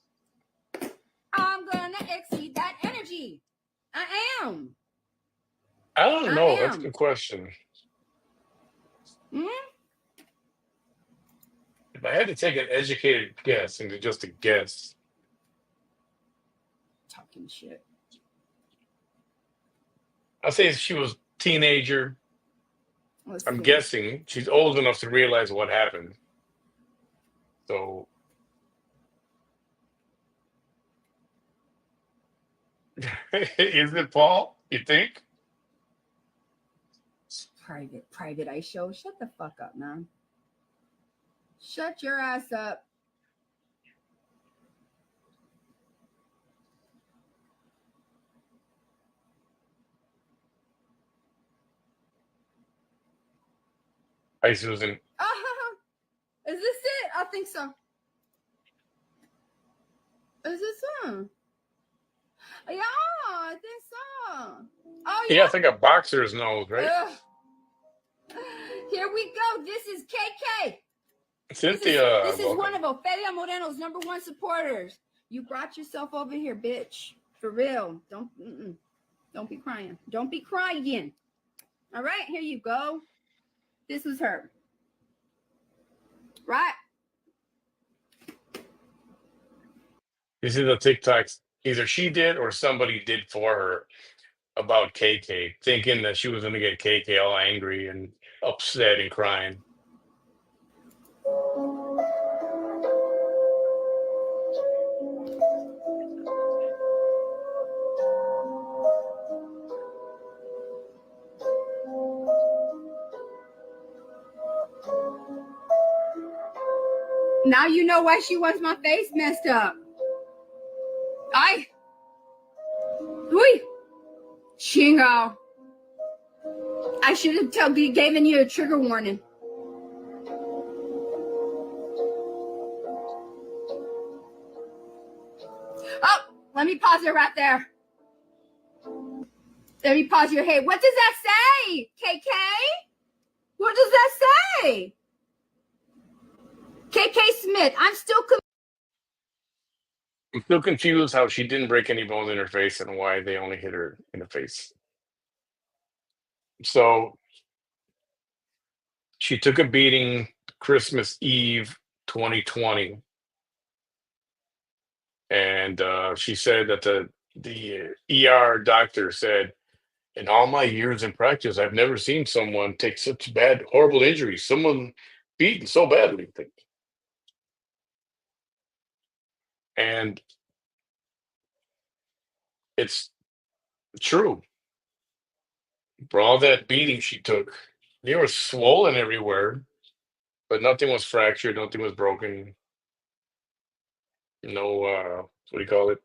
I'm going to exceed that energy. I am. I don't know. That's a good question. Hmm? If I had to take an educated guess, and just a guess, Talking shit. I'll say she was a teenager. Let's I'm see. guessing she's old enough to realize what happened. So, is it Paul? You think? Private ice show. Shut the fuck up, man. Shut your ass up. Hi, Susan. Is this it? I think so. Is this on? Yeah, I think so. Oh, Yeah, I think a boxer's nose, right? Here we go. This is KK. Cynthia, This is welcome. one of Ofelia Moreno's #1 supporters. You brought yourself over here, bitch. For real. Don't be crying. Don't be crying. All right, here you go. This was her. Right? This is the TikToks either she did or somebody did for her about KK, thinking that she was going to get KK all angry and upset and crying. Now you know why she wants my face messed up. Shingo. I should have given you a trigger warning. Oh, let me pause it right there. Let me pause your head. What does that say, KK? What does that say? KK Smith, I'm still confused how she didn't break any bones in her face and why they only hit her in the face. So she took a beating Christmas Eve 2020. And she said that the ER doctor said, in all my years in practice, I've never seen someone take such bad, horrible injuries. Someone beaten so badly. And it's true. For all that beating she took, they were swollen everywhere, but nothing was fractured, nothing was broken. No, what do you call it?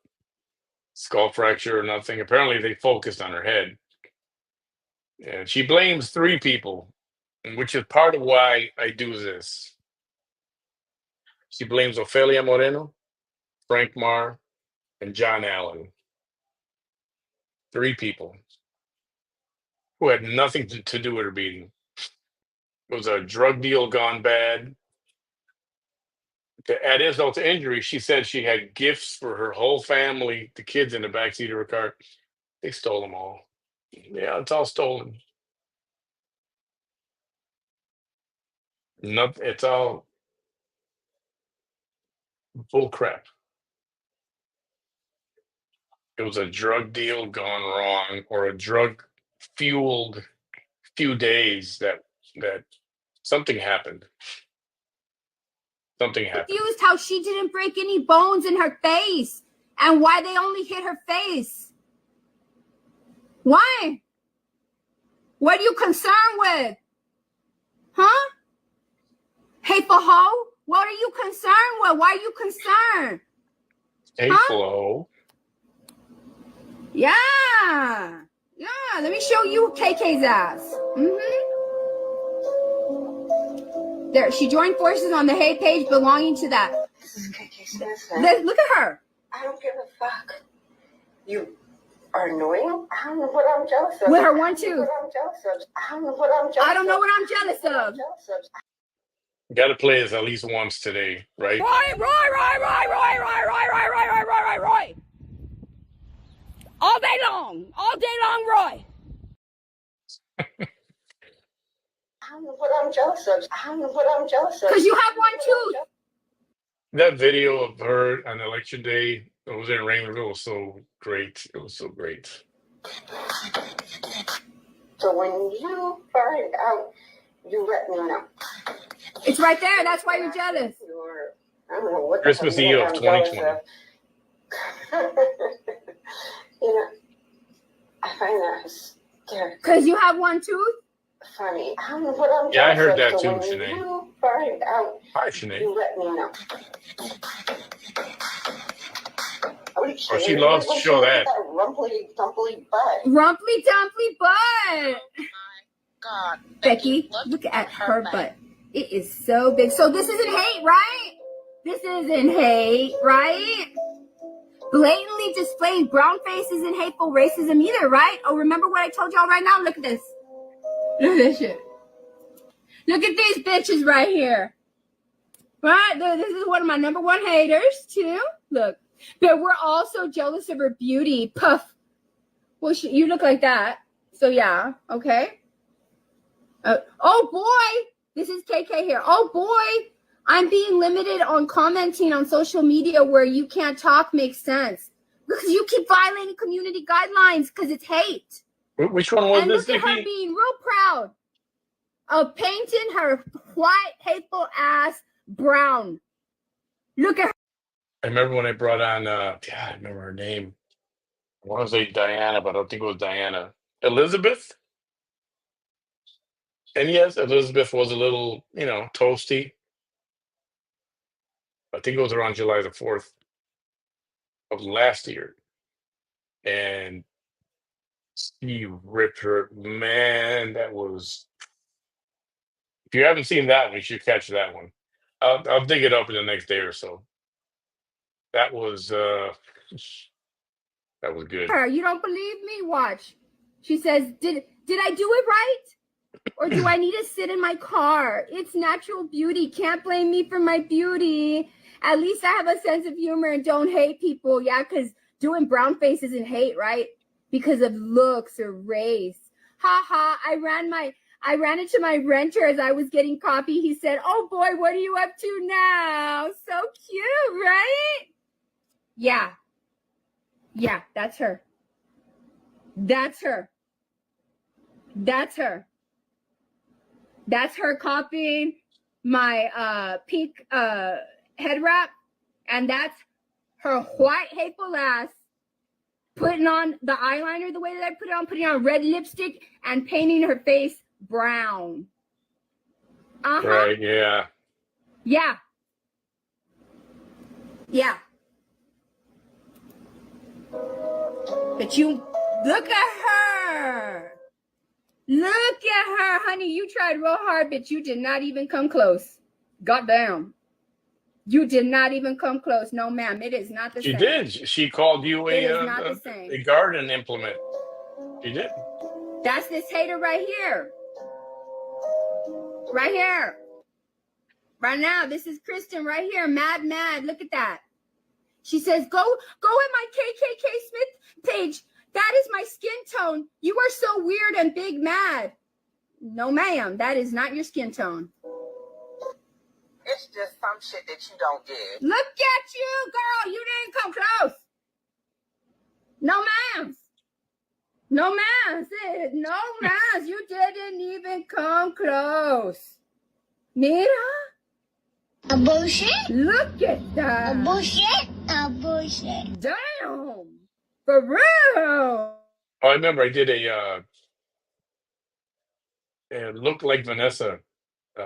Skull fracture or nothing. Apparently, they focused on her head. And she blames 3 people, which is part of why I do this. She blames Ofelia Moreno, Frank Marr, and John Allen. 3 people who had nothing to do with her beating. It was a drug deal gone bad. To add insult to injury, she said she had gifts for her whole family, the kids in the backseat of her car. They stole them all. Yeah, it's all stolen. It's all bull crap. It was a drug deal gone wrong or a drug fueled few days that Something happened. Something happened. Confused how she didn't break any bones in her face and why they only hit her face. Why? What are you concerned with? Huh? Hateful hoe? What are you concerned with? Why are you concerned? Hateful hoe? Yeah. Yeah. Let me show you KK's ass. There, she joined forces on the hate page belonging to that. This is KK Smith. Look at her. I don't give a fuck. You are annoying. I don't know what I'm jealous of. With her 1 2. I don't know what I'm jealous of. I don't know what I'm jealous of. You gotta play this at least once today, right? Roy. All day long, Roy. I don't know what I'm jealous of. Because you have 1 tooth. That video of her on election day, it was in Raymondville, was so great. It was so great. So when you find out, you let me know. It's right there. That's why you're jealous. I don't know what Christmas Eve of 2020. You know, I find that hysterical. Because you have 1 tooth? Funny. I don't know what I'm Yeah, I heard jealous that of. too, So when Sinead. you find out, Hi, Sinead. you let me know. Oh, she loves to show that. Rumply dumply butt. Rumply dumply butt. God, Becky, look at her butt. It is so big. So this isn't hate, right? This isn't hate, right? Blatantly displaying brown faces and hateful racism either, right? Oh, remember what I told y'all right now? Look at this. Look at this shit. Look at these bitches right here. Right? This is one of my number 1 haters, too. Look. But we're also jealous of her beauty. Puff. Well, you look like that. So, yeah. Okay. Oh, boy. This is KK here. Oh, boy. I'm being limited on commenting on social media where you can't talk makes sense. Because you keep violating community guidelines because it's hate. Which one was And this, look at her Vicky? being real proud of painting her white, hateful ass brown. Look at her. I remember when I brought on, I remember her name. I want to say Diana, but I don't think it was Diana. Elizabeth? And yes, Elizabeth was a little, toasty. I think it was around July the 4th of last year. And she ripped her. Man, that was. If you haven't seen that one, you should catch that one. I'll dig it up in the next day or so. That was good. You don't believe me? Watch. She says, did I do it right? Or do I need to sit in my car? It's natural beauty. Can't blame me for my beauty. At least I have a sense of humor and don't hate people. Yeah, because doing brown face isn't hate, right? Because of looks or race. Ha ha, I ran into my renter as I was getting coffee. He said, oh boy, what are you up to now? So cute, right? Yeah. Yeah, that's her. That's her. That's her. That's her copying my pink head wrap. And that's her white hateful ass putting on the eyeliner the way that I put it on, putting on red lipstick and painting her face brown. Uh-huh. Right, yeah. Yeah. Yeah. But you look at her. Look at her, honey. You tried real hard, but you did not even come close. Goddamn. You did not even come close. No, ma'am. It is not the same. She did. She called you a garden implement. She did. That's this hater right here. Right here. Right now. This is Kristen right here. Mad. Look at that. She says, go in my KKK Smith page. That is my skin tone. You are so weird and big mad. No, ma'am. That is not your skin tone. It's just some shit that you don't get. Look at you, girl. You didn't come close. No, ma'am. No, ma'am. No, ma'am. You didn't even come close. Mira. A bullshit? Look at that. A bullshit? A bullshit. Damn. For real. I remember I did a look like Vanessa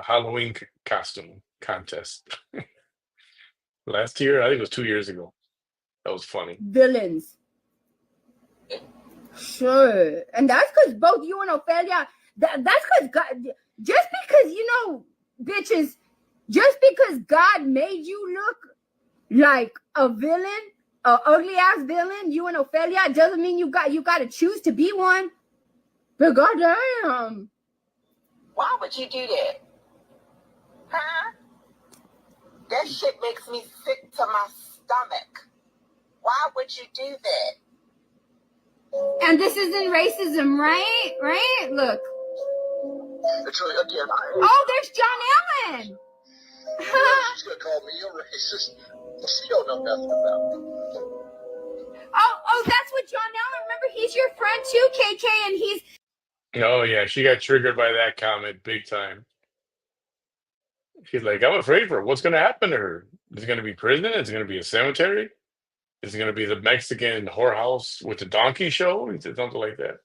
Halloween costume contest last year. I think it was 2 years ago. That was funny. Villains. Sure. And that's because both you and Ophelia, that's because God, just because, you know, bitches, just because God made you look like a villain, a ugly ass villain, you and Ophelia, doesn't mean you got to choose to be one. But goddamn. Why would you do that? Huh? That shit makes me sick to my stomach. Why would you do that? And this isn't racism, right? Right? Look. Actually, again, Oh, there's John Allen. she's gonna call me a racist. She don't know nothing about me. Oh, that's what John Allen. Remember, he's your friend too, KK, and he's. Oh yeah, she got triggered by that comment big time. She's like, I'm afraid for her. What's going to happen to her? Is it going to be prison? Is it going to be a cemetery? Is it going to be the Mexican whorehouse with the donkey show? He said something like that.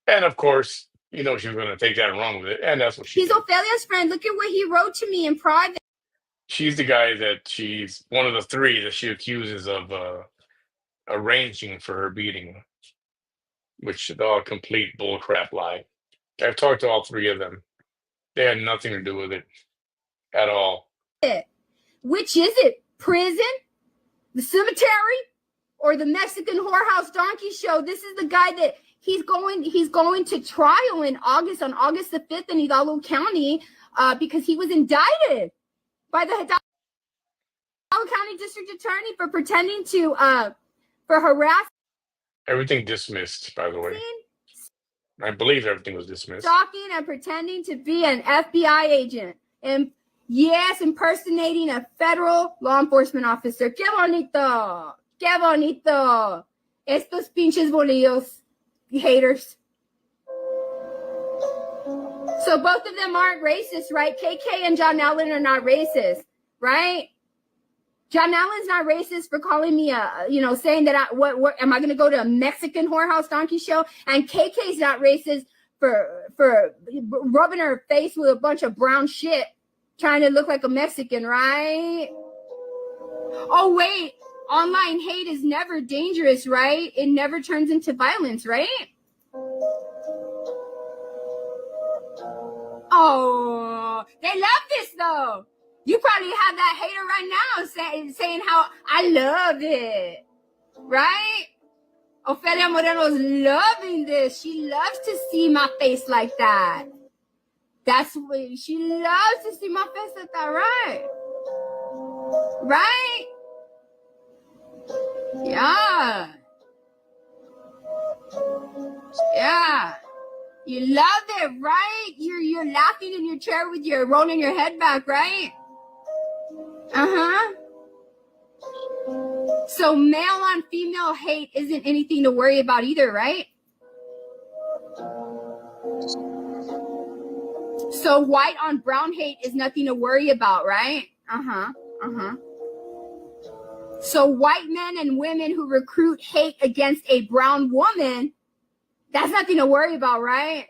And of course, you know, she was going to take that and run with it. And that's what she He's did. Ophelia's friend. Look at what he wrote to me in private. She's the guy that she's one of the three that she accuses of arranging for her beating, which is all a complete bullcrap lie. I've talked to all three of them. They had nothing to do with it at all. Which is it? Prison? The cemetery? Or the Mexican whorehouse donkey show? This is the guy that he's going to trial in August, on August the 5th in Hidalgo County, because he was indicted by the Hidalgo County District Attorney for pretending to for harassing. Everything dismissed, by the way. I believe everything was dismissed. Stalking and pretending to be an FBI agent. And yes, impersonating a federal law enforcement officer. ¡Qué bonito! ¡Qué bonito! Estos pinches bolillos haters. So both of them aren't racist, right? KK and John Allen are not racist, right? John Allen's not racist for calling me saying that what am I going to go to a Mexican whorehouse donkey show? And KK's not racist for rubbing her face with a bunch of brown shit, trying to look like a Mexican, right? Oh, wait. Online hate is never dangerous, right? It never turns into violence, right? Oh, they love this, though. You probably have that hater right now saying how I love it, right? Ofelia Moreno's loving this. She loves to see my face like that. That's what she loves to see my face like that, right? Right? Yeah. Yeah. You love it, right? You're laughing in your chair with your rolling your head back, right? Uh-huh. So male on female hate isn't anything to worry about either, right? So white on brown hate is nothing to worry about, right? Uh-huh. Uh-huh. So white men and women who recruit hate against a brown woman, that's nothing to worry about, right?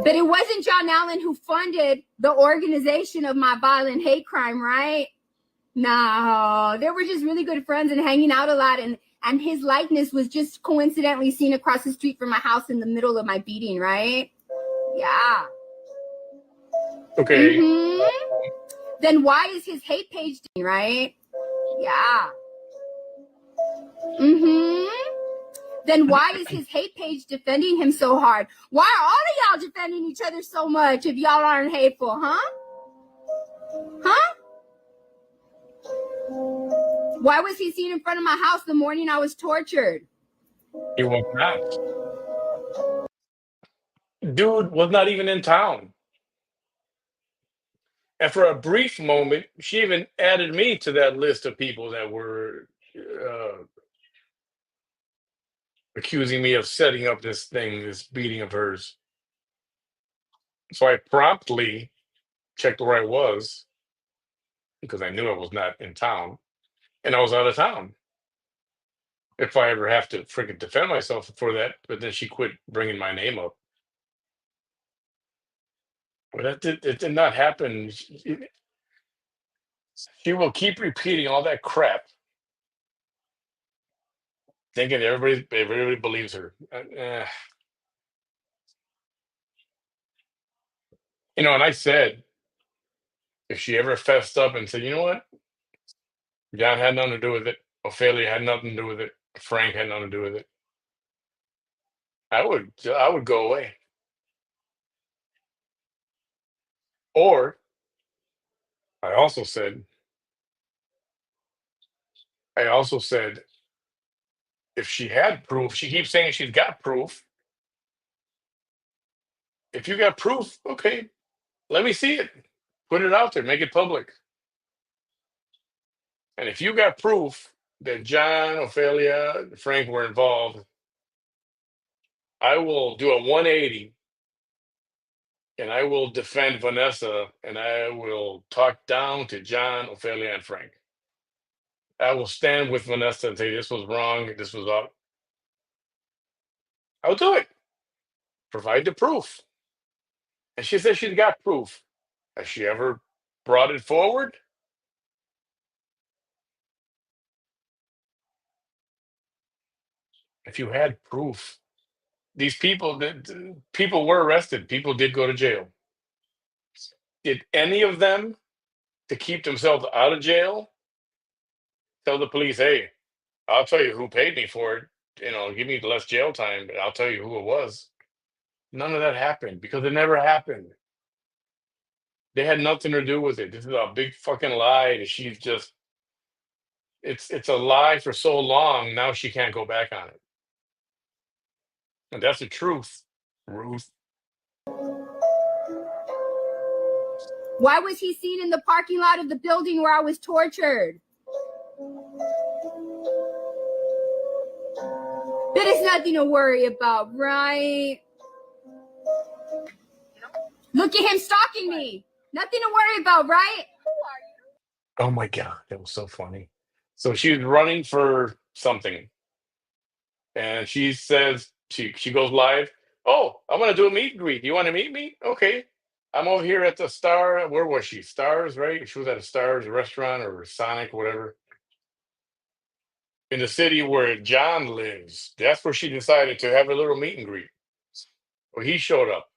But it wasn't John Allen who funded the organization of my violent hate crime, right? No, they were just really good friends and hanging out a lot. And his likeness was just coincidentally seen across the street from my house in the middle of my beating, right? Yeah. Okay. Mm-hmm. Then why is his hate page, right? Yeah. Mm-hmm. Then why is his hate page defending him so hard? Why are all of y'all defending each other so much if y'all aren't hateful, huh? Huh? Why was he seen in front of my house the morning I was tortured? He was not. Dude was not even in town. And for a brief moment, she even added me to that list of people that were accusing me of setting up this beating of hers. So I promptly checked where I was because I knew I was not in town, and I was out of town. If I ever have to freaking defend myself for that, but then she quit bringing my name up. But it did not happen. She will keep repeating all that crap, thinking everybody believes her. You know, and I said, if she ever fessed up and said, you know what, John had nothing to do with it, Ophelia had nothing to do with it, Frank had nothing to do with it, I would go away. Or I also said, if she had proof, she keeps saying she's got proof. If you got proof, okay, let me see it. Put it out there, make it public. And if you got proof that John, Ophelia, Frank were involved, I will do a 180 and I will defend Vanessa and I will talk down to John, Ophelia, and Frank. I will stand with Vanessa and say this was wrong, this was up. I'll do it. Provide the proof. And she says she's got proof. Has she ever brought it forward? If you had proof, these people were arrested. People did go to jail. Did any of them, to keep themselves out of jail, tell the police, hey, I'll tell you who paid me for it. You know, give me less jail time, but I'll tell you who it was. None of that happened because it never happened. They had nothing to do with it. This is a big fucking lie. She's just, it's a lie for so long. Now she can't go back on it. And that's the truth, Ruth. Why was he seen in the parking lot of the building where I was tortured? That is nothing to worry about, right? Look at him stalking me. Nothing to worry about, right? Oh my God, that was so funny. So she was running for something. And she says, she goes live. Oh, I'm going to do a meet and greet. You want to meet me? Okay. I'm over here at the Star. Where was she? Stars, right? She was at a Stars restaurant or Sonic, whatever. In the city where John lives. That's where she decided to have a little meet and greet. Well, he showed up.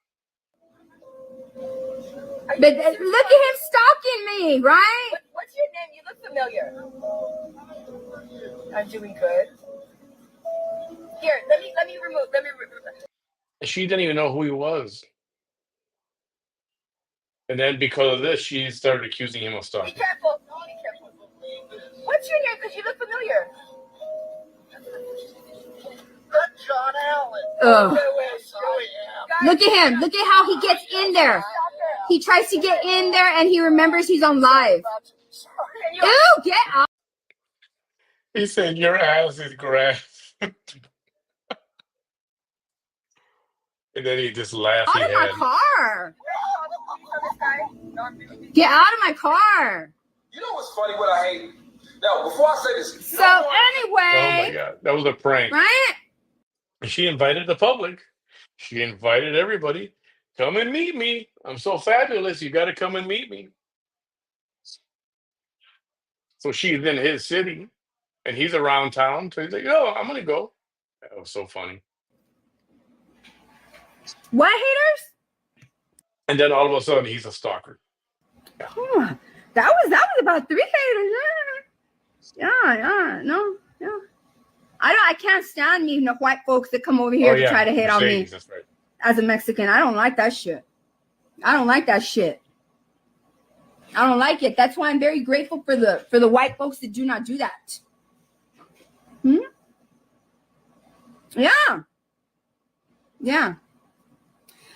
But look at him stalking me, right? What's your name? You look familiar. I'm doing good. Here, let me remove. She didn't even know who he was. And then because of this, she started accusing him of Be stalking. careful. What's your name? Because you look familiar. That's John Allen. Ugh. I am. Look at him. Look at how he gets in there. He tries to get in there and he remembers he's on live. Ew, get out. He said, your ass is grass. And then he just laughed. Out of my car. Get out of my car. You know what's funny? What I hate? No, before I say this. So anyway. Oh my God, that was a prank. Right? She invited the public. She invited everybody. Come and meet me. I'm so fabulous. You got to come and meet me. So she's in his city, and he's around town. So he's like, "Oh, I'm gonna go." That was so funny. What, haters? And then all of a sudden, he's a stalker. Huh. That was about 3 haters. Yeah, no. I can't stand meeting the white folks that come over here to try to hate on me. That's right. As a Mexican, I don't like that shit. I don't like it. That's why I'm very grateful for the white folks that do not do that. Yeah.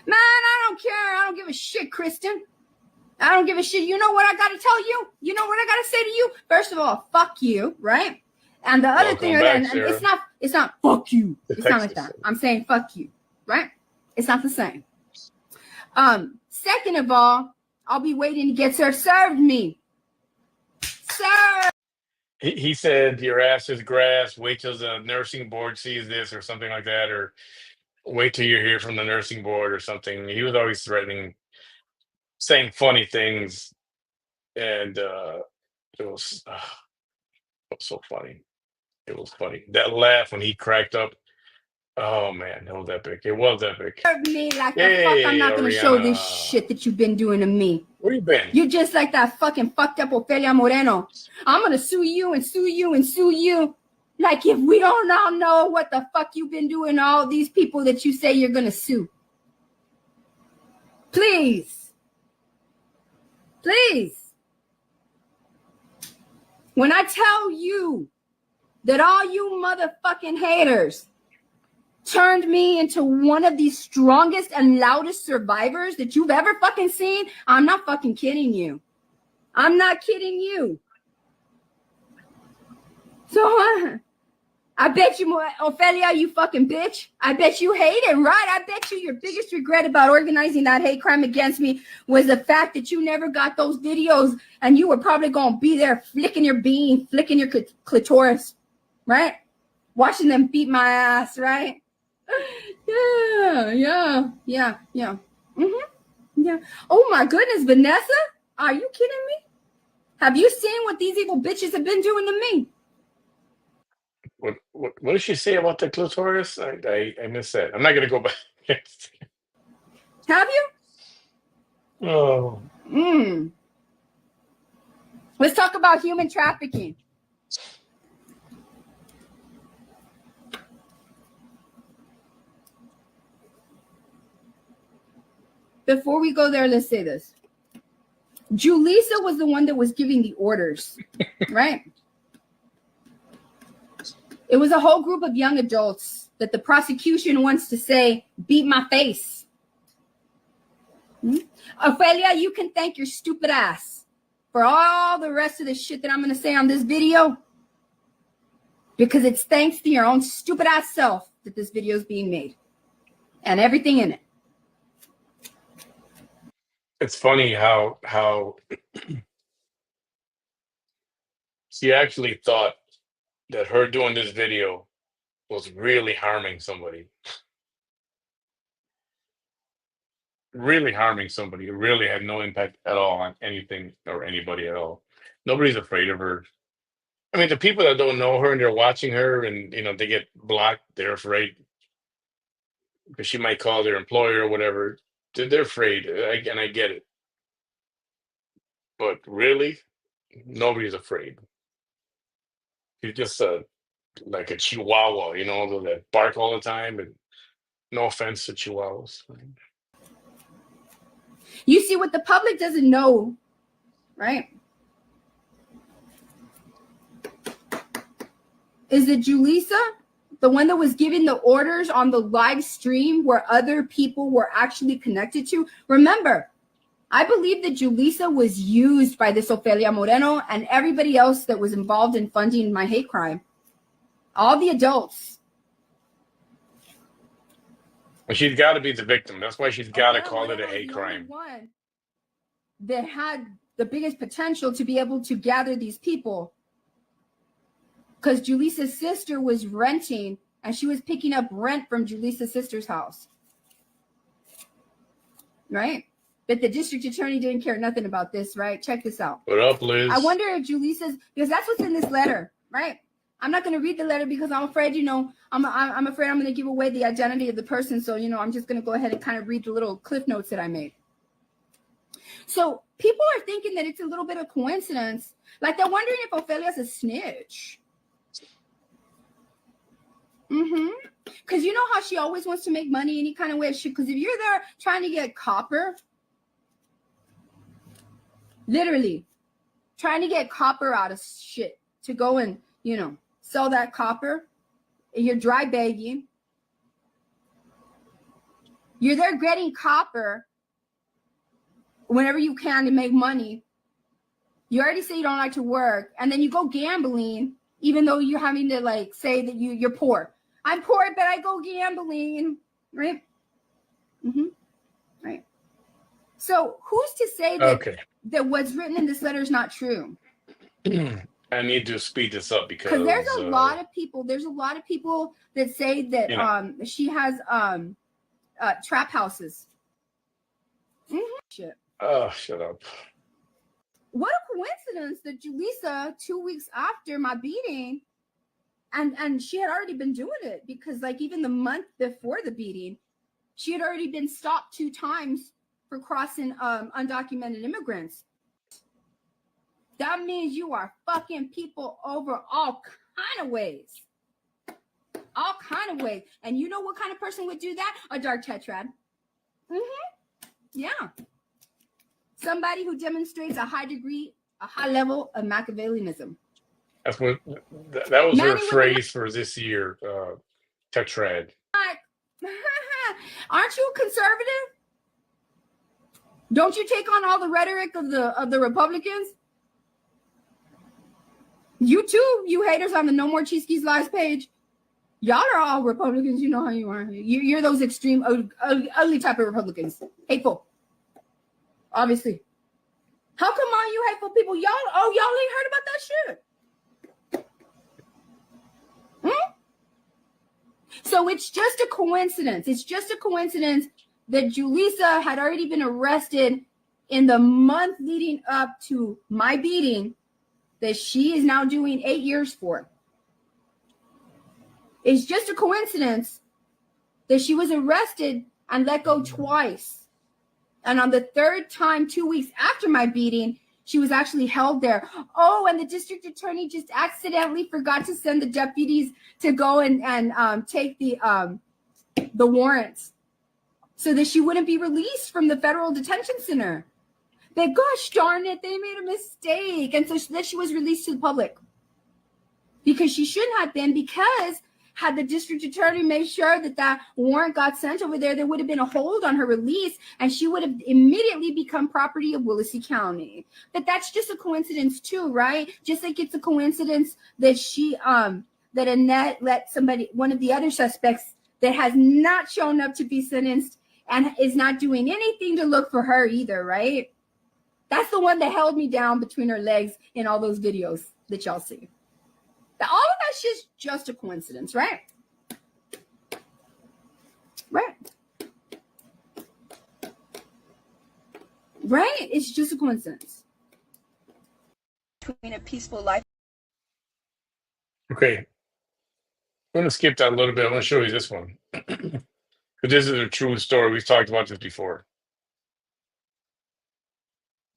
Man, I don't care. I don't give a shit, Kristen. I don't give a shit. You know what I got to tell you? You know what I got to say to you? First of all, fuck you, right? And the other Welcome thing, back, and Sarah. it's not fuck you. The It's not like Texas that. I'm saying fuck you, right? It's not the same. Second of all, I'll be waiting to get served me. Sir. He said your ass is grass. Wait till the nursing board sees this or something like that, or wait till you hear from the nursing board or something. He was always threatening, saying funny things, and it was so funny. It was funny. That laugh when he cracked up. Oh man, that was epic. It was epic. Me like the Hey, fuck I'm not gonna show this Ariana. shit that you've been doing to me. Where you been? You're just like that fucking fucked up Ofelia Moreno. I'm gonna sue you and sue you and sue you. Like if we don't all know what the fuck you've been doing to all these people that you say you're gonna sue. Please. Please. When I tell you that all you motherfucking haters turned me into one of the strongest and loudest survivors that you've ever fucking seen, I'm not fucking kidding you. I'm not kidding you. So I bet you, Ofelia, you fucking bitch. I bet you hate it, right? I bet you your biggest regret about organizing that hate crime against me was the fact that you never got those videos and you were probably going to be there flicking your bean, flicking your clitoris, right? Watching them beat my ass, right? Yeah. Yeah. Oh my goodness, Vanessa, are you kidding me? Have you seen what these evil bitches have been doing to me? What did she say about the clitoris? I missed that. I'm not gonna go back. Have you? Oh, Let's talk about human trafficking. Before we go there, let's say this. Julissa was the one that was giving the orders, right? It was a whole group of young adults that the prosecution wants to say, beat my face. Ofelia, you can thank your stupid ass for all the rest of the shit that I'm going to say on this video, because it's thanks to your own stupid ass self that this video is being made and everything in it. it's funny how she actually thought that her doing this video was really harming somebody. Really harming somebody. It really had no impact at all on anything or anybody at all. Nobody's afraid of her. I mean, the people that don't know her and they're watching her and, they get blocked, they're afraid because she might call their employer or whatever. They're afraid, and I get it. But really, nobody's afraid. She's just like a chihuahua, that bark all the time. And no offense to chihuahuas. You see, what the public doesn't know, right, is that Julissa, the one that was giving the orders on the live stream where other people were actually connected to. Remember, I believe that Julissa was used by this Ofelia Moreno and everybody else that was involved in funding my hate crime. All the adults. Well, she's got to be the victim. That's why she's got to call it a hate crime. One that had the biggest potential to be able to gather these people, because Julissa's sister was renting and she was picking up rent from Julissa's sister's house, right? But the district attorney didn't care nothing about this, right? Check this out. What up, Liz? I wonder if Julissa's, because that's what's in this letter, right? I'm not going to read the letter because I'm afraid, I'm afraid I'm going to give away the identity of the person. So, I'm just going to go ahead and kind of read the little cliff notes that I made. So people are thinking that it's a little bit of coincidence. Like they're wondering if Ophelia's a snitch. Because you know how she always wants to make money any kind of way. Because if you're there trying to get copper, literally trying to get copper out of shit to go and, sell that copper, and you're dry bagging. You're there getting copper whenever you can to make money. You already say you don't like to work, and then you go gambling, even though you're having to like say that you're poor. I'm poor, but I go gambling, right? Mm-hmm. Right. So who's to say that what's written in this letter is not true? I need to speed this up Because there's a lot of people. There's a lot of people that say that she has trap houses. Mm-hmm. Shit. Oh, shut up. What a coincidence that Julissa, 2 weeks after my beating, and she had already been doing it, because like even the month before the beating, she had already been stopped 2 times for crossing undocumented immigrants. That means you are fucking people over all kind of ways. All kind of ways. And you know what kind of person would do that? A dark tetrad. Mm-hmm. Yeah. Somebody who demonstrates a high level of Machiavellianism. That's what that was her phrase for this year, tetrad. Aren't you conservative? Don't you take on all the rhetoric of the Republicans? You too, you haters on the No More Cheeskies Lies page. Y'all are all Republicans. You know how you are. You're those extreme, ugly type of Republicans. Hateful. Obviously. How come all you hateful people, y'all ain't heard about that shit? So it's just a coincidence. It's just a coincidence that Julissa had already been arrested in the month leading up to my beating that she is now doing 8 years for. It's just a coincidence that she was arrested and let go twice. And on the third time, 2 weeks after my beating, she was actually held there. Oh, and the district attorney just accidentally forgot to send the deputies to go and take the warrants so that she wouldn't be released from the federal detention center. But gosh darn it, they made a mistake. And so then she was released to the public. Because she shouldn't have been, because had the district attorney made sure that that warrant got sent over there, there would have been a hold on her release, and she would have immediately become property of Willacy County. But that's just a coincidence too, right? Just like it's a coincidence that that Annette let one of the other suspects that has not shown up to be sentenced and is not doing anything to look for her either, right? That's the one that held me down between her legs in all those videos that y'all see. All of that shit's just a coincidence, right? Right. Right? It's just a coincidence. Between a peaceful life. Okay. I'm going to skip that a little bit. I want to show you this one. Because this is a true story. We've talked about this before.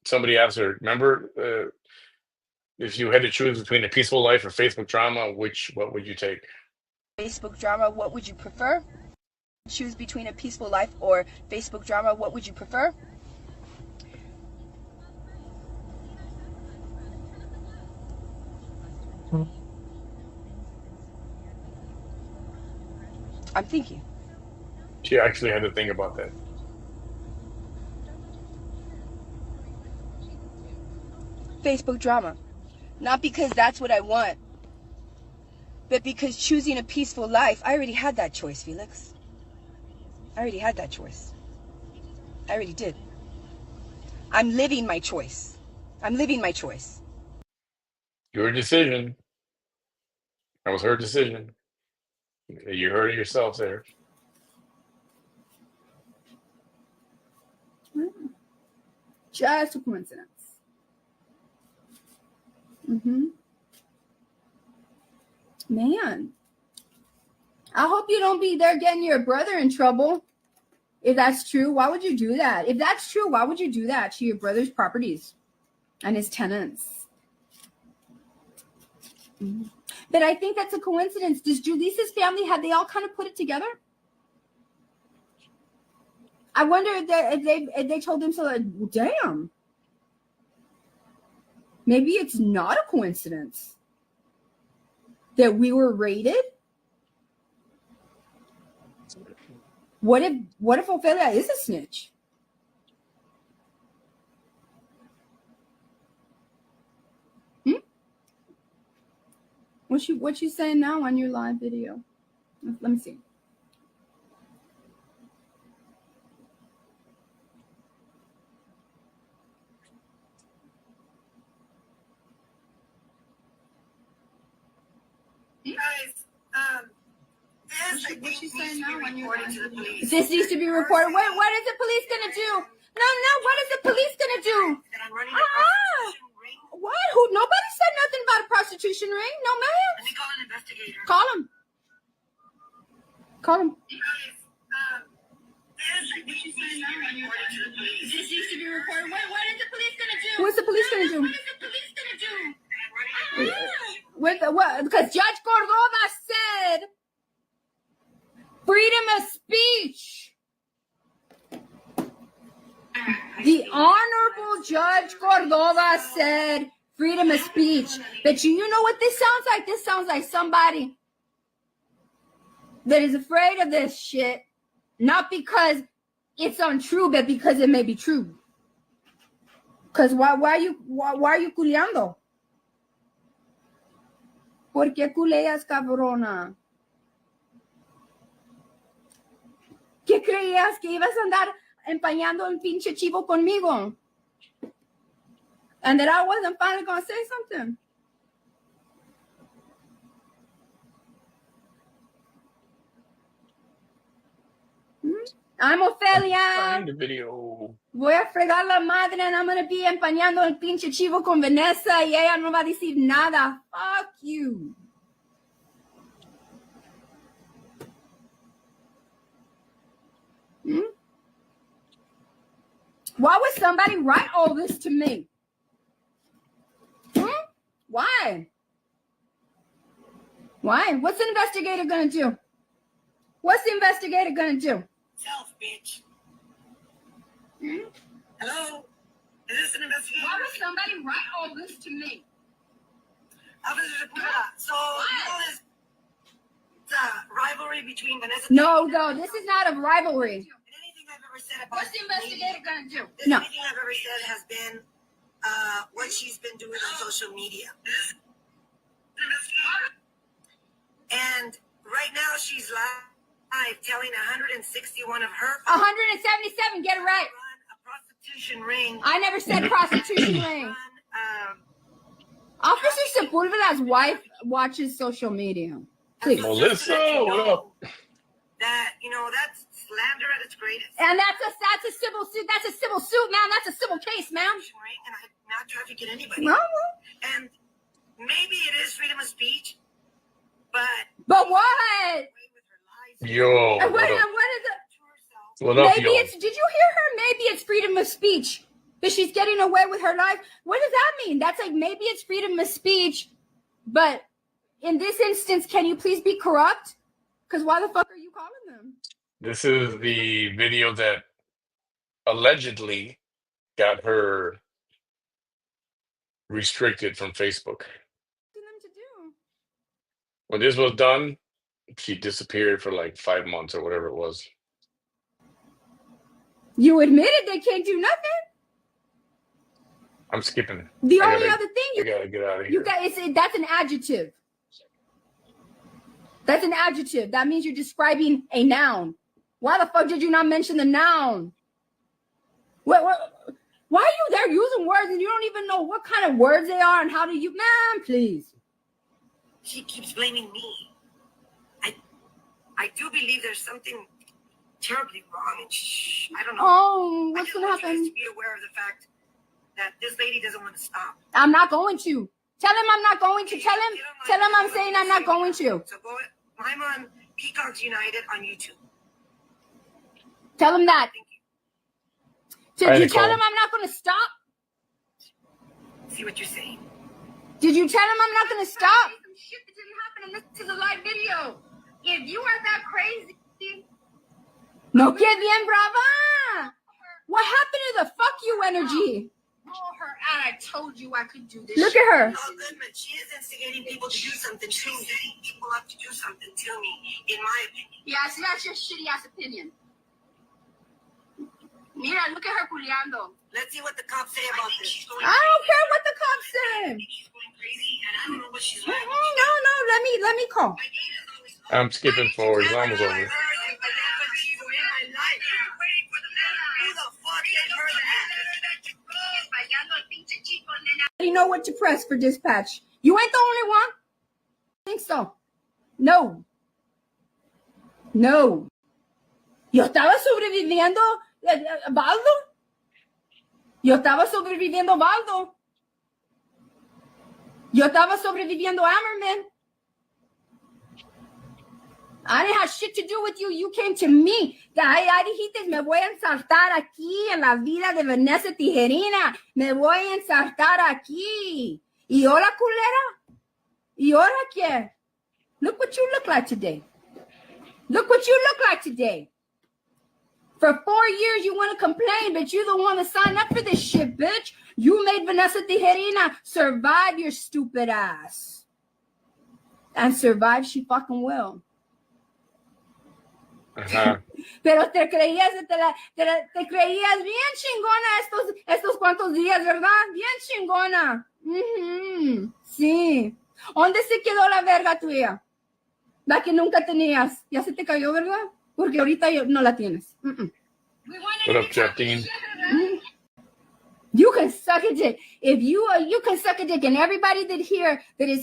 Somebody asked her, remember, if you had to choose between a peaceful life or Facebook drama, what would you take? Facebook drama, what would you prefer? Choose between a peaceful life or Facebook drama, what would you prefer? I'm thinking. She actually had to think about that. Facebook drama. Not because that's what I want, but because choosing a peaceful life, I already had that choice, Felix. I already had that choice. I already did. I'm living my choice. I'm living my choice. Your decision. That was her decision. You heard it yourself there. Just a coincidence. Man, I hope you don't be there getting your brother in trouble. If that's true, why would you do that? If that's true, why would you do that to your brother's properties and his tenants? But I think that's a coincidence. Does Julissa's family, have they all kind of put it together? I wonder if they told him so, like, well, damn. Maybe it's not a coincidence that we were raided. What if Ophelia is a snitch? What you saying now on your live video? Let me see. Guys, what you saying now on your live video? This needs to be reported. What is the police gonna do? No, what is the police gonna do? That I'm running a prostitution ring. What? Who? Nobody said nothing about a prostitution ring. No, ma'am. Let me call an investigator. Call him. Call him. What you saying now on your live video? This needs to be reported. What is the police gonna do? What's the police gonna do? What is the police gonna do? With what? Because Judge Cordova said freedom of speech. The Honorable Judge Cordova said freedom of speech. But you know what this sounds like? This sounds like somebody that is afraid of this shit, not because it's untrue, but because it may be true. Because why are you culeando? ¿Por qué culeas, cabrona? ¿Qué creías que ibas a andar empañando el pinche chivo conmigo? And that I wasn't finally going to say something. I'm Ophelia. Find the video. Voy a fregar la madre and I'm going to be empañando el pinche chivo con Vanessa y ella no va a decir nada. Fuck you. Why would somebody write all this to me? Why? What's the investigator going to do? What's the investigator going to do? Self, bitch. Hello? Is this an investigation? Why would somebody write all this to me? Officer Zapata, so you know this rivalry between Vanessa No, this is not a rivalry. Anything I've ever said about What's the investigator going to do? Anything I've ever said has been what she's been doing on social media. And right now she's live telling 161 of her 177, get it right. run a prostitution ring. I never said prostitution ring. Officer Sepulveda's wife watches social media. Please. Melissa, what up? That that's slander at its greatest. And that's a civil suit. That's a civil suit, ma'am. That's a civil case, ma'am. And I'm not trafficking anybody. No. And maybe it is freedom of speech, but what? Yo, And what is it? what up, Maybe yo? did you hear her? Maybe it's freedom of speech, but she's getting away with her life. What does that mean? That's like maybe it's freedom of speech, but in this instance, can you please be corrupt? Because why the fuck are you calling them? This is the video that allegedly got her restricted from Facebook. For them to do. When this was done, she disappeared for like 5 months or whatever it was. You admitted they can't do nothing. I'm skipping. The I only gotta- other thing I gotta get out of here. that's an adjective. That's an adjective. That means you're describing a noun. Why the fuck did you not mention the noun? Why are you there using words and you don't even know what kind of words they are and how do you, man, please. she keeps blaming me. I do believe there's something terribly wrong, and I don't know. Oh, I what's just gonna want you guys happen? to be aware of the fact that this lady doesn't want to stop. I'm not going to. Tell him I'm not going to. Tell him I'm saying I'm not going to. So I'm on Peacocks United on YouTube. Tell him that. Thank you. Did you tell him I'm not going to stop? See what you're saying. Did you tell him I'm not going to stop? Some shit that didn't happen and listen to the live video. If you are that crazy. No que bien brava. What happened to the fuck you energy? Call her out. I told you I could do this. Look at her. Paul Goodman, she is instigating people to do something. She's setting people up to do something to me, in my opinion. Yeah, so that's your shitty ass opinion. Mira, look at her culiando. Let's see what the cops say about this. I don't care what the cops say. She's going crazy, I don't know what she's like. No, let me call. I'm skipping forward. It's almost over. Who the fuck is her that? You know what to press for dispatch. You ain't the only one. I think so. No. Yo estaba sobreviviendo, Baldo. Yo estaba sobreviviendo, Baldo. Yo estaba sobreviviendo, Hammerman. I didn't have shit to do with you. You came to me. Ya dijiste, me voy a ensartar aquí en la vida de Vanessa Tijerina. Me voy a ensartar aquí. ¿Y ahora, culera? ¿Y ahora qué? Look what you look like today. Look what you look like today. For 4 years, you want to complain, but you're the one that signed up for this shit, bitch. You made Vanessa Tijerina survive your stupid ass. And survive she fucking will. Ajá. Pero te creías bien chingona estos cuantos días, ¿verdad? Bien chingona. Sí. ¿Dónde se quedó la verga tuya? La que nunca tenías. Ya se te cayó, ¿verdad? Porque ahorita no la tienes. What up, Justine? You can suck a dick. If you can suck a dick, and everybody that is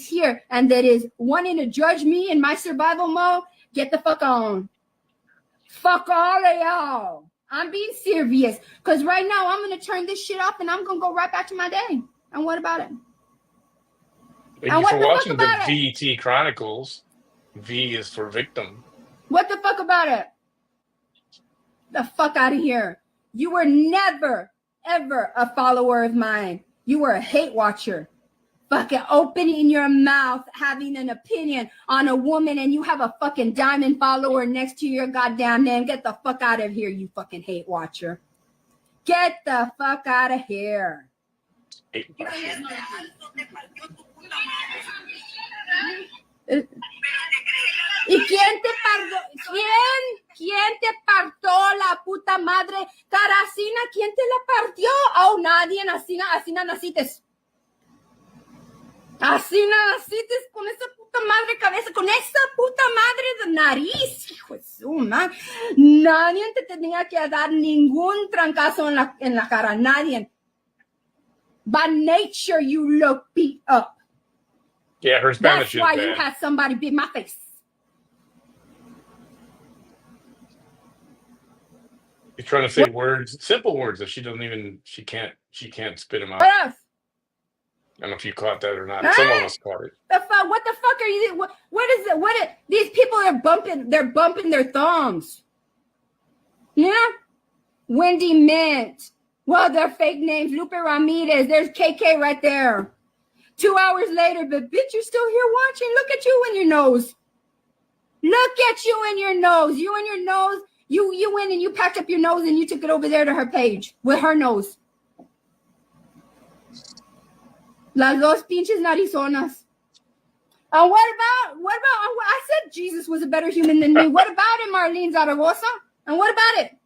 here and that is wanting to judge me in my survival mode, get the fuck on. Fuck all of y'all. I'm being serious. Because right now I'm going to turn this shit off and I'm going to go right back to my day. And what about it? Thank you for watching the VT Chronicles. V is for victim. What the fuck about it? The fuck out of here. You were never, ever a follower of mine. You were a hate watcher. Fucking opening your mouth, having an opinion on a woman, and you have a fucking diamond follower next to your goddamn name. Get the fuck out of here, you fucking hate watcher. Get the fuck out of here. Hate watcher. ¿Y quién te partió? ¿Quién te partió la puta madre? Caracina, ¿quién te la partió? Oh, nadie, así nacites. Así nacites con esa puta madre cabeza, con esa puta madre de nariz, hijo de su madre. Nadie te tenía que dar ningún trancazo en la cara, nadie. By nature, you look beat up. Yeah, her Spanish That's why is bad. you had somebody beat my face. You're trying to say words, simple words that she can't spit them out. What else? I don't know if you caught that or not. Huh? Some of us caught it. What the fuck are you? What is it? These people are bumping. They're bumping their thumbs. Yeah. Wendy Mint. Well, they're fake names. Lupe Ramirez. There's KK right there. 2 hours later, but bitch, you're still here watching. Look at you and your nose. Look at you and your nose. You and your nose. You went and you packed up your nose and you took it over there to her page with her nose. Las dos pinches narizonas. And what about, I said Jesus was a better human than me. What about it, Marlene Zaragoza? And what about it?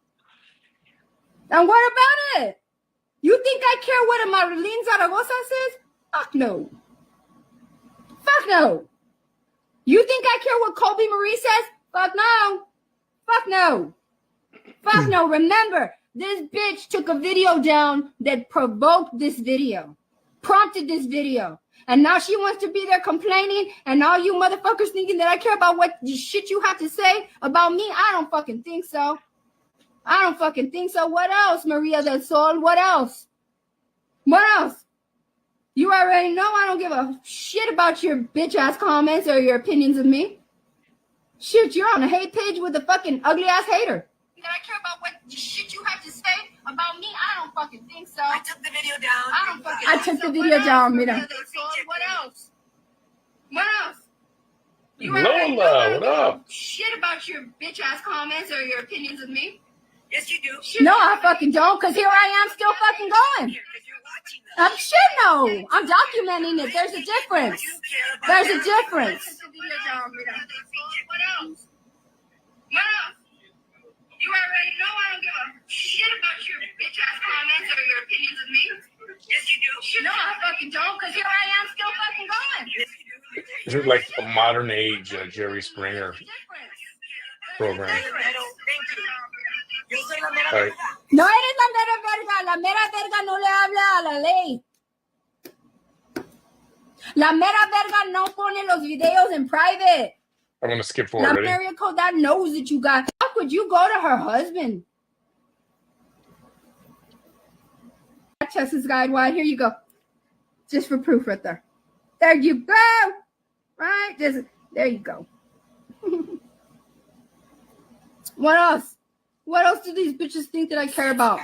And what about it? You think I care what a Marlene Zaragoza says? Fuck no. Fuck no. You think I care what Colby Marie says? Fuck no. Fuck no. Fuck no. Remember, this bitch took a video down that provoked this video, prompted this video. And now she wants to be there complaining, and all you motherfuckers thinking that I care about what shit you have to say about me. I don't fucking think so. I don't fucking think so. What else, Maria del Sol? What else? What else? You already know I don't give a shit about your bitch-ass comments or your opinions of me. Shit, you're on a hate page with a fucking ugly-ass hater. That I care about what shit you have to say about me? I don't fucking think so. I took the video down. I took the video down, Mira. What else? What else? You already know I don't give a shit about your bitch-ass comments or your opinions of me. Yes, you do. No, I fucking don't, because here I am still fucking going. I'm shit no. I'm documenting it. There's a difference. There's a difference. What else? What else? You already know I don't give a shit about your bitch-ass comments or your opinions of me. Yes, you do. No, I fucking don't, because here I am still fucking going. This is like a modern age Jerry Springer program. All right. No eres la mera verga. La mera verga no le habla a la ley. La mera verga no pone los videos in private. I'm gonna skip forward. La area code that knows that you got. How could you go to her husband? Chess's guide wide. Here you go. Just for proof right there. There you go. Right? Just there you go. What else? What else do these bitches think that I care about?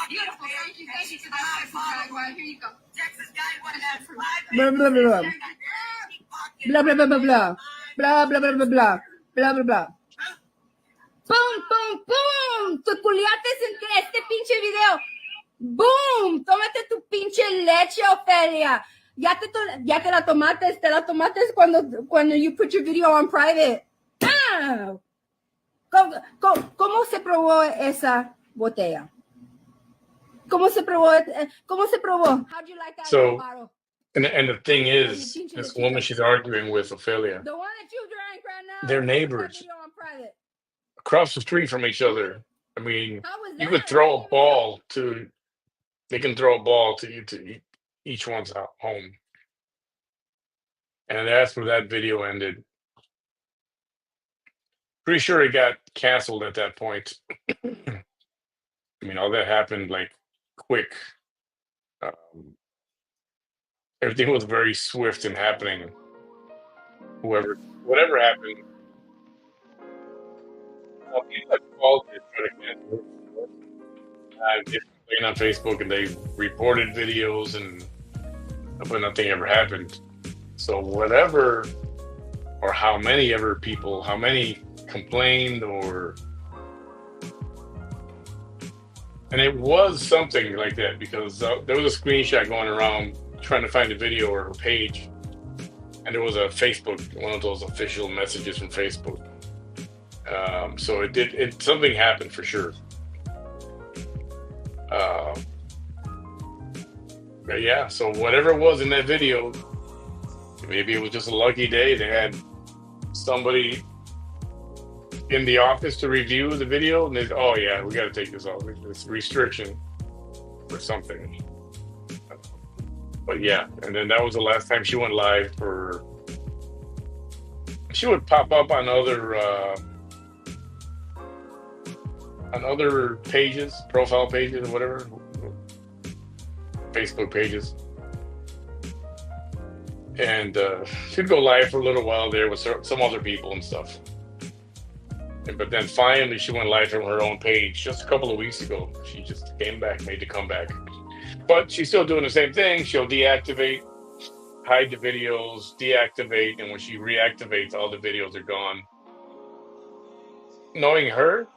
Beautiful. Thank you. Thank you to that Texas guide wide. Here you go. Texas guy one has Blah blah blah blah. Blah blah blah blah blah. Blah blah blah blah blah. Blah blah blah. ¡Pum, pum, pum! ¡Tu culiate en este pinche video! ¡Boom! ¡Tómate tu pinche leche, Ofelia! Ya te la tomates cuando you put your video on private. Ah. ¿Cómo se probó esa botella? ¿Cómo se probó? How'd you like that bottle? And the thing is, this woman she's arguing with, Ophelia, the one that you drank right now, they're neighbors. On private. Across the street from each other. I mean, you could throw a ball to. They can throw a ball to each one's home, and that's where that video ended. Pretty sure it got canceled at that point. I mean, all that happened like quick. Everything was very swift and happening. Whatever happened. People called it, they complained on Facebook and they reported videos, but nothing ever happened. So whatever, or how many complained, and it was something like that, because there was a screenshot going around trying to find a video or her page, and there was a Facebook, one of those official messages from Facebook. So something happened for sure. But yeah, so whatever it was in that video, maybe it was just a lucky day. They had somebody in the office to review the video, and they said, oh yeah, we got to take this off. It's restriction or something. But yeah, and then that was the last time she went live. She would pop up on other pages, profile pages or whatever, Facebook pages. And she'd go live for a little while there with some other people and stuff. But then finally she went live from her own page just a couple of weeks ago. She just came back, made the comeback. But she's still doing the same thing. She'll deactivate, hide the videos, deactivate, and when she reactivates, all the videos are gone. Knowing her,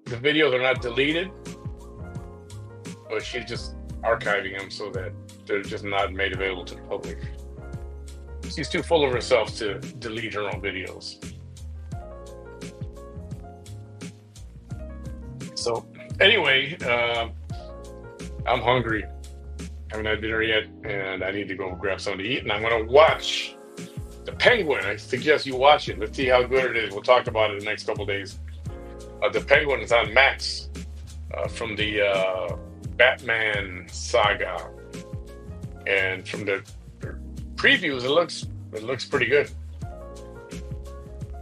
the videos are not deleted, but she's just archiving them so that they're just not made available to the public. She's too full of herself to delete her own videos. So anyway, I'm hungry. I haven't had dinner yet, and I need to go grab something to eat, and I'm going to watch The Penguin. I suggest you watch it. Let's see how good it is. We'll talk about it in the next couple of days. The Penguin is on Max from the Batman saga, and from the previews, it looks pretty good.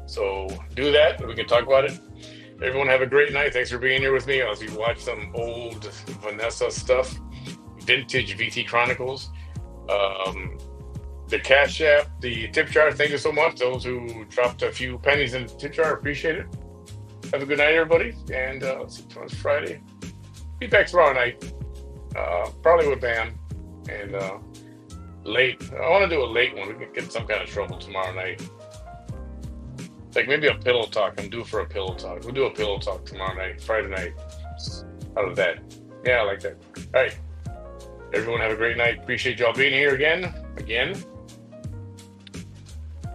So do that, and we can talk about it. Everyone have a great night. Thanks for being here with me as we watch some old Vanessa stuff, vintage VT Chronicles. The Cash App, the tip jar, thank you so much. Those who dropped a few pennies in the tip jar, appreciate it. Have a good night, everybody. And let's see, tomorrow's Friday. Be back tomorrow night, probably with Bam. And late. I want to do a late one. We can get some kind of trouble tomorrow night. Like maybe a pillow talk. I'm due for a pillow talk. We'll do a pillow talk tomorrow night, Friday night. How of that? Yeah, I like that. All right. Everyone have a great night. Appreciate y'all being here again.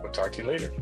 We'll talk to you later.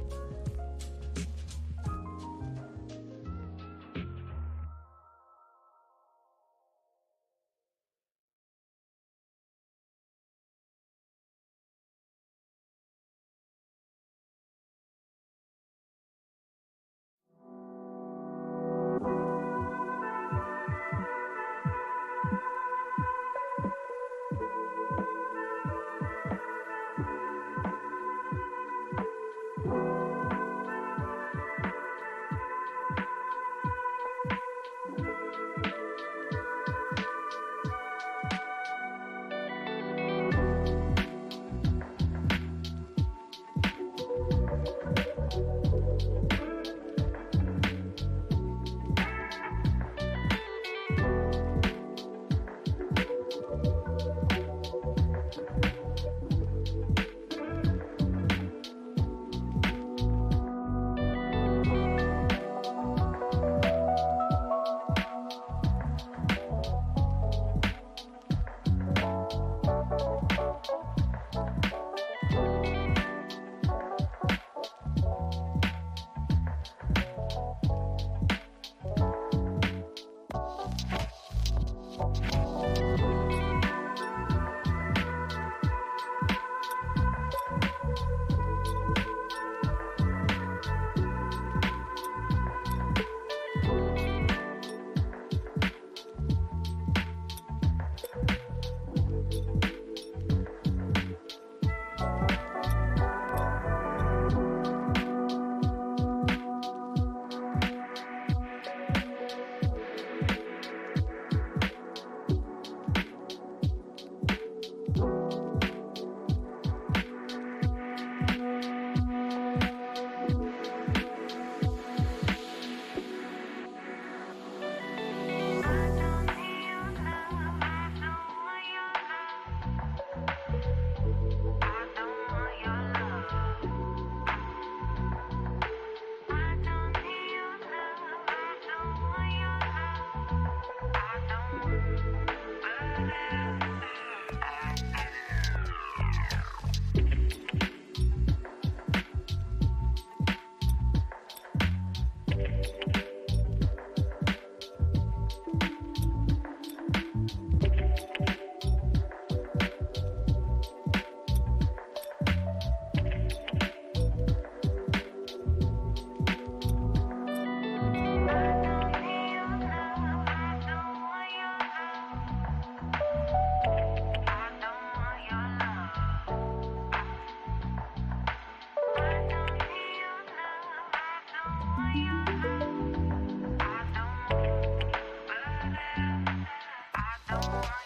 Bye.